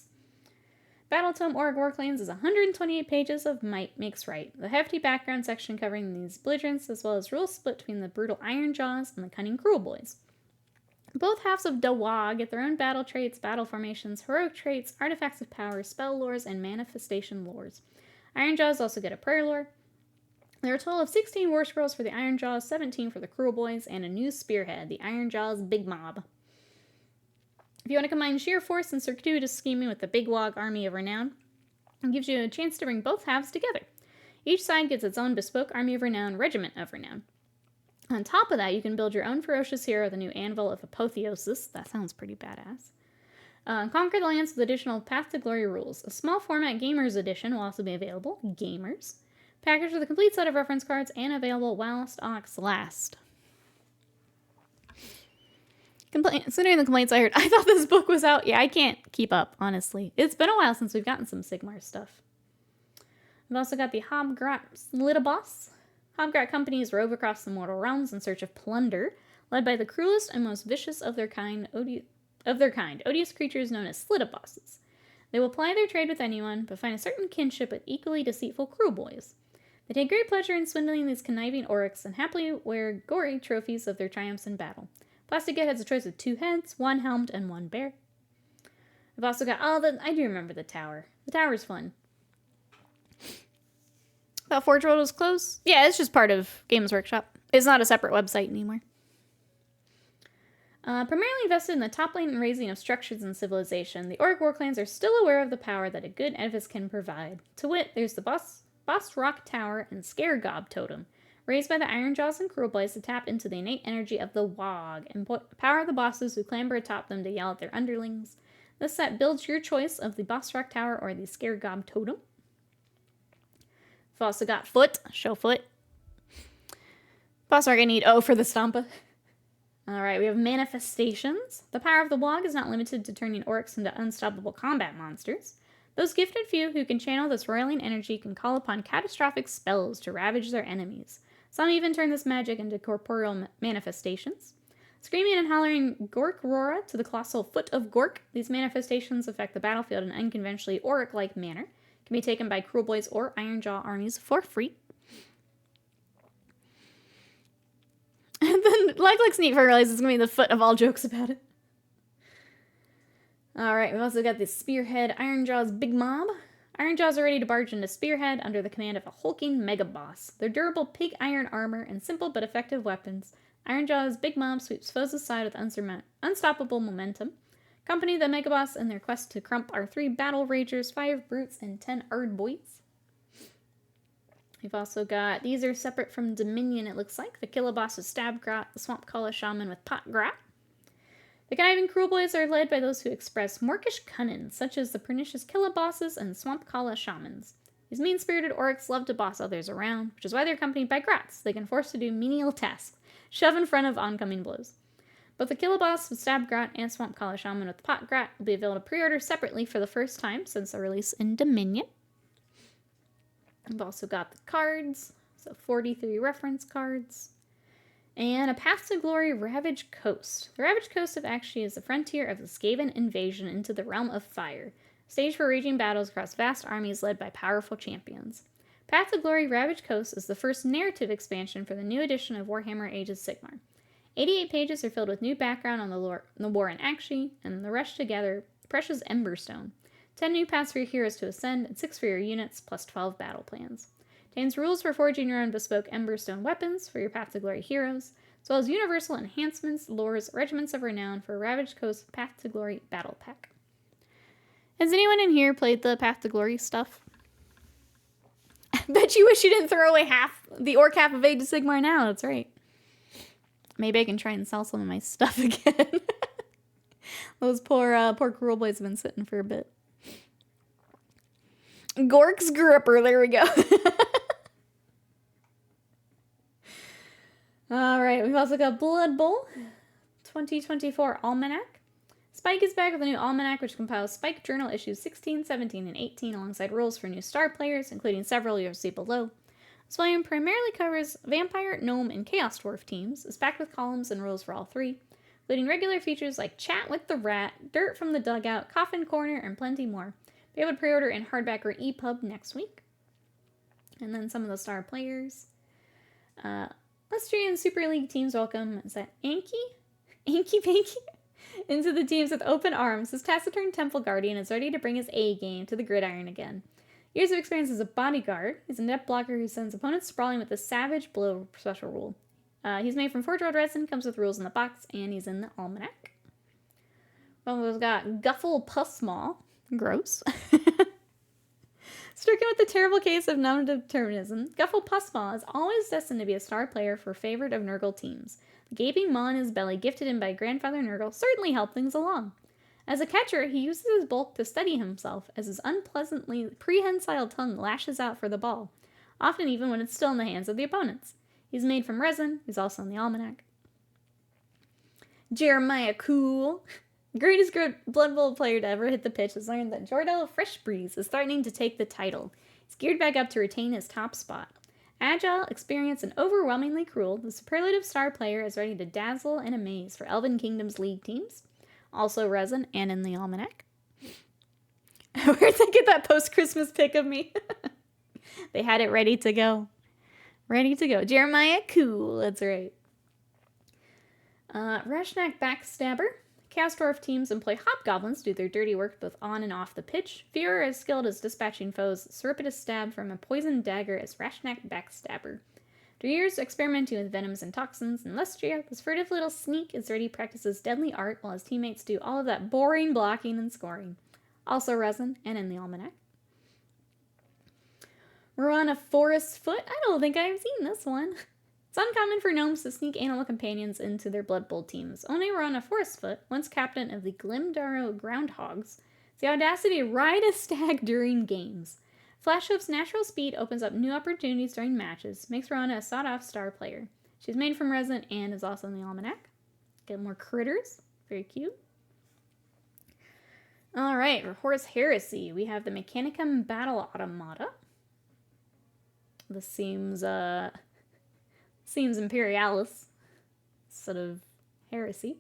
Battle Tome Auric war clans is 128 pages of Might Makes Right. The hefty background section covering these belligerents, as well as rules split between the brutal Iron Jaws and the cunning Cruel Boys. Both halves of Dawag get their own battle traits, battle formations, heroic traits, artifacts of power, spell lores, and manifestation lores. Iron Jaws also get a prayer lore. There are a total of 16 war scrolls for the Iron Jaws, 17 for the Cruel Boys, and a new spearhead, the Iron Jaws Big Mob. If you want to combine sheer force and circuitous scheming with the Big Wog Army of Renown, it gives you a chance to bring both halves together. Each side gets its own bespoke Army of Renown, Regiment of Renown. On top of that, you can build your own ferocious hero, the new Anvil of Apotheosis. That sounds pretty badass. Conquer the lands with additional Path to Glory rules. A small format Gamers Edition will also be available. Gamers. Packaged with a complete set of reference cards and available whilst Ox last. Considering the complaints I heard, I thought this book was out. Yeah, I can't keep up, honestly. It's been a while since we've gotten some Sigmar stuff. We've also got the Hobgrat Slitaboss. Hobgrat companies rove across the mortal realms in search of plunder, led by the cruelest and most vicious of their kind, odious creatures known as Slitabosses. They will ply their trade with anyone, but find a certain kinship with equally deceitful Cruel Boys. They take great pleasure in swindling these conniving Aurics and happily wear gory trophies of their triumphs in battle. Plastic Kit has a choice of 2 heads, 1 helmed, and 1 bear. I've also got, I do remember the tower. The tower's fun. Thought Forge World was close. Yeah, it's just part of Games Workshop. It's not a separate website anymore. Primarily invested in the toppling and raising of structures and civilization, the Auric war clans are still aware of the power that a good edifice can provide. To wit, there's the Boss Rock Tower and Scare Gob Totem, raised by the Iron Jaws and Cruel Boys to tap into the innate energy of the WOG and power the bosses who clamber atop them to yell at their underlings. This set builds your choice of the Boss Rock Tower or the Scare Gob Totem. We've also got foot. Show foot. Also, we're going to need O for the Stampa. Alright, we have manifestations. The power of the Wog is not limited to turning orcs into unstoppable combat monsters. Those gifted few who can channel this roiling energy can call upon catastrophic spells to ravage their enemies. Some even turn this magic into corporeal manifestations. Screaming and hollering Gork Rora to the colossal foot of Gork, these manifestations affect the battlefield in an unconventionally auric-like manner. Can be taken by Cruel Boys or Ironjaw armies for free. And then Like looks neat for realize it's going to be the foot of all jokes about it. Alright, we've also got the Spearhead Ironjaw's Big Mob. Ironjaws are ready to barge into Spearhead under the command of a hulking mega boss. Their durable pig iron armor and simple but effective weapons. Ironjaw's Big Mob sweeps foes aside with unstoppable momentum. Accompany the mega boss in their quest to crump our 3 battle ragers, 5 brutes, and 10 ardboys. We've also got, these are separate from Dominion, it looks like. The Killaboss is Stabgrat, the Swamp Kalla Shaman with Potgrat. The conniving Cruel Boys are led by those who express morkish cunning, such as the pernicious Killabosses and Swamp Kalla Shamans. These mean-spirited orcs love to boss others around, which is why they're accompanied by grats. They can force to do menial tasks, shove in front of oncoming blows. Both the Killaboss with Stabgrat and Swamp Kalla Shaman with Potgrat will be available to pre-order separately for the first time since the release in Dominion. We've also got the cards, so 43 reference cards, and a Path to Glory Ravaged Coast. The Ravaged Coast of Akshi is the frontier of the Skaven invasion into the realm of fire, stage for raging battles across vast armies led by powerful champions. Path to Glory Ravaged Coast is the first narrative expansion for the new edition of Warhammer Age of Sigmar. 88 pages are filled with new background on the war in Akshi, and the rest together precious Emberstone. 10 new paths for your heroes to ascend, and 6 for your units, plus 12 battle plans. Contains rules for forging your own bespoke Emberstone weapons for your Path to Glory heroes, as well as universal enhancements, lores, regiments of renown for Ravaged Coast Path to Glory Battle Pack. Has anyone in here played the Path to Glory stuff? I bet you wish you didn't throw away the orc half of Age of Sigmar now, that's right. Maybe I can try and sell some of my stuff again. Those poor Cruel Boys have been sitting for a bit. Gork's Gripper, there we go. Alright, we've also got Blood Bowl 2024 Almanac. Spike is back with a new almanac which compiles Spike Journal issues 16, 17, and 18 alongside rules for new star players, including several you'll see below. This volume primarily covers Vampire, Gnome, and Chaos Dwarf teams. It's packed with columns and rules for all 3, including regular features like Chat with the Rat, Dirt from the Dugout, Coffin Corner, and plenty more. Be able to pre-order in hardback or EPUB next week. And then some of the star players. Austrian Super League teams welcome, is that Anki? Anki Panky? Into the teams with open arms. This taciturn Temple Guardian is ready to bring his A game to the gridiron again. Years of experience as a bodyguard. He's a net blocker who sends opponents sprawling with a Savage Blow special rule. He's made from Forge World resin, comes with rules in the box, and he's in the almanac. Well, we've got Guffle Pussmaw. Gross. Stricken with the terrible case of non-determinism, Guffle Pussmaw is always destined to be a star player for favorite of Nurgle teams. The gaping maw in his belly, gifted him by grandfather Nurgle, certainly helped things along. As a catcher, he uses his bulk to steady himself as his unpleasantly prehensile tongue lashes out for the ball, often even when it's still in the hands of the opponents. He's made from resin, he's also in the almanac. Jeremiah Cool. Greatest Blood Bowl player to ever hit the pitch has learned that Jordell Freshbreeze is threatening to take the title. He's geared back up to retain his top spot. Agile, experienced, and overwhelmingly cruel, the superlative star player is ready to dazzle and amaze for Elven Kingdom's league teams. Also resin and in the almanac. Where'd they get that post-Christmas pic of me? They had it ready to go. Ready to go. Jeremiah Cool, that's right. Rashnak Backstabber. Chaos Dwarf teams employ hobgoblins to do their dirty work both on and off the pitch. Few are as skilled as dispatching foes. Surreptitious stab from a poisoned dagger as Rashnak Backstabber. After years experimenting with venoms and toxins in Lustria, this furtive little sneak is ready to practice his deadly art while his teammates do all of that boring blocking and scoring. Also resin and in the almanac. We're on a Forest Foot. I don't think I've seen this one. It's uncommon for gnomes to sneak animal companions into their Blood Bowl teams. Only Rana Forestfoot, once captain of the Glimdaro Groundhogs, has the audacity to ride a stag during games. Flashhoof's natural speed opens up new opportunities during matches, makes Rhonda a sought-off star player. She's made from resin and is also in the almanac. Get more critters. Very cute. Alright, for Horus Heresy, we have the Mechanicum Battle Automata. This seems Imperialis instead of Heresy.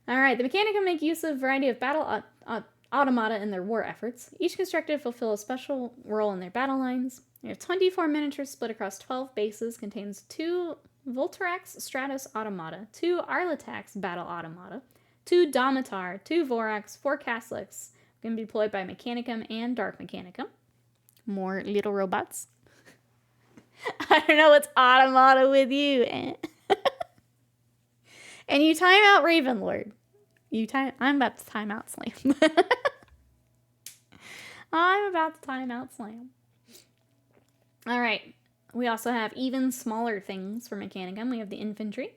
Alright, the Mechanicum make use of a variety of battle automata in their war efforts, each constructed to fulfill a special role in their battle lines. They have 24 miniatures split across 12 bases, contains 2 Voltarax Stratus Automata, 2 Arlatax Battle Automata, 2 Domitar, 2 Vorax, 4 Caslix, can be deployed by Mechanicum and Dark Mechanicum. More little robots. I don't know what's automata with you. And you time out Ravenlord. I'm about to time out Slam. I'm about to time out Slam. Alright. We also have even smaller things for Mechanicum. We have the infantry.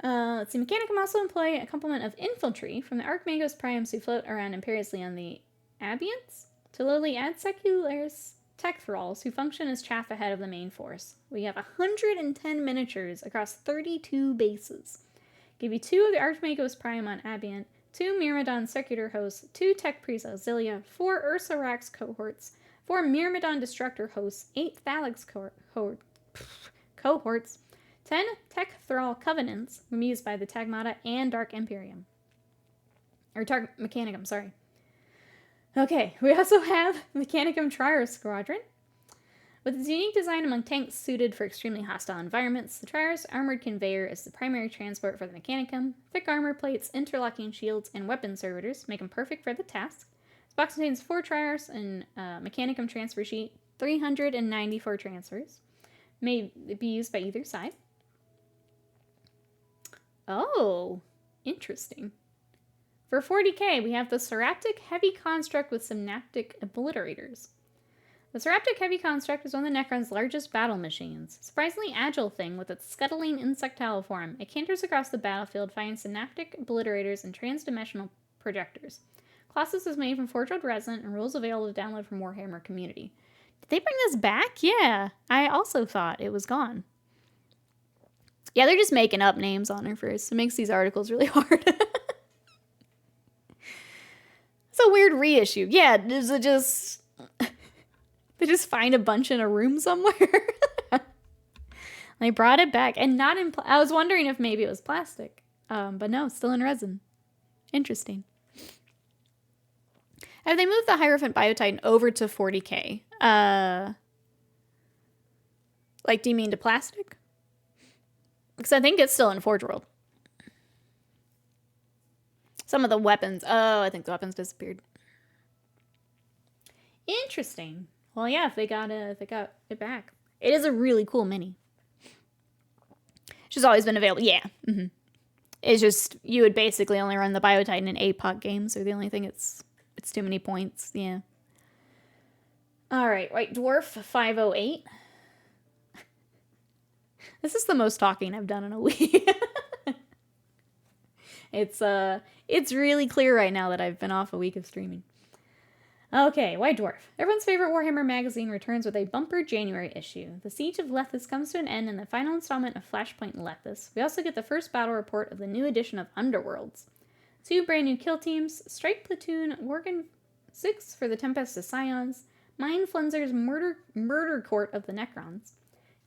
Let's see. Mechanicum also employ a complement of infantry from the Archmagos Priams who float around imperiously on the Abiants to lowly ad secularis tech thralls who function as chaff ahead of the main force. We have 110 miniatures across 32 bases. Give you 2 of the Archmagos Prime on Abiant, 2 Myrmidon Circular Hosts, 2 Tech Priest Auxilia, 4 Ursarax cohorts, 4 Myrmidon Destructor Hosts, 8 Thalix cohorts, 10 Tech Thrall Covenants, used by the Tagmata and Dark Imperium. Or Dark Mechanicum, sorry. Okay, we also have Mechanicum Trier Squadron. With its unique design among tanks suited for extremely hostile environments, the Trier's armored conveyor is the primary transport for the Mechanicum. Thick armor plates, interlocking shields, and weapon servitors make them perfect for the task. This box contains 4 Triers and Mechanicum transfer sheet, 394 transfers. May be used by either side. Oh, interesting. For 40k, we have the Seraptic Heavy Construct with Synaptic Obliterators. The Seraptic Heavy Construct is one of the Necron's largest battle machines. Surprisingly agile thing with its scuttling insectile form, it canters across the battlefield, firing synaptic obliterators and transdimensional projectors. Colossus is made from forged resin and rules available to download from Warhammer community. Did they bring this back? Yeah, I also thought it was gone. Yeah, they're just making up names on her first. It makes these articles really hard. It's a weird reissue. Yeah, is it just... They just find a bunch in a room somewhere. They brought it back. And not in... I was wondering if maybe it was plastic. But no, it's still in resin. Interesting. Have they moved the Hierophant Biotitan over to 40k? Like, do you mean to plastic? Because I think it's still in Forge World. Some of the weapons. Oh, I think the weapons disappeared. Interesting. Well, yeah, if they got it back. It is a really cool mini. She's always been available. Yeah. Mm-hmm. It's just, you would basically only run the Biotitan in APOC games, or the only thing it's too many points. Yeah. Alright, White Dwarf 508. This is the most talking I've done in a week. It's really clear right now that I've been off a week of streaming. Okay, White Dwarf. Everyone's favorite Warhammer magazine returns with a bumper January issue. The Siege of Lethis comes to an end in the final installment of Flashpoint Lethis. We also get the first battle report of the new edition of Underworlds. 2 brand new kill teams, Strike Platoon, Worgen 6 for the Tempest of Scions, Mind Flenzer's Murder Court of the Necrons.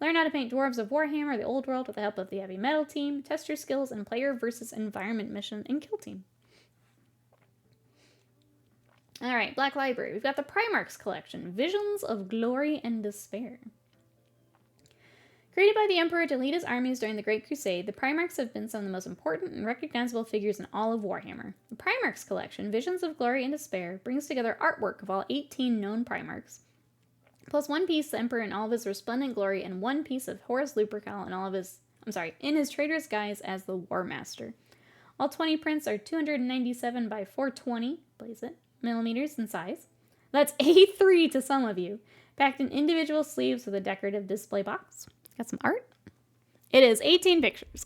Learn how to paint Dwarves of Warhammer, the Old World, with the help of the Heavy Metal team. Test your skills in Player versus Environment mission and Kill Team. Alright, Black Library. We've got the Primarchs collection, Visions of Glory and Despair. Created by the Emperor to lead his armies during the Great Crusade, the Primarchs have been some of the most important and recognizable figures in all of Warhammer. The Primarchs collection, Visions of Glory and Despair, brings together artwork of all 18 known Primarchs, plus one piece of the Emperor in all of his resplendent glory, and one piece of Horus Lupercal in his traitorous guise as the War Master. All 20 prints are 297 by 420, blaze it, millimeters in size. That's A3 to some of you. Packed in individual sleeves with a decorative display box. Got some art. It is 18 pictures.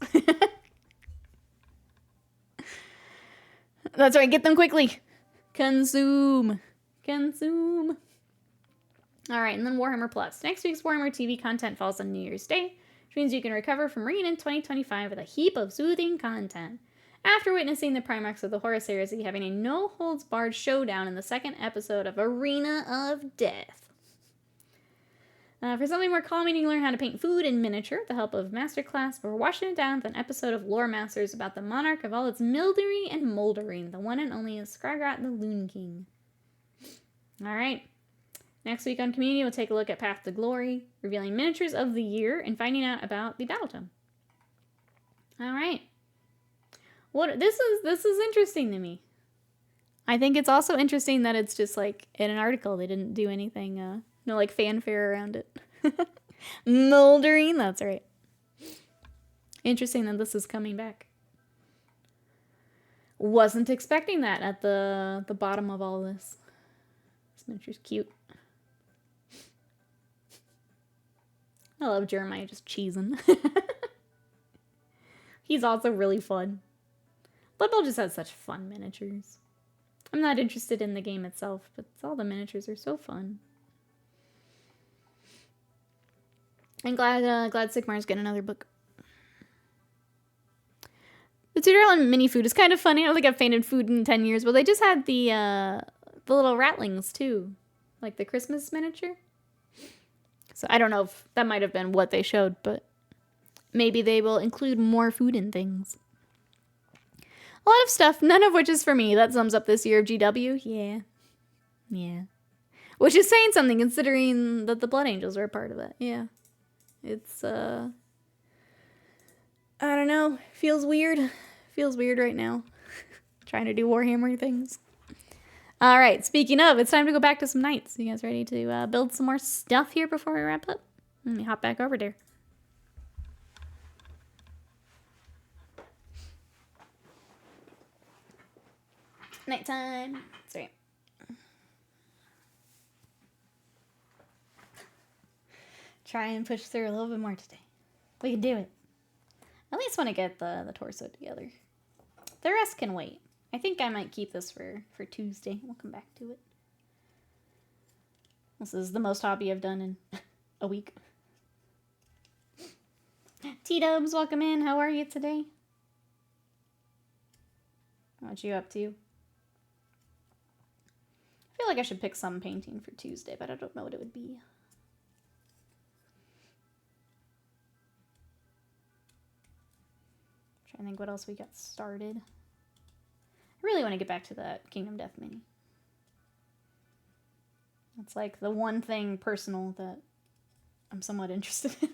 That's right, get them quickly. Consume. Consume. Alright, and then Warhammer Plus. Next week's Warhammer TV content falls on New Year's Day, which means you can recover from Reign in 2025 with a heap of soothing content. After witnessing the Primax of the Horus Heresy having a no-holds-barred showdown in the second episode of Arena of Death. For something more calming, you can learn how to paint food in miniature with the help of Masterclass. We're washing it down with an episode of Lore Masters about the monarch of all its mildery and moldering, the one and only Skragrat the Loon King. Alright. Next week on Community, we'll take a look at Path to Glory, revealing miniatures of the year and finding out about the Battle Tome. Alright. This is interesting to me. I think it's also interesting that it's just like in an article. They didn't do anything, no like fanfare around it. Moldering, that's right. Interesting that this is coming back. Wasn't expecting that at the bottom of all this. This miniature's cute. I love Jeremiah just cheesing. He's also really fun. Blood Bowl just has such fun miniatures. I'm not interested in the game itself, but all the miniatures are so fun. I'm glad Sigmar's getting another book. The tutorial on mini food is kind of funny. I don't think I've painted food in 10 years, but they just had the little ratlings too, like the Christmas miniature. So I don't know if that might have been what they showed, but maybe they will include more food in things. A lot of stuff, none of which is for me. That sums up this year of GW. Yeah. Yeah. Which is saying something, considering that the Blood Angels are a part of it. Yeah. It's, I don't know. Feels weird. Feels weird right now. Trying to do Warhammer things. Alright, speaking of, it's time to go back to some Knights. You guys ready to build some more stuff here before we wrap up? Let me hop back over there. Nighttime. Sorry. Try and push through a little bit more today. We can do it. I at least want to get the torso together. The rest can wait. I think I might keep this for Tuesday. We'll come back to it. This is the most hobby I've done in a week. T-Dubs, welcome in. How are you today? What you up to? I feel like I should pick some painting for Tuesday, but I don't know what it would be. Trying to think what else we got started. I really want to get back to that Kingdom Death mini. It's like the one thing personal that I'm somewhat interested in.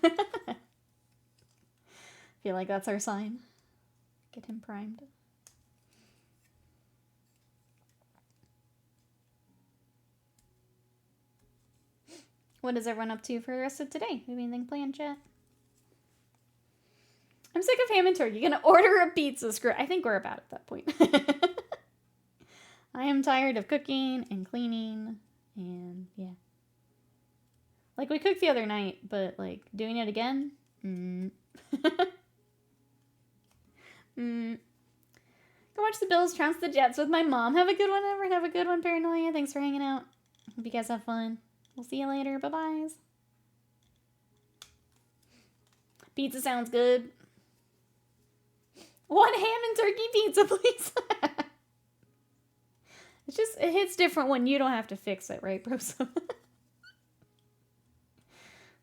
I feel like that's our sign. Get him primed. What is everyone up to for the rest of today? Do you have anything planned, chat? I'm sick of ham and turkey. Gonna order a pizza. Screw. I think we're about at that point. I am tired of cooking and cleaning, and yeah. Like we cooked the other night, but like doing it again. Go watch the Bills trounce the Jets with my mom. Have a good one, everyone. Have a good one, Paranoia. Thanks for hanging out. Hope you guys have fun. We'll see you later. Bye-byes. Pizza sounds good. One ham and turkey pizza, please. It's just, it hits different when you don't have to fix it, right, bro? So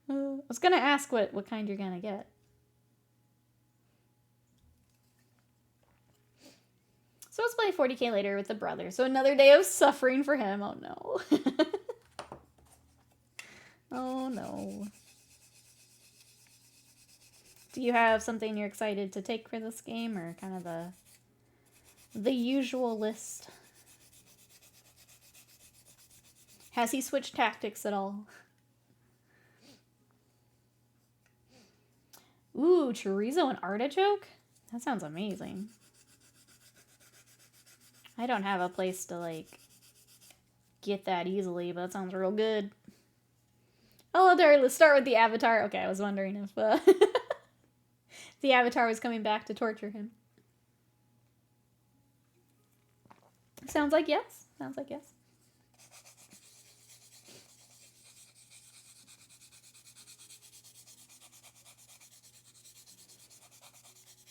I was gonna ask what kind you're gonna get. So let's play 40k later with the brother. So another day of suffering for him. Oh no. Oh no. Do you have something you're excited to take for this game, or kind of the usual list? Has he switched tactics at all? Ooh, chorizo and artichoke? That sounds amazing. I don't have a place to, like, get that easily, but that sounds real good. Oh, there, let's start with the Avatar. Okay, I was wondering if the Avatar was coming back to torture him. Sounds like yes. Sounds like yes.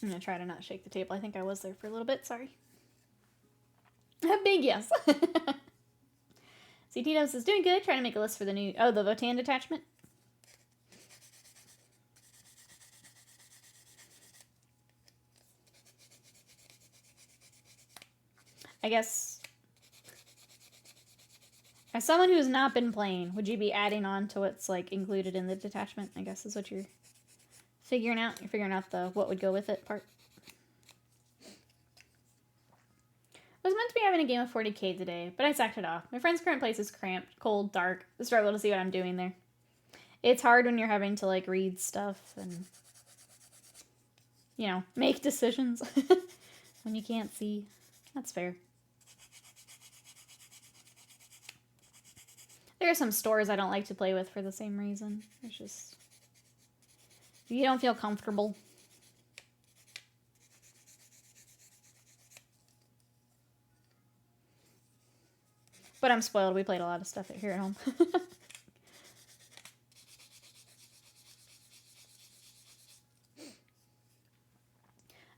I'm gonna try to not shake the table. I think I was there for a little bit. Sorry. A big yes. CT Dubs is doing good. Trying to make a list for the new... Oh, the Votan detachment. I guess... As someone who's not been playing, would you be adding on to what's, like, included in the detachment? I guess is what you're figuring out. You're figuring out the what would go with it part. I was meant to be having a game of 40k today, but I sacked it off. My friend's current place is cramped, cold, dark. I struggle to see what I'm doing there. It's hard when you're having to, like, read stuff and, you know, make decisions when you can't see. That's fair. There are some stores I don't like to play with for the same reason. It's just... you don't feel comfortable. But I'm spoiled. We played a lot of stuff here at home. I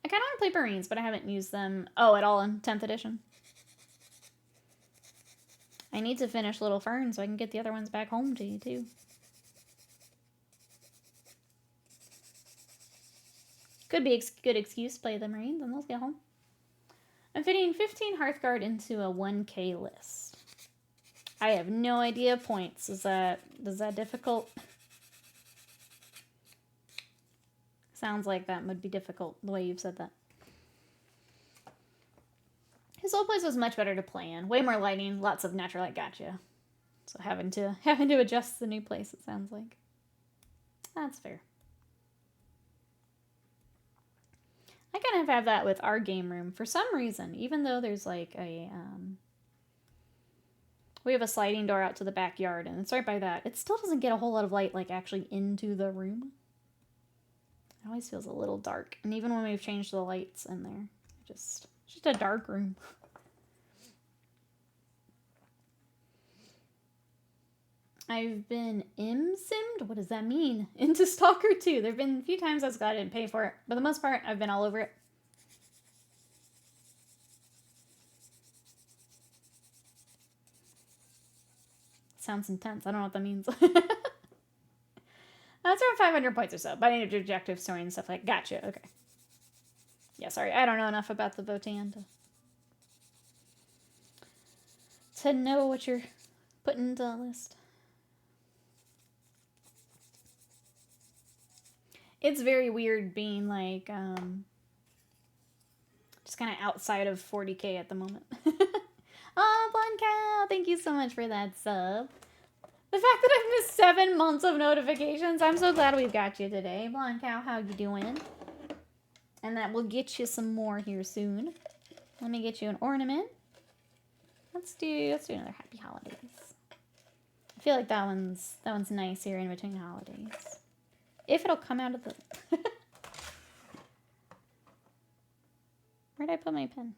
kind of want to play Marines, but I haven't used them, at all in 10th edition. I need to finish Little Fern so I can get the other ones back home to you, too. Could be a good excuse to play the Marines and they'll get home. I'm fitting 15 Hearthguard into a 1k list. I have no idea points. Is that difficult? Sounds like that would be difficult, the way you've said that. His old place was much better to play in. Way more lighting, lots of natural light. Gotcha. So having to adjust the new place, it sounds like. That's fair. I kind of have that with our game room for some reason, even though there's like a, we have a sliding door out to the backyard and it's right by that. It still doesn't get a whole lot of light like actually into the room. It always feels a little dark. And even when we've changed the lights in there, it's just a dark room. I've been simmed. What does that mean? Into Stalker 2. There have been a few times I was glad I didn't pay for it. But for the most part, I've been all over it. Sounds intense. I don't know what that means. That's around 500 points or so. But I need objective story and stuff like that. Gotcha. Okay. Yeah, sorry. I don't know enough about the Votan to know what you're putting into the list. It's very weird being like, just kind of outside of 40k at the moment. Oh, Blonde Cow, thank you so much for that sub. The fact that I've missed 7 months of notifications, I'm so glad we've got you today. Blonde Cow, how you doing? And that will get you some more here soon. Let me get you an ornament. Let's do another Happy Holidays. I feel like that one's nice here in between holidays. If it'll come out of the... Where'd I put my pen?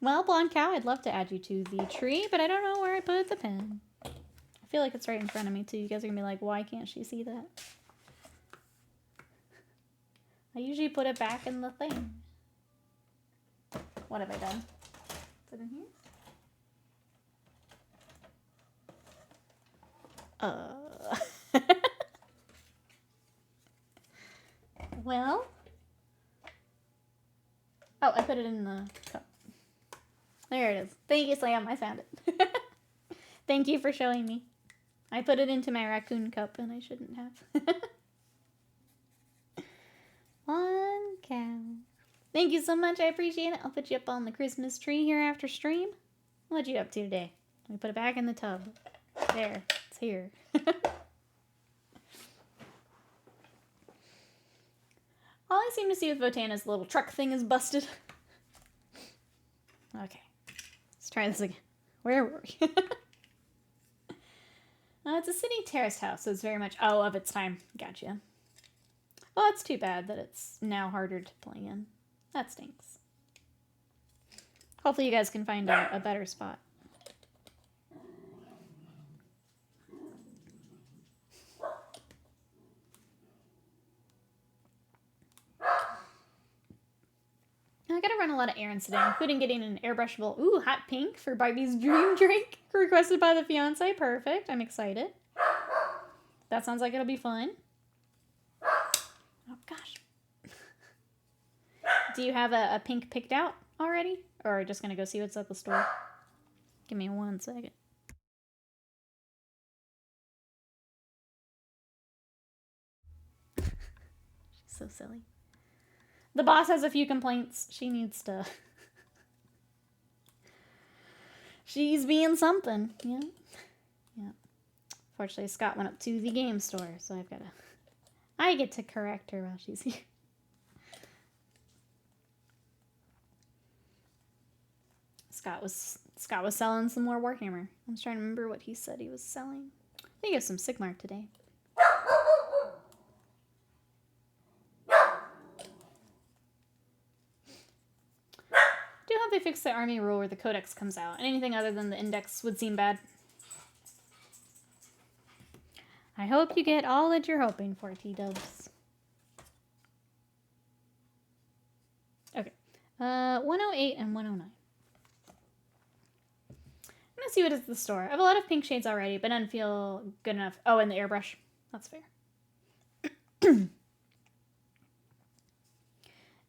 Well, Blonde Cow, I'd love to add you to the tree, but I don't know where I put the pen. I feel like it's right in front of me, too. You guys are going to be like, why can't she see that? I usually put it back in the thing. What have I done? Is it in here? Well. Oh, I put it in the cup. There it is. Thank you, Slam. I found it. Thank you for showing me. I put it into my raccoon cup and I shouldn't have. One cow. Thank you so much. I appreciate it. I'll put you up on the Christmas tree here after stream. What you up to today? Let me put it back in the tub. There. It's here. All I seem to see with Votan is the little truck thing is busted. Okay. Let's try this again. Where were we? It's a city terraced house, so it's very much, of its time. Gotcha. Well, it's too bad that it's now harder to play in. That stinks. Hopefully you guys can find a better spot. I gotta run a lot of errands today, including getting an airbrushable, hot pink for Barbie's dream drink, requested by the fiance. Perfect. I'm excited. That sounds like it'll be fun. Oh, gosh. Do you have a pink picked out already? Or just gonna go see what's at the store? Give me 1 second. She's so silly. The boss has a few complaints. She needs to... She's being something, yeah. Yeah. Fortunately, Scott went up to the game store, so I've got to... I get to correct her while she's here. Scott was selling some more Warhammer. I was trying to remember what he said he was selling. I think it was some Sigmar today. Do hope they fix the army rule where the codex comes out, and anything other than the index would seem bad. I hope you get all that you're hoping for, T-dubs. Okay. 108 and 109. I'm gonna see what is at the store. I have a lot of pink shades already, but none feel good enough. Oh, and the airbrush. That's fair.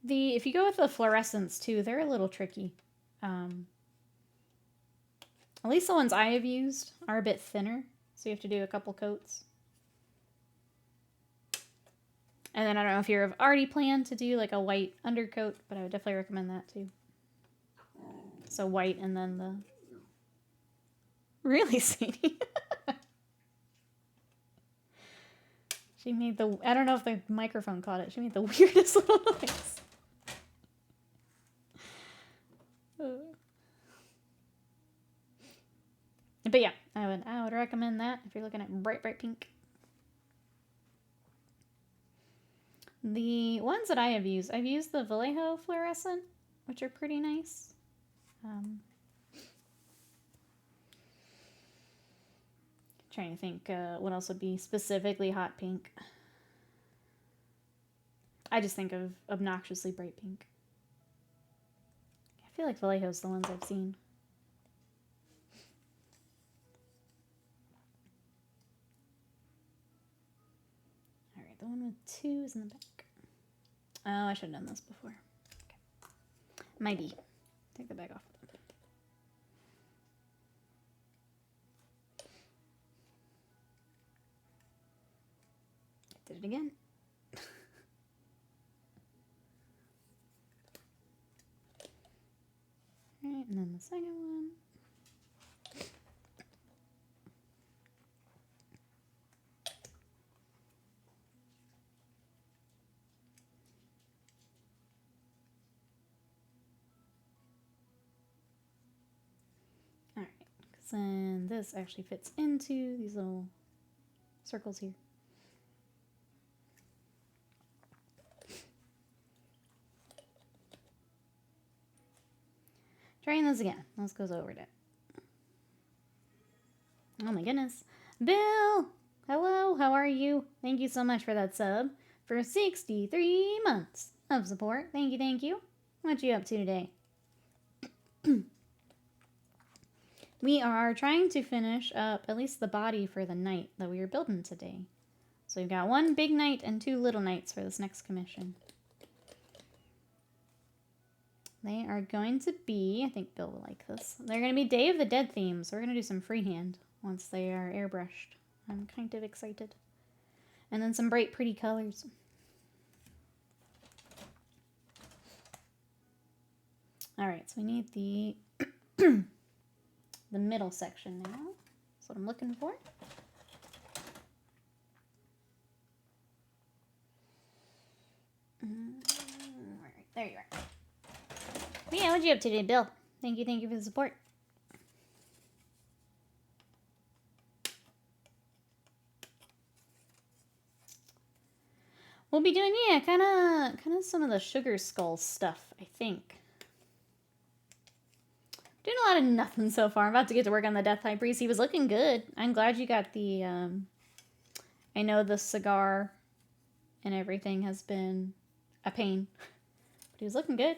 If you go with the fluorescents too, they're a little tricky. At least the ones I have used are a bit thinner, so you have to do a couple coats. And then I don't know if you've already planned to do like a white undercoat, but I would definitely recommend that too. So white and then the... Really, Sadie? She made the... I don't know if the microphone caught it. She made the weirdest little noise. But yeah, I would recommend that if you're looking at bright pink. The ones that I have used, I've used the Vallejo fluorescent, which are pretty nice. Trying to think what else would be specifically hot pink. I just think of obnoxiously bright pink. I feel like Vallejo's the ones I've seen. Alright, the one with 2 is in the back. Oh, I should have done this before. Okay. Might be. Take the bag off. Did it again. Alright, and then the second one. Alright, because then this actually fits into these little circles here. Trying this again. Let's go over it. Oh my goodness. Bill! Hello, how are you? Thank you so much for that sub. For 63 months of support. Thank you, thank you. What you up to today? We are trying to finish up at least the body for the knight that we were building today. So we've got 1 big knight and 2 little knights for this next commission. They are going to be, I think Bill will like this, they're going to be Day of the Dead themes. So we're going to do some freehand once they are airbrushed. I'm kind of excited. And then some bright, pretty colors. Alright, so we need the the middle section now. That's what I'm looking for. Alright, there you are. But yeah, what you up to today, Bill? Thank you for the support. We'll be doing, yeah, kind of some of the Sugar Skull stuff, I think. Doing a lot of nothing so far. I'm about to get to work on the Death High Priest. He was looking good. I'm glad you got the, I know the cigar and everything has been a pain. But he was looking good.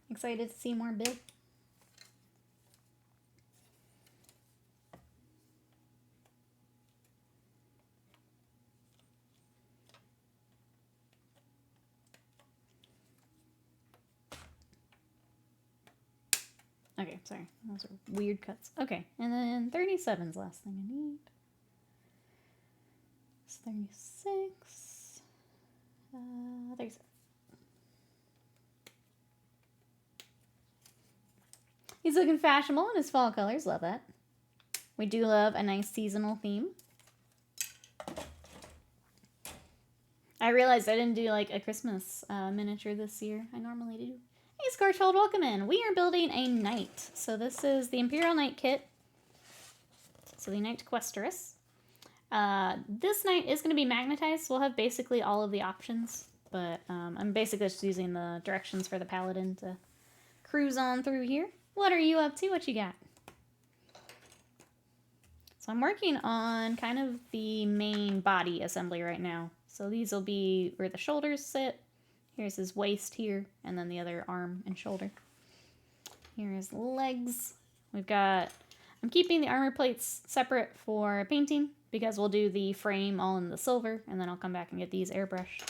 Excited to see more build. Okay, sorry. Those are weird cuts. Okay, and then 37's last thing I need. It's 36. 37. He's looking fashionable in his fall colors. Love that. We do love a nice seasonal theme. I realized I didn't do like a Christmas miniature this year. I normally do. Hey Scorchhold, welcome in. We are building a knight. So this is the Imperial Knight kit. So the Knight Questerus. This knight is going to be magnetized. So we'll have basically all of the options. But I'm basically just using the directions for the paladin to cruise on through here. What are you up to? What you got? So I'm working on kind of the main body assembly right now. So these will be where the shoulders sit. Here's his waist here, and then the other arm and shoulder. Here his legs. I'm keeping the armor plates separate for painting because we'll do the frame all in the silver, and then I'll come back and get these airbrushed.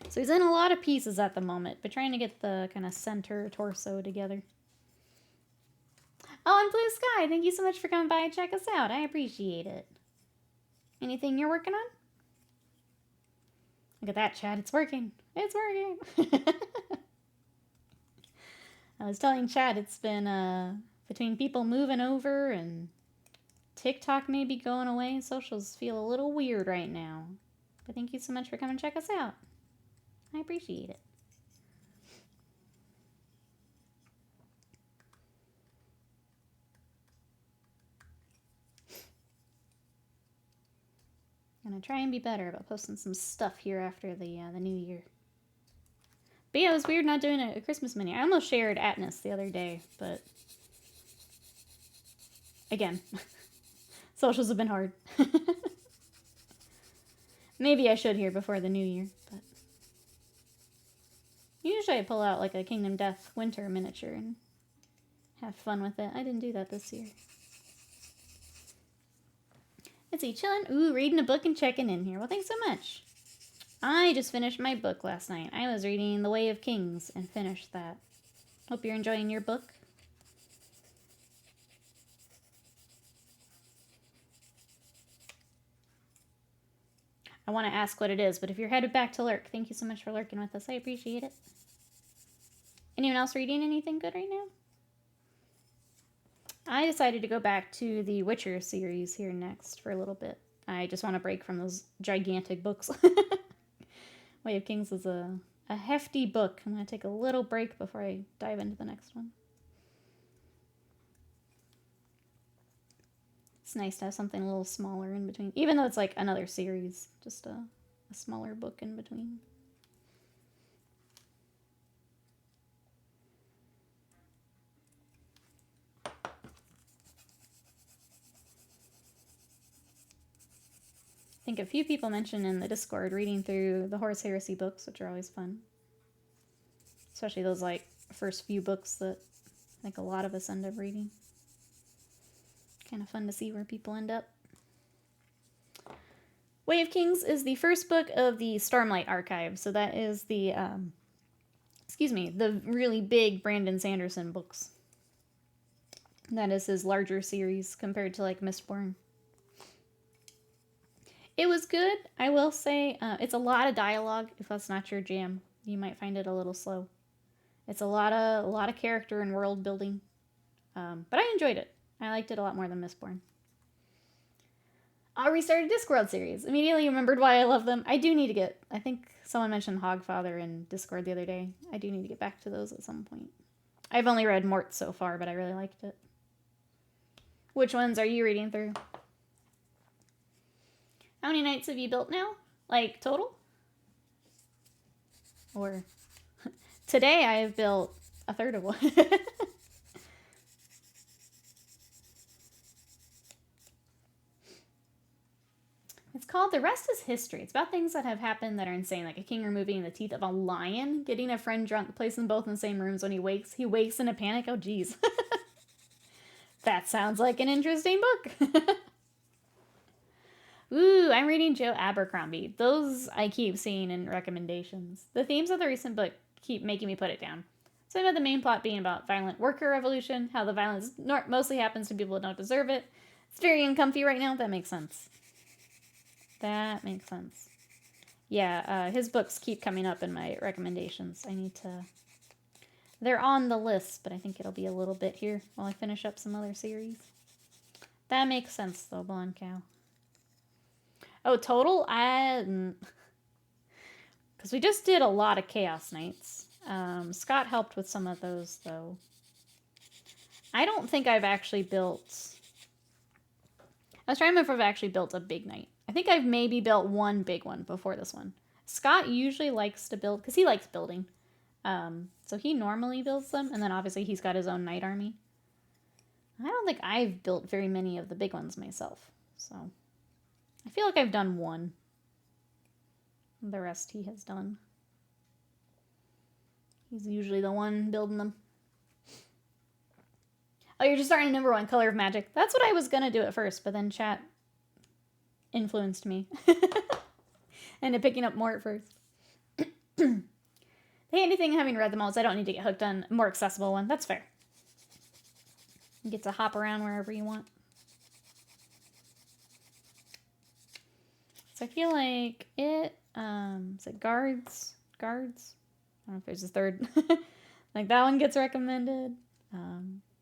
So he's in a lot of pieces at the moment, but trying to get the kind of center torso together. Oh, and Blue Sky, thank you so much for coming by and check us out. I appreciate it. Anything you're working on? Look at that, Chad. It's working. It's working. I was telling Chad it's been between people moving over and TikTok maybe going away. Socials feel a little weird right now. But thank you so much for coming to check us out. I appreciate it. I'm gonna try and be better about posting some stuff here after the new year. But yeah, it was weird not doing a Christmas mini. I almost shared Atlas the other day, but again, socials have been hard. Maybe I should here before the new year, but usually I pull out like a Kingdom Death winter miniature and have fun with it. I didn't do that this year. Is he chilling? Ooh, reading a book and checking in here. Well, thanks so much. I just finished my book last night. I was reading The Way of Kings and finished that. Hope you're enjoying your book. I want to ask what it is, but if you're headed back to lurk, thank you so much for lurking with us. I appreciate it. Anyone else reading anything good right now? I decided to go back to the Witcher series here next for a little bit. I just want to break from those gigantic books. Way of Kings is a hefty book. I'm going to take a little break before I dive into the next one. It's nice to have something a little smaller in between, even though it's like another series, just a smaller book in between. I think a few people mentioned in the Discord reading through the Horus Heresy books, which are always fun. Especially those like first few books that I think a lot of us end up reading. Kind of fun to see where people end up. Way of Kings is the first book of the Stormlight Archive. So that is the, the really big Brandon Sanderson books. That is his larger series compared to like Mistborn. It was good. I will say it's a lot of dialogue. If that's not your jam, you might find it a little slow. It's a lot of character and world building. But I enjoyed it. I liked it a lot more than Mistborn. I restarted Discworld series. Immediately remembered why I love them. I do need to get... I think someone mentioned Hogfather in Discord the other day. I do need to get back to those at some point. I've only read Mort so far, but I really liked it. Which ones are you reading through? How many knights have you built now? Like, total? Or... Today I have built a third of one. It's called The Rest is History. It's about things that have happened that are insane, like a king removing the teeth of a lion, getting a friend drunk, placing them both in the same rooms when he wakes. He wakes in a panic. Oh, geez. That sounds like an interesting book. Ooh, I'm reading Joe Abercrombie. Those I keep seeing in recommendations. The themes of the recent book keep making me put it down. So about the main plot being about violent worker revolution, how the violence mostly happens to people who don't deserve it. It's very uncomfy right now. That makes sense. That makes sense. Yeah, his books keep coming up in my recommendations. I need to... They're on the list, but I think it'll be a little bit here while I finish up some other series. That makes sense, though, Blonde Cow. Oh, total? Because we just did a lot of Chaos Knights. Scott helped with some of those, though. I don't think I've actually built... I was trying to remember if I've actually built a big knight. I think I've maybe built one big one before this one. Scott usually likes to build, because he likes building. So he normally builds them, and then obviously he's got his own knight army. I don't think I've built very many of the big ones myself, so... I feel like I've done one. The rest he has done. He's usually the one building them. Oh, you're just starting at number 1, Color of Magic. That's what I was going to do at first, but then chat influenced me. Ended up picking up more at first. The handy thing having read them all is I don't need to get hooked on a more accessible one. That's fair. You get to hop around wherever you want. So I feel like it, is it guards? Guards? I don't know if there's a third. Like that one gets recommended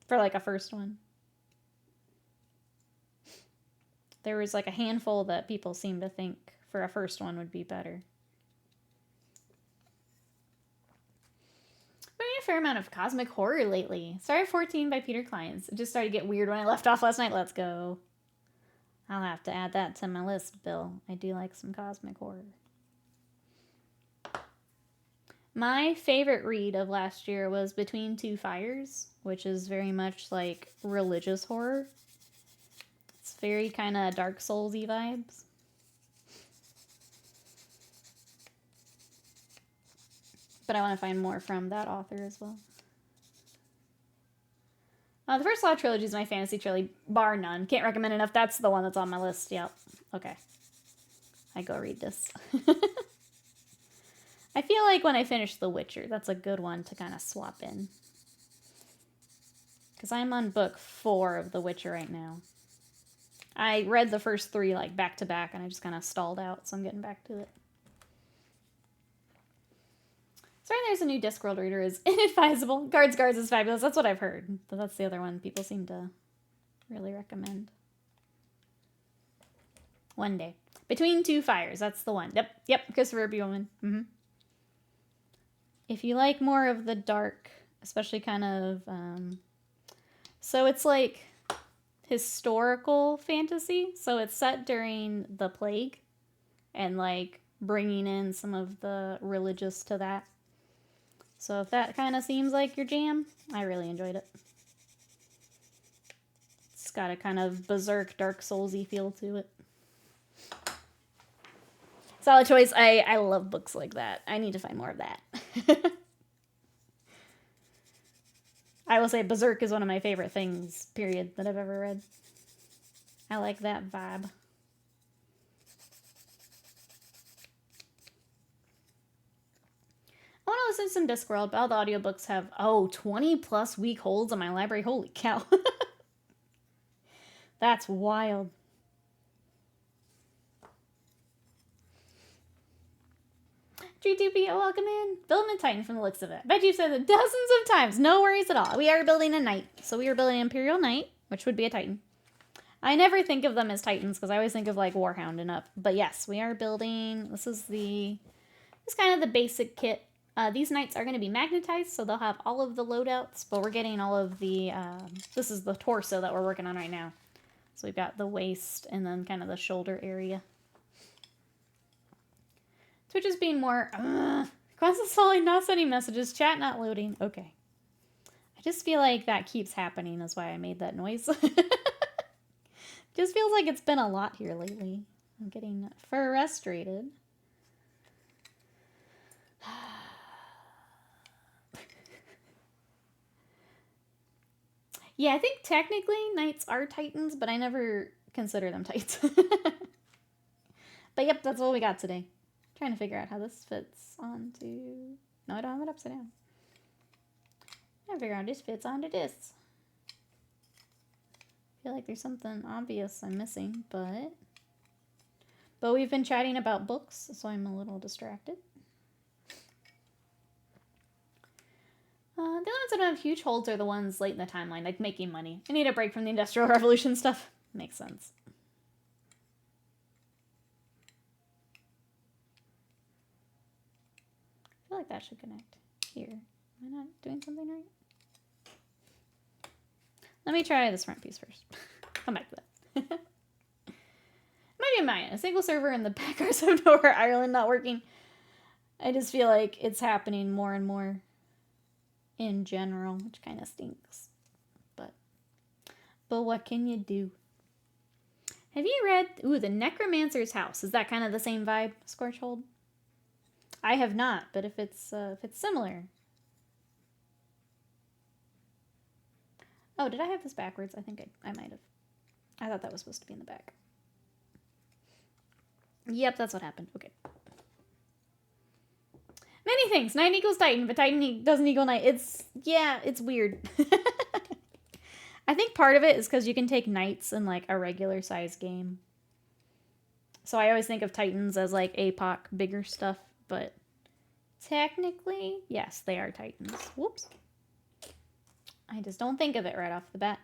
for like a first one. There was like a handful that people seem to think for a first one would be better. I've been reading a fair amount of cosmic horror lately. Started 14 by Peter Clines. It just started to get weird when I left off last night. Let's go. I'll have to add that to my list, Bill. I do like some cosmic horror. My favorite read of last year was Between Two Fires, which is very much like religious horror. It's very kind of Dark Souls-y vibes. But I want to find more from that author as well. The First Law trilogy is my fantasy trilogy, bar none. Can't recommend enough. That's the one that's on my list. Yep. Okay. I go read this. I feel like when I finish The Witcher, that's a good one to kind of swap in. Because I'm on book 4 of The Witcher right now. I read the first 3 like back to back and I just kind of stalled out, so I'm getting back to it. Sorry, there's a new Discworld reader is inadvisable. Guards is fabulous. That's what I've heard. But that's the other one people seem to really recommend. One day. Between Two Fires. That's the one. Yep. Christopher Buehlman. If you like more of the dark, especially kind of... so it's like historical fantasy. So it's set during the plague. And like bringing in some of the religious to that. So if that kind of seems like your jam, I really enjoyed it. It's got a kind of berserk, Dark Souls-y feel to it. Solid choice. I love books like that. I need to find more of that. I will say berserk is one of my favorite things, period, that I've ever read. I like that vibe. I want to listen to some Discworld, but all the audiobooks have, 20 plus week holds on my library. Holy cow. That's wild. G2P, welcome in. Building a Titan from the looks of it. Bet you've said it dozens of times. No worries at all. We are building a knight. So we are building an Imperial Knight, which would be a Titan. I never think of them as Titans because I always think of like Warhound and up. But yes, we are building, this is kind of the basic kit. These knights are going to be magnetized, so they'll have all of the loadouts, but we're getting all of the, this is the torso that we're working on right now. So we've got the waist and then kind of the shoulder area. Twitch is being more, Quest is falling, not sending messages, chat not loading. Okay. I just feel like that keeps happening, is why I made that noise. Just feels like it's been a lot here lately. I'm getting frustrated. Yeah, I think technically knights are titans, but I never consider them tights. But yep, that's all we got today. Trying to figure out how this fits onto... No, I don't have it upside down. Trying to figure out how this fits onto this. I feel like there's something obvious I'm missing, but we've been chatting about books, so I'm a little distracted. The only ones that don't have huge holds are the ones late in the timeline, like making money. I need a break from the Industrial Revolution stuff. Makes sense. I feel like that should connect here. Am I not doing something right? Let me try this front piece first. Come back to that. Might be mine. A single server in the backers of nowhere, Ireland not working. I just feel like it's happening more and more in general, which kind of stinks. But what can you do? Have you read, The Necromancer's House? Is that kind of the same vibe, Scorchhold? I have not, but if it's similar. Oh, did I have this backwards? I think I might have. I thought that was supposed to be in the back. Yep, that's what happened. Okay. Many things. Knight equals Titan, but Titan doesn't equal Knight. It's weird. I think part of it is because you can take Knights in, like, a regular size game. So I always think of Titans as, like, APOC, bigger stuff, but technically, yes, they are Titans. Whoops. I just don't think of it right off the bat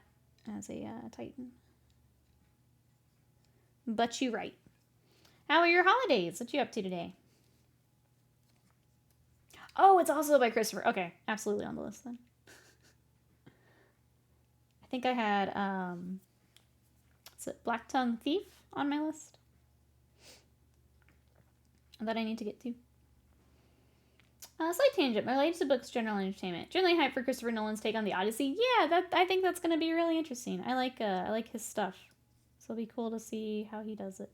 as a Titan. But you're right. How are your holidays? What you up to today? Oh, it's also by Christopher. Okay, absolutely on the list then. I think I had, is it Black Tongue Thief on my list? That I need to get to. Slight tangent. Related to books, general entertainment. Generally hyped for Christopher Nolan's take on the Odyssey. Yeah, I think that's gonna be really interesting. I like his stuff, so it'll be cool to see how he does it.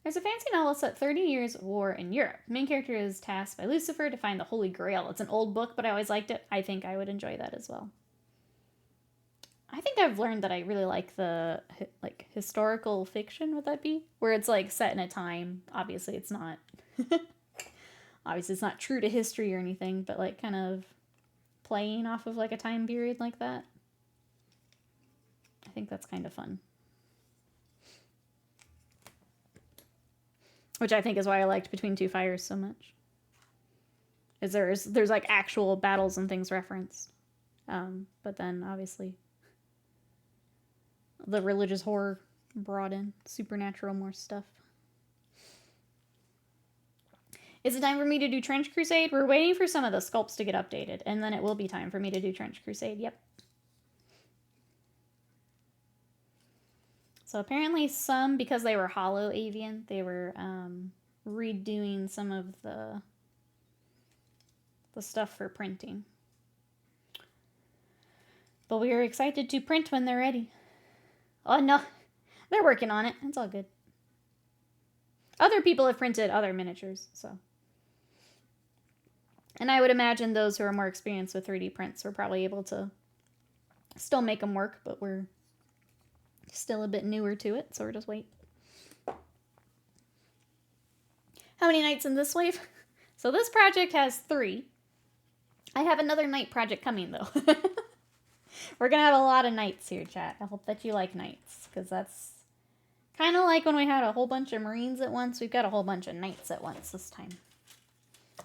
There's a fancy novel set 30 years of war in Europe. The main character is tasked by Lucifer to find the Holy Grail. It's an old book, but I always liked it. I think I would enjoy that as well. I think I've learned that I really like the, like, historical fiction, would that be? Where it's, like, set in a time. Obviously, it's not... Obviously, it's not true to history or anything, but, like, kind of playing off of, like, a time period like that. I think that's kind of fun. Which I think is why I liked Between Two Fires so much. Is there's like actual battles and things referenced. But then obviously the religious horror brought in, supernatural more stuff. Is it time for me to do Trench Crusade? We're waiting for some of the sculpts to get updated, and then it will be time for me to do Trench Crusade, yep. So apparently some, because they were hollow avian, they were redoing some of the stuff for printing. But we are excited to print when they're ready. Oh no, they're working on it. It's all good. Other people have printed other miniatures, so. And I would imagine those who are more experienced with 3D prints were probably able to still make them work, but we're still a bit newer to it, so we're just waiting. How many knights in this wave? So this project has 3. I have another knight project coming, though. We're going to have a lot of knights here, chat. I hope that you like knights, because that's kind of like when we had a whole bunch of Marines at once. We've got a whole bunch of knights at once this time.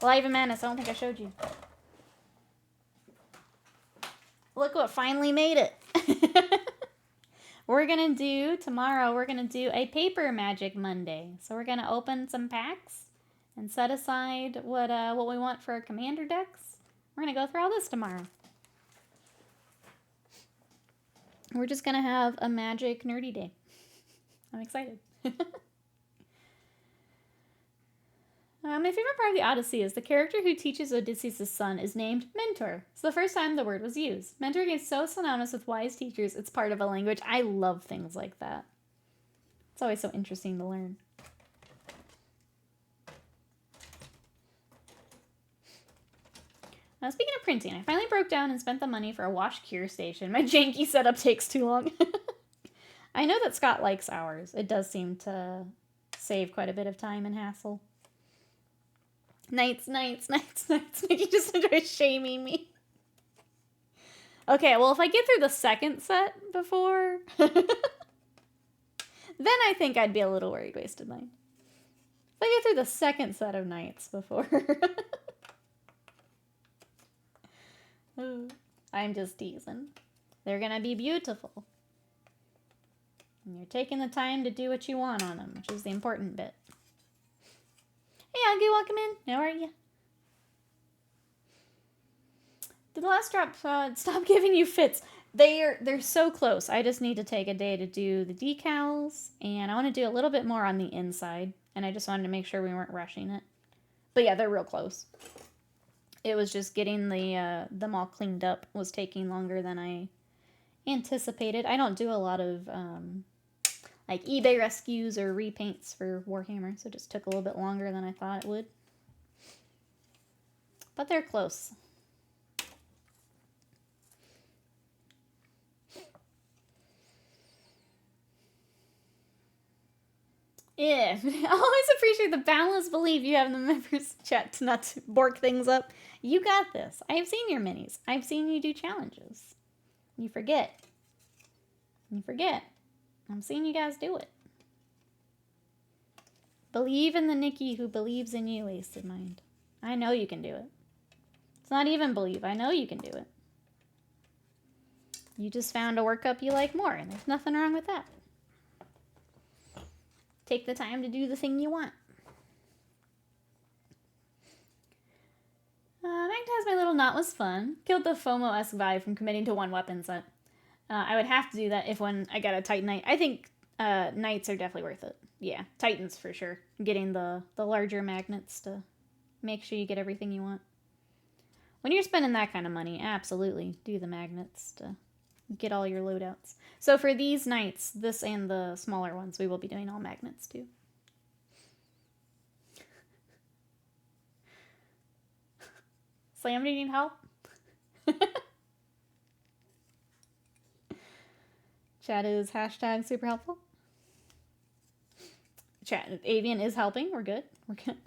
Live and Manus, I don't think I showed you. Look what finally made it. Tomorrow, we're going to do a Paper Magic Monday. So we're going to open some packs and set aside what we want for our commander decks. We're gonna go through all this tomorrow. We're just gonna have a magic nerdy day. I'm excited. My favorite part of the Odyssey is the character who teaches Odysseus' son is named Mentor. It's the first time the word was used. Mentor is so synonymous with wise teachers, it's part of a language. I love things like that. It's always so interesting to learn. Now, speaking of printing, I finally broke down and spent the money for a wash cure station. My janky setup takes too long. I know that Scott likes ours. It does seem to save quite a bit of time and hassle. Knights. Nikki just enjoys shaming me. Okay, well, if I get through the second set before, then I think I'd be a little worried wasted mine. If I get through the second set of Knights before. I'm just teasing. They're gonna be beautiful. And you're taking the time to do what you want on them, which is the important bit. Hey, Aggie, welcome in. How are you? Did the last drop stop giving you fits? They're so close. I just need to take a day to do the decals, and I want to do a little bit more on the inside, and I just wanted to make sure we weren't rushing it. But yeah, they're real close. It was just getting them all cleaned up was taking longer than I anticipated. I don't do a lot of like eBay rescues or repaints for Warhammer, so it just took a little bit longer than I thought it would. But they're close. Yeah, I always appreciate the boundless belief you have in the members chat to not to bork things up. You got this. I've seen your minis. I've seen you do challenges. You forget. You forget. I'm seeing you guys do it. Believe in the Nikki who believes in you, Wasted Mind. I know you can do it. It's not even believe. I know you can do it. You just found a workup you like more, and there's nothing wrong with that. Take the time to do the thing you want. Magnetize My Little Knot was fun. Killed the FOMO-esque vibe from committing to one weapon set. I would have to do that if when I got a Titan Knight. I think Knights are definitely worth it. Yeah, Titans for sure. Getting the larger magnets to make sure you get everything you want. When you're spending that kind of money, absolutely do the magnets to get all your loadouts. So for these Knights, this and the smaller ones, we will be doing all magnets too. Slam, do you need help? Chat is hashtag super helpful. Chat, Avian is helping. We're good. We're good.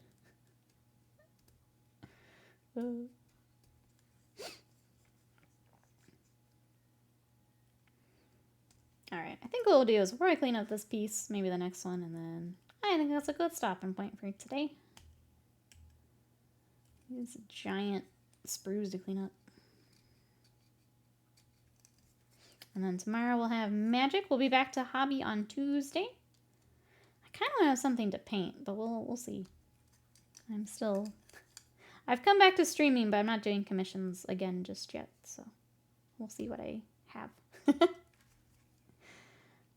Alright, I think what we'll do is we'll probably clean up this piece, maybe the next one, and then I think that's a good stopping point for today. These giant sprues to clean up. And then tomorrow we'll have magic. We'll be back to hobby on Tuesday. I kind of want to have something to paint, but we'll see. I've come back to streaming, but I'm not doing commissions again just yet, so we'll see what I have.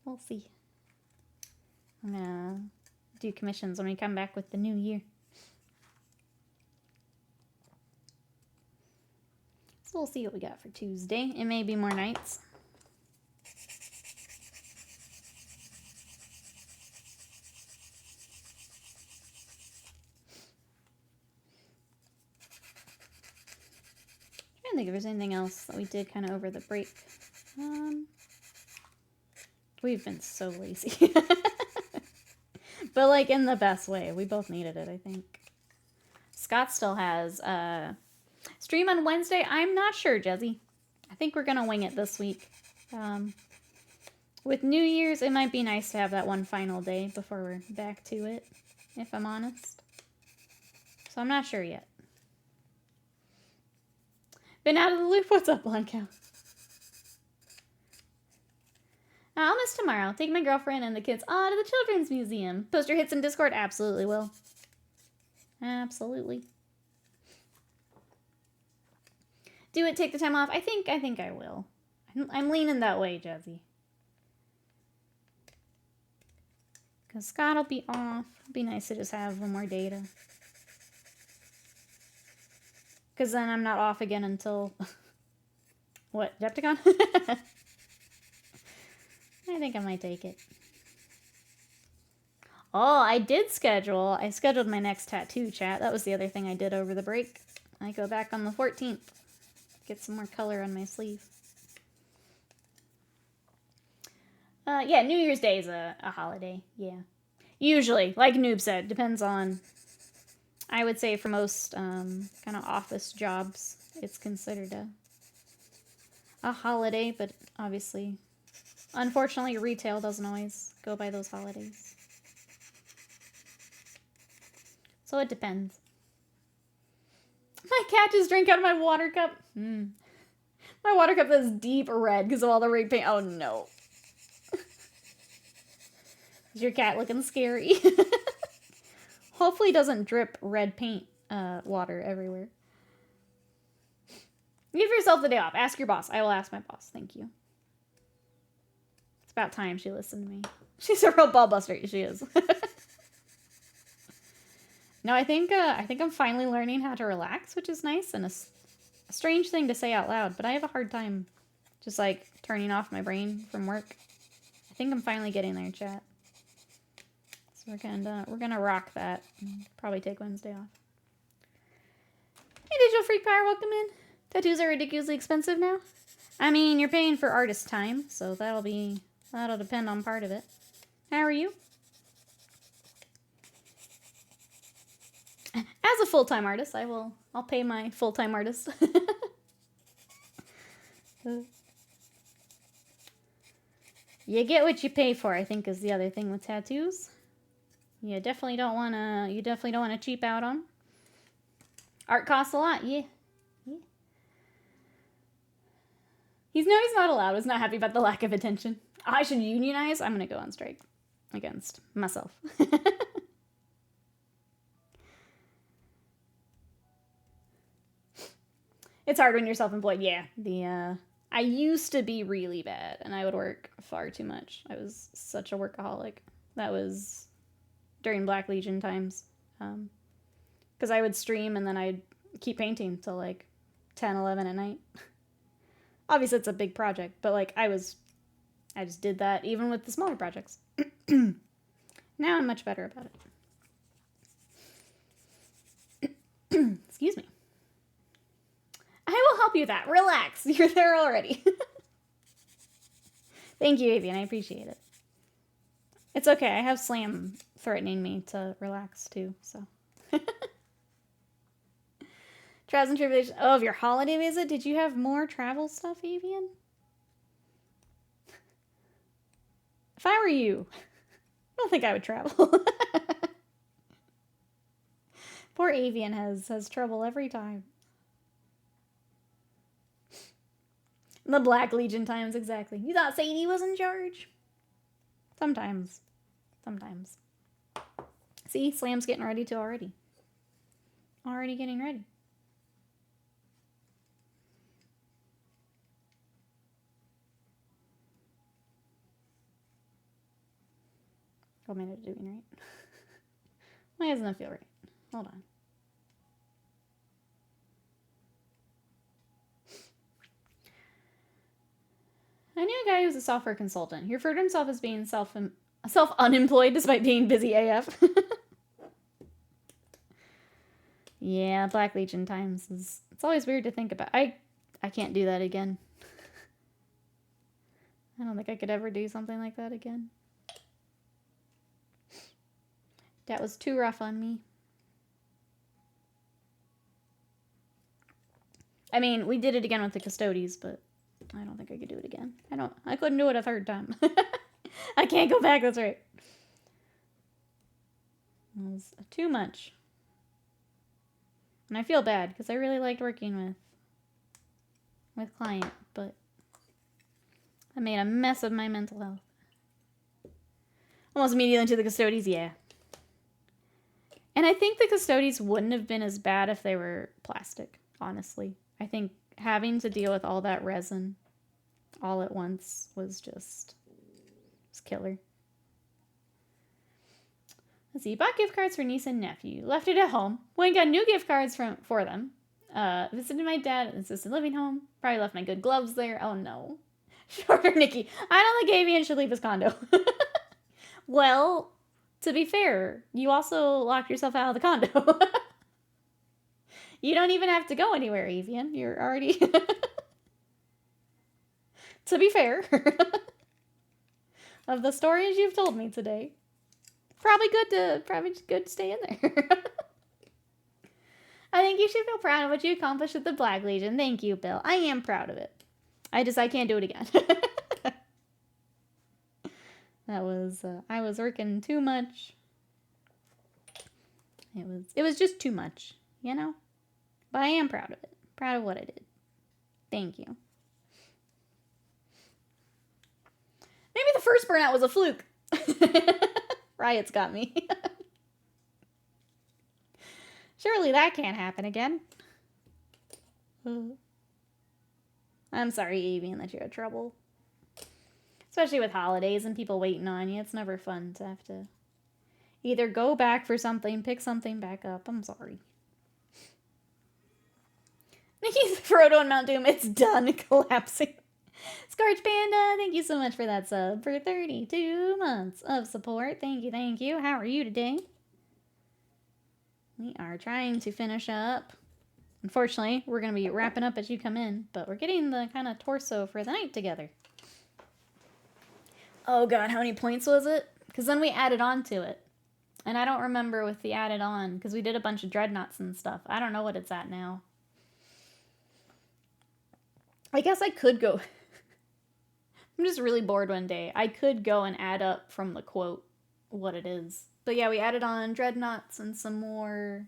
We'll see. I'm gonna do commissions when we come back with the new year. So we'll see what we got for Tuesday. It may be more Knights. I don't think if there's anything else that we did kind of over the break. We've been so lazy. But like in the best way. We both needed it, I think. Scott still has stream on Wednesday. I'm not sure, Jezzy. I think we're gonna wing it this week. With New Year's, it might be nice to have that one final day before we're back to it, if I'm honest. So I'm not sure yet. Been out of the loop? What's up, Blanco? I'll miss tomorrow. Take my girlfriend and the kids to the children's museum. Poster hits in Discord? Absolutely will. Absolutely. Do it, take the time off? I think I will. I'm leaning that way, Jazzy. Because Scott will be off. It'd be nice to just have one more data. Because then I'm not off again until... What, Depticon? I think I might take it. Oh, I scheduled my next tattoo, chat. That was the other thing I did over the break. I go back on the 14th. Get some more color on my sleeve. Yeah, New Year's Day is a holiday. Yeah. Usually, like Noob said, depends on... I would say for most kind of office jobs, it's considered a holiday, but obviously, unfortunately, retail doesn't always go by those holidays. So it depends. My cat just drank out of my water cup. My water cup is deep red because of all the red paint. Oh no. Is your cat looking scary? Hopefully it doesn't drip red paint water everywhere. Give yourself the day off. Ask your boss. I will ask my boss. Thank you. It's about time she listened to me. She's a real ball buster. She is. No, I think I'm finally learning how to relax, which is nice and a strange thing to say out loud, but I have a hard time just like turning off my brain from work. I think I'm finally getting there, chat. So we're gonna rock that. Probably take Wednesday off. Hey, Digital Freak Power, welcome in. Tattoos are ridiculously expensive now. I mean, you're paying for artist time, so that'll depend on part of it. How are you? As a full-time artist, I'll pay my full-time artist. You get what you pay for, I think, is the other thing with tattoos. You definitely don't wanna cheap out on. Art costs a lot, yeah. He's not allowed. He's not happy about the lack of attention. I should unionize. I'm gonna go on strike against myself. It's hard when you're self-employed. Yeah, I used to be really bad, and I would work far too much. I was such a workaholic. That was during Black Legion times. Because I would stream, and then I'd keep painting till like 10, 11 at night. Obviously, it's a big project, but like I just did that even with the smaller projects. Now I'm much better about it. Excuse me. I will help you with that. Relax. You're there already. Thank you, Avian. I appreciate it. It's okay. I have Slam threatening me to relax, too, so. Trials and tribulations. Oh, of your holiday visit? Did you have more travel stuff, Avian? If I were you, I don't think I would travel. Poor Avian has trouble every time. The Black Legion times, exactly. You thought Sadie was in charge? Sometimes. Sometimes. See, Slam's getting ready too already. Already getting ready. What am I doing right? Why doesn't it feel right? Hold on. I knew a guy who was a software consultant. He referred to himself as being self-unemployed despite being busy AF. Yeah, Black Legion times it's always weird to think about. I can't do that again. I don't think I could ever do something like that again. That was too rough on me. I mean, we did it again with the Custodes, but I don't think I could do it again. I couldn't do it a third time. I can't go back, that's right. It was too much. And I feel bad, because I really liked working with client, but I made a mess of my mental health. Almost immediately into the Custodes, yeah. And I think the custodies wouldn't have been as bad if they were plastic, honestly. I think having to deal with all that resin all at once was killer. Let's see. Bought gift cards for niece and nephew. Left it at home. Went and got new gift cards for them. Visited my dad at assisted living home. Probably left my good gloves there. Oh no. Shorter Nikki. I don't think Avian should leave his condo. Well, to be fair, you also locked yourself out of the condo. You don't even have to go anywhere, Avian. You're already... To be fair, of the stories you've told me today, probably good to stay in there. I think you should feel proud of what you accomplished with the Black Legion. Thank you, Bill. I am proud of it. I can't do it again. That was, I was working too much. It was just too much, you know? But I am proud of it. Proud of what I did. Thank you. Maybe the first burnout was a fluke. Riot's got me. Surely that can't happen again. I'm sorry, Avian, that you had trouble. Especially with holidays and people waiting on you. It's never fun to have to either go back for something, pick something back up. I'm sorry. Nikki's Frodo and Mount Doom. It's done collapsing. Scorch Panda, thank you so much for that sub for 32 months of support. Thank you, thank you. How are you today? We are trying to finish up. Unfortunately, we're going to be wrapping up as you come in, but we're getting the kind of torso for the night together. Oh god, how many points was it? Because then we added on to it. And I don't remember with the added on, because we did a bunch of dreadnoughts and stuff. I don't know what it's at now. I guess I could go... I'm just really bored one day. I could go and add up from the quote what it is. But yeah, we added on dreadnoughts and some more,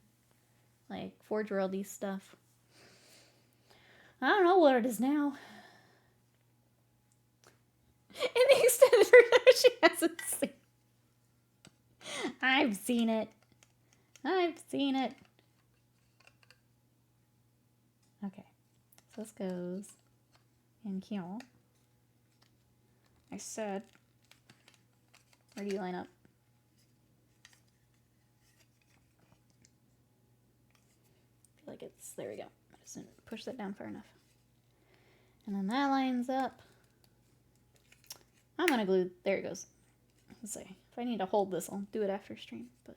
like, Forge World-y stuff. I don't know what it is now. In the extended version, she hasn't seen. I've seen it. I've seen it. Okay. So this goes in here. I said, where do you line up? I feel like it's, there we go. I just didn't push that down far enough. And then that lines up. I'm gonna glue, there it goes. Let's see, if I need to hold this, I'll do it after stream, but.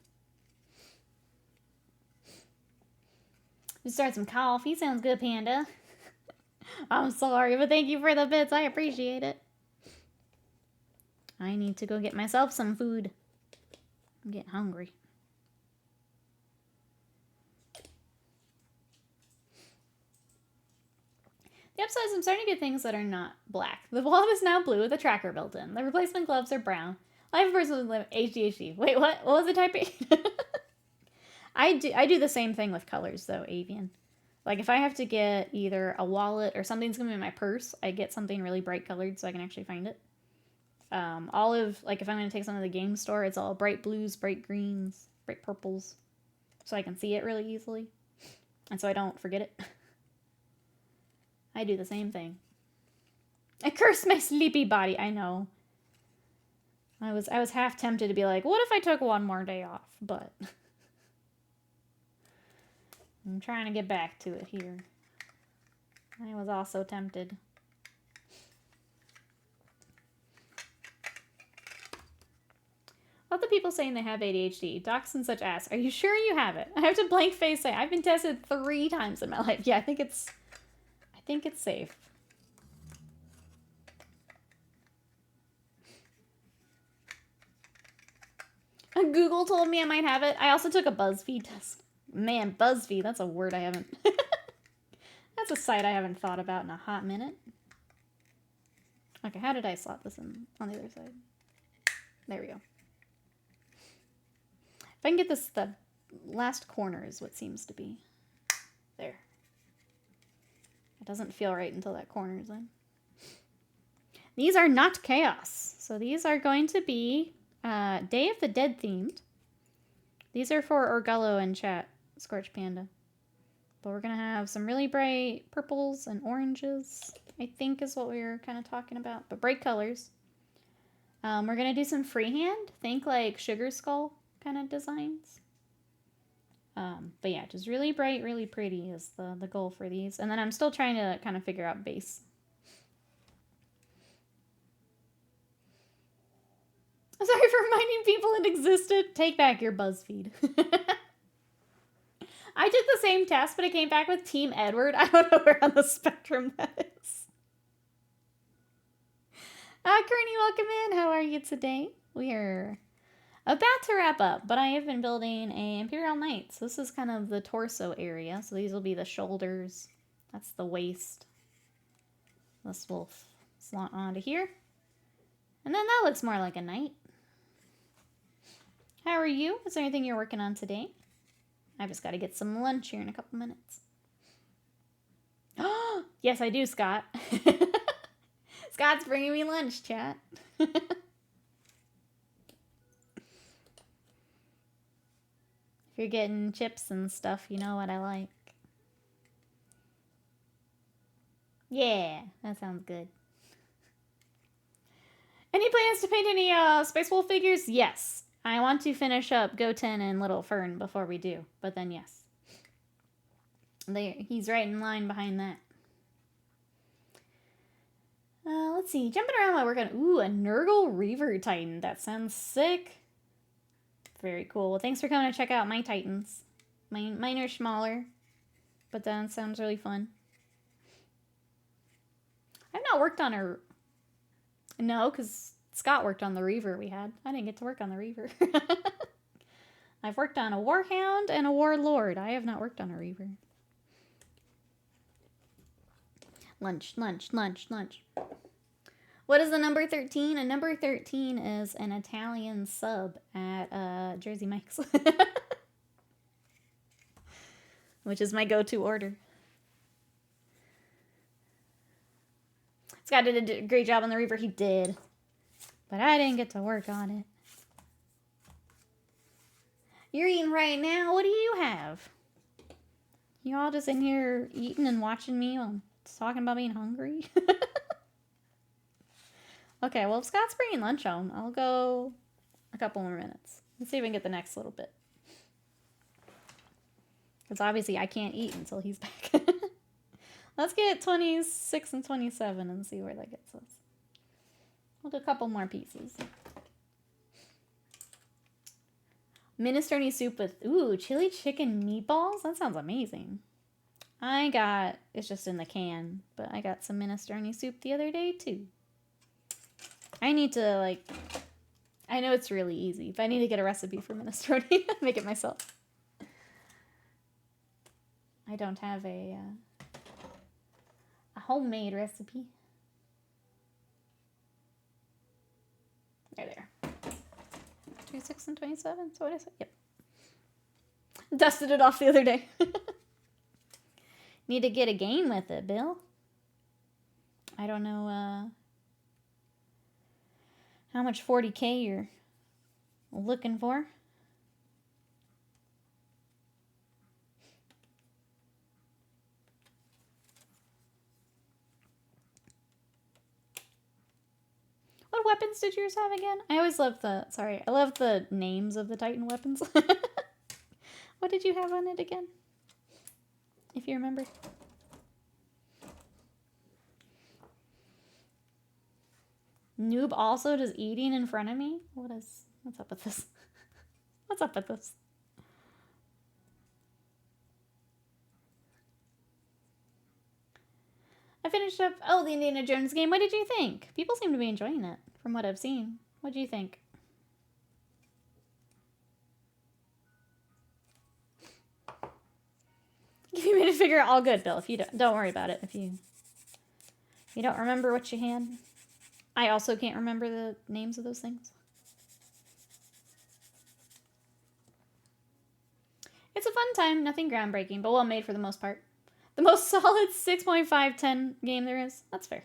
You start some coffee, sounds good, Panda. I'm sorry, but thank you for the bits, I appreciate it. I need to go get myself some food. I'm getting hungry. The upside is I'm starting to get things that are not black. The wallet is now blue with a tracker built in. The replacement gloves are brown. Life person with ADHD. Wait, what? What was the typing? I do the same thing with colors though, Avian. Like if I have to get either a wallet or something's gonna be in my purse, I get something really bright colored so I can actually find it. Olive, like if I'm going to take something to the game store, it's all bright blues, bright greens, bright purples, so I can see it really easily, and so I don't forget it. I do the same thing. I curse my sleepy body, I know. I was half tempted to be like, what if I took one more day off, but I'm trying to get back to it here. I was also tempted. What the people saying they have ADHD? Docs and such ask, are you sure you have it? I have to blank face say, I've been tested 3 times in my life. Yeah, I think it's safe. Google told me I might have it. I also took a BuzzFeed test. Man, BuzzFeed, that's a word I haven't... That's a site I haven't thought about in a hot minute. Okay, how did I slot this in on the other side? There we go. If I can get this, the last corner is what seems to be. There. It doesn't feel right until that corner is in. These are not chaos. So these are going to be Day of the Dead themed. These are for Orgullo and chat, Scorch Panda. But we're going to have some really bright purples and oranges, I think is what we were kind of talking about. But bright colors. We're going to do some freehand. Think like Sugar Skull kind of designs. But yeah, just really bright, really pretty is the goal for these. And then I'm still trying to kind of figure out base. Sorry for reminding people it existed. Take back your BuzzFeed. I did the same test, but it came back with Team Edward. I don't know where on the spectrum that is. Kearney, welcome in. How are you today? We are about to wrap up, but I have been building a Imperial Knights. This is kind of the torso area. So these will be the shoulders. That's the waist. This will slot onto here. And then that looks more like a knight. How are you? Is there anything you're working on today? I've just got to get some lunch here in a couple minutes. Oh, yes, I do, Scott. Scott's bringing me lunch, chat. If you're getting chips and stuff, you know what I like. Yeah, that sounds good. Any plans to paint any Space Wolf figures? Yes. I want to finish up Goten and Little Fern before we do, but then yes. He's right in line behind that. Let's see. Jumping around while we're going. Ooh, a Nurgle Reaver Titan. That sounds sick. Very cool. Well, thanks for coming to check out my Titans. Mine are smaller, but that sounds really fun. I've not worked on a... No, because Scott worked on the Reaver we had. I didn't get to work on the Reaver. I've worked on a Warhound and a Warlord. I have not worked on a Reaver. Lunch, lunch, lunch, lunch. What is the number 13? A number 13 is an Italian sub at Jersey Mike's. Which is my go-to order. Scott did a great job on the Reaver. He did. But I didn't get to work on it. You're eating right now. What do you have? You all just in here eating and watching me while I'm talking about being hungry? Okay, well, if Scott's bringing lunch home, I'll go a couple more minutes. Let's see if we can get the next little bit. Because obviously I can't eat until he's back. Let's get 26 and 27 and see where that gets us. We'll do a couple more pieces. Minestrone soup with, ooh, chili chicken meatballs? That sounds amazing. It's just in the can, but I got some minestrone soup the other day too. I need to, I know it's really easy, but I need to get a recipe for minestrone. Make it myself. I don't have a homemade recipe. There. 26 and 27, so what is it? Yep. Dusted it off the other day. Need to get a game with it, Bill. I don't know how much 40K you're looking for. What weapons did yours have again? I always love I love the names of the Titan weapons. What did you have on it again? If you remember. Noob also does eating in front of me? What's up with this? What's up with this? I finished up, the Indiana Jones game. What did you think? People seem to be enjoying it, from what I've seen. What do you think? If you made a figure, all good, Bill. If you don't worry about it. If you don't remember what you had. I also can't remember the names of those things. It's a fun time. Nothing groundbreaking, but well made for the most part. The most solid 6.510 game there is. That's fair.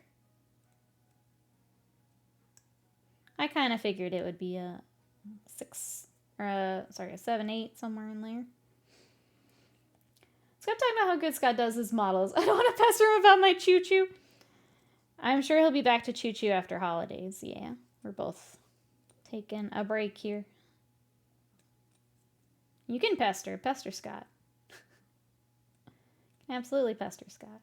I kind of figured it would be a 6 Or, sorry, a 7-8, somewhere in there. So I'm talking about how good Scott does his models. I don't want to pester him about my choo-choo. I'm sure he'll be back to choo-choo after holidays. Yeah, we're both taking a break here. You can pester Scott. Absolutely pester Scott.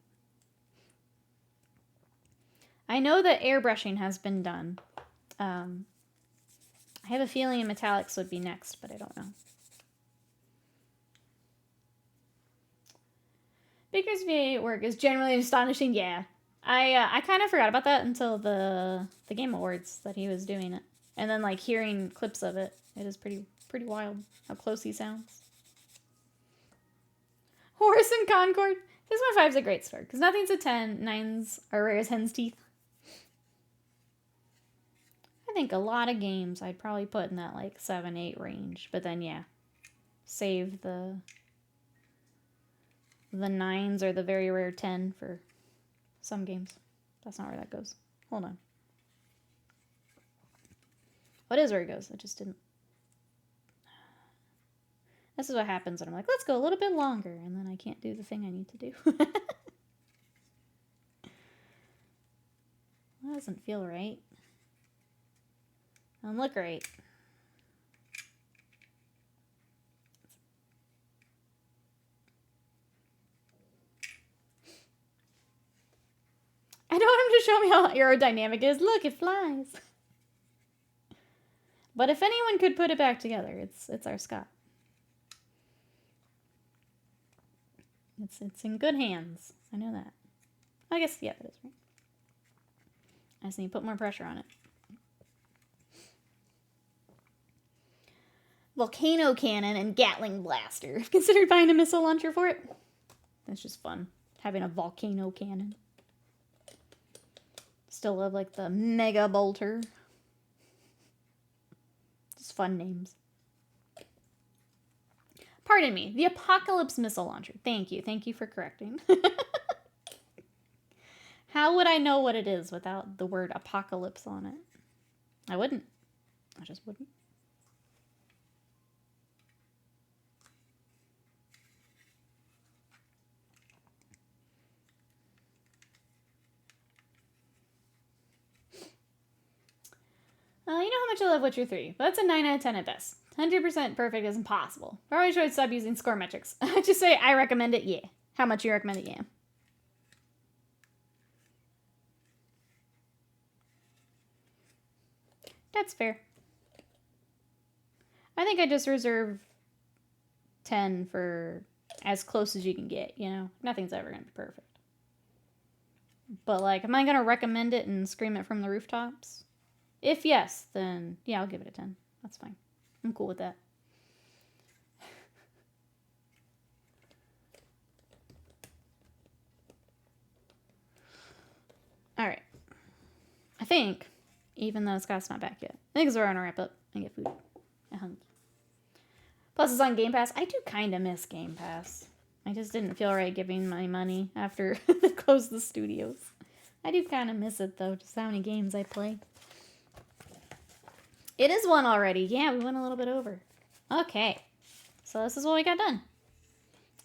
I know that airbrushing has been done. I have a feeling metallics would be next, but I don't know. Baker's VA work is generally astonishing. Yeah, I kind of forgot about that until the Game Awards that he was doing it, and then like hearing clips of it. It is pretty wild how close he sounds. Horse and Concord. 6.5 is a great score because nothing's a 10. 9s are rare as hen's teeth. I think a lot of games I'd probably put in that like 7-8 range, but then yeah, save the 9s or the very rare 10 for some games. That's not where that goes. Hold on. What is where it goes? I just didn't. This is what happens when I'm like, let's go a little bit longer, and then I can't do the thing I need to do. That doesn't feel right. Doesn't look right. I don't want him to show me how aerodynamic it is. Look, it flies. But if anyone could put it back together, it's our Scott. It's in good hands. I know that. I guess, yeah, that is right. I just need to put more pressure on it. Volcano cannon and Gatling blaster. I've considered buying a missile launcher for it. That's just fun. Having a volcano cannon. Still love like the Mega Bolter. Just fun names. Pardon me. The Apocalypse missile launcher. Thank you. Thank you for correcting. How would I know what it is without the word apocalypse on it? I wouldn't. I just wouldn't. You know how much I love Witcher 3, but that's a 9 out of 10 at best. 100% perfect is impossible. Probably should stop using score metrics. Just say, I recommend it, yeah. How much you recommend it, yeah. That's fair. I think I just reserve 10 for as close as you can get, you know? Nothing's ever going to be perfect. But, like, am I going to recommend it and scream it from the rooftops? If yes, then, yeah, I'll give it a 10. That's fine. I'm cool with that. Alright. I think, even though Scott's not back yet, I think we're going to wrap up and get food. I'm hungry. Plus, it's on Game Pass. I do kind of miss Game Pass. I just didn't feel right giving my money after they closed the studios. I do kind of miss it, though, just how many games I play. It is 1 already. Yeah, we went a little bit over. Okay. So this is what we got done.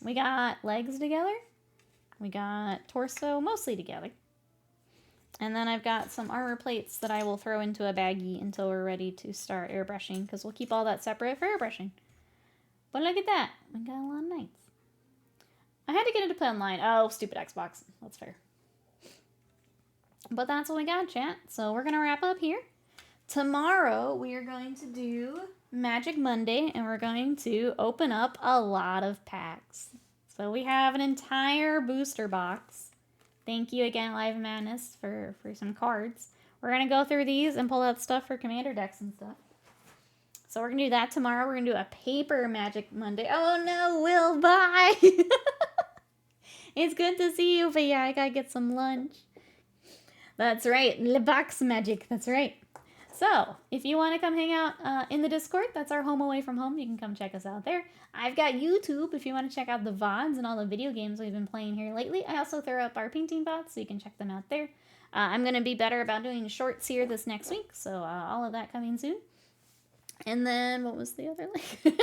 We got legs together. We got torso mostly together. And then I've got some armor plates that I will throw into a baggie until we're ready to start airbrushing, because we'll keep all that separate for airbrushing. But look at that. We got a lot of knights. I had to get into play online. Oh, stupid Xbox. That's fair. But that's what we got, chat. So we're going to wrap up here. Tomorrow, we are going to do Magic Monday, and we're going to open up a lot of packs. So we have an entire booster box. Thank you again, Live Madness, for some cards. We're going to go through these and pull out stuff for Commander decks and stuff. So we're going to do that tomorrow. We're going to do a paper Magic Monday. Oh no, Will, bye! It's good to see you, but yeah, I got to get some lunch. That's right, Le Box Magic, that's right. So, if you want to come hang out in the Discord, that's our home away from home. You can come check us out there. I've got YouTube if you want to check out the VODs and all the video games we've been playing here lately. I also throw up our painting VODs, so you can check them out there. I'm going to be better about doing shorts here this next week, so all of that coming soon. And then what was the other link?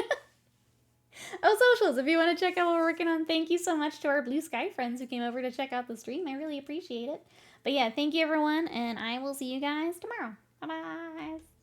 Oh, socials. If you want to check out what we're working on, thank you so much to our Blue Sky friends who came over to check out the stream. I really appreciate it. But yeah, thank you everyone, and I will see you guys tomorrow. Bye bye.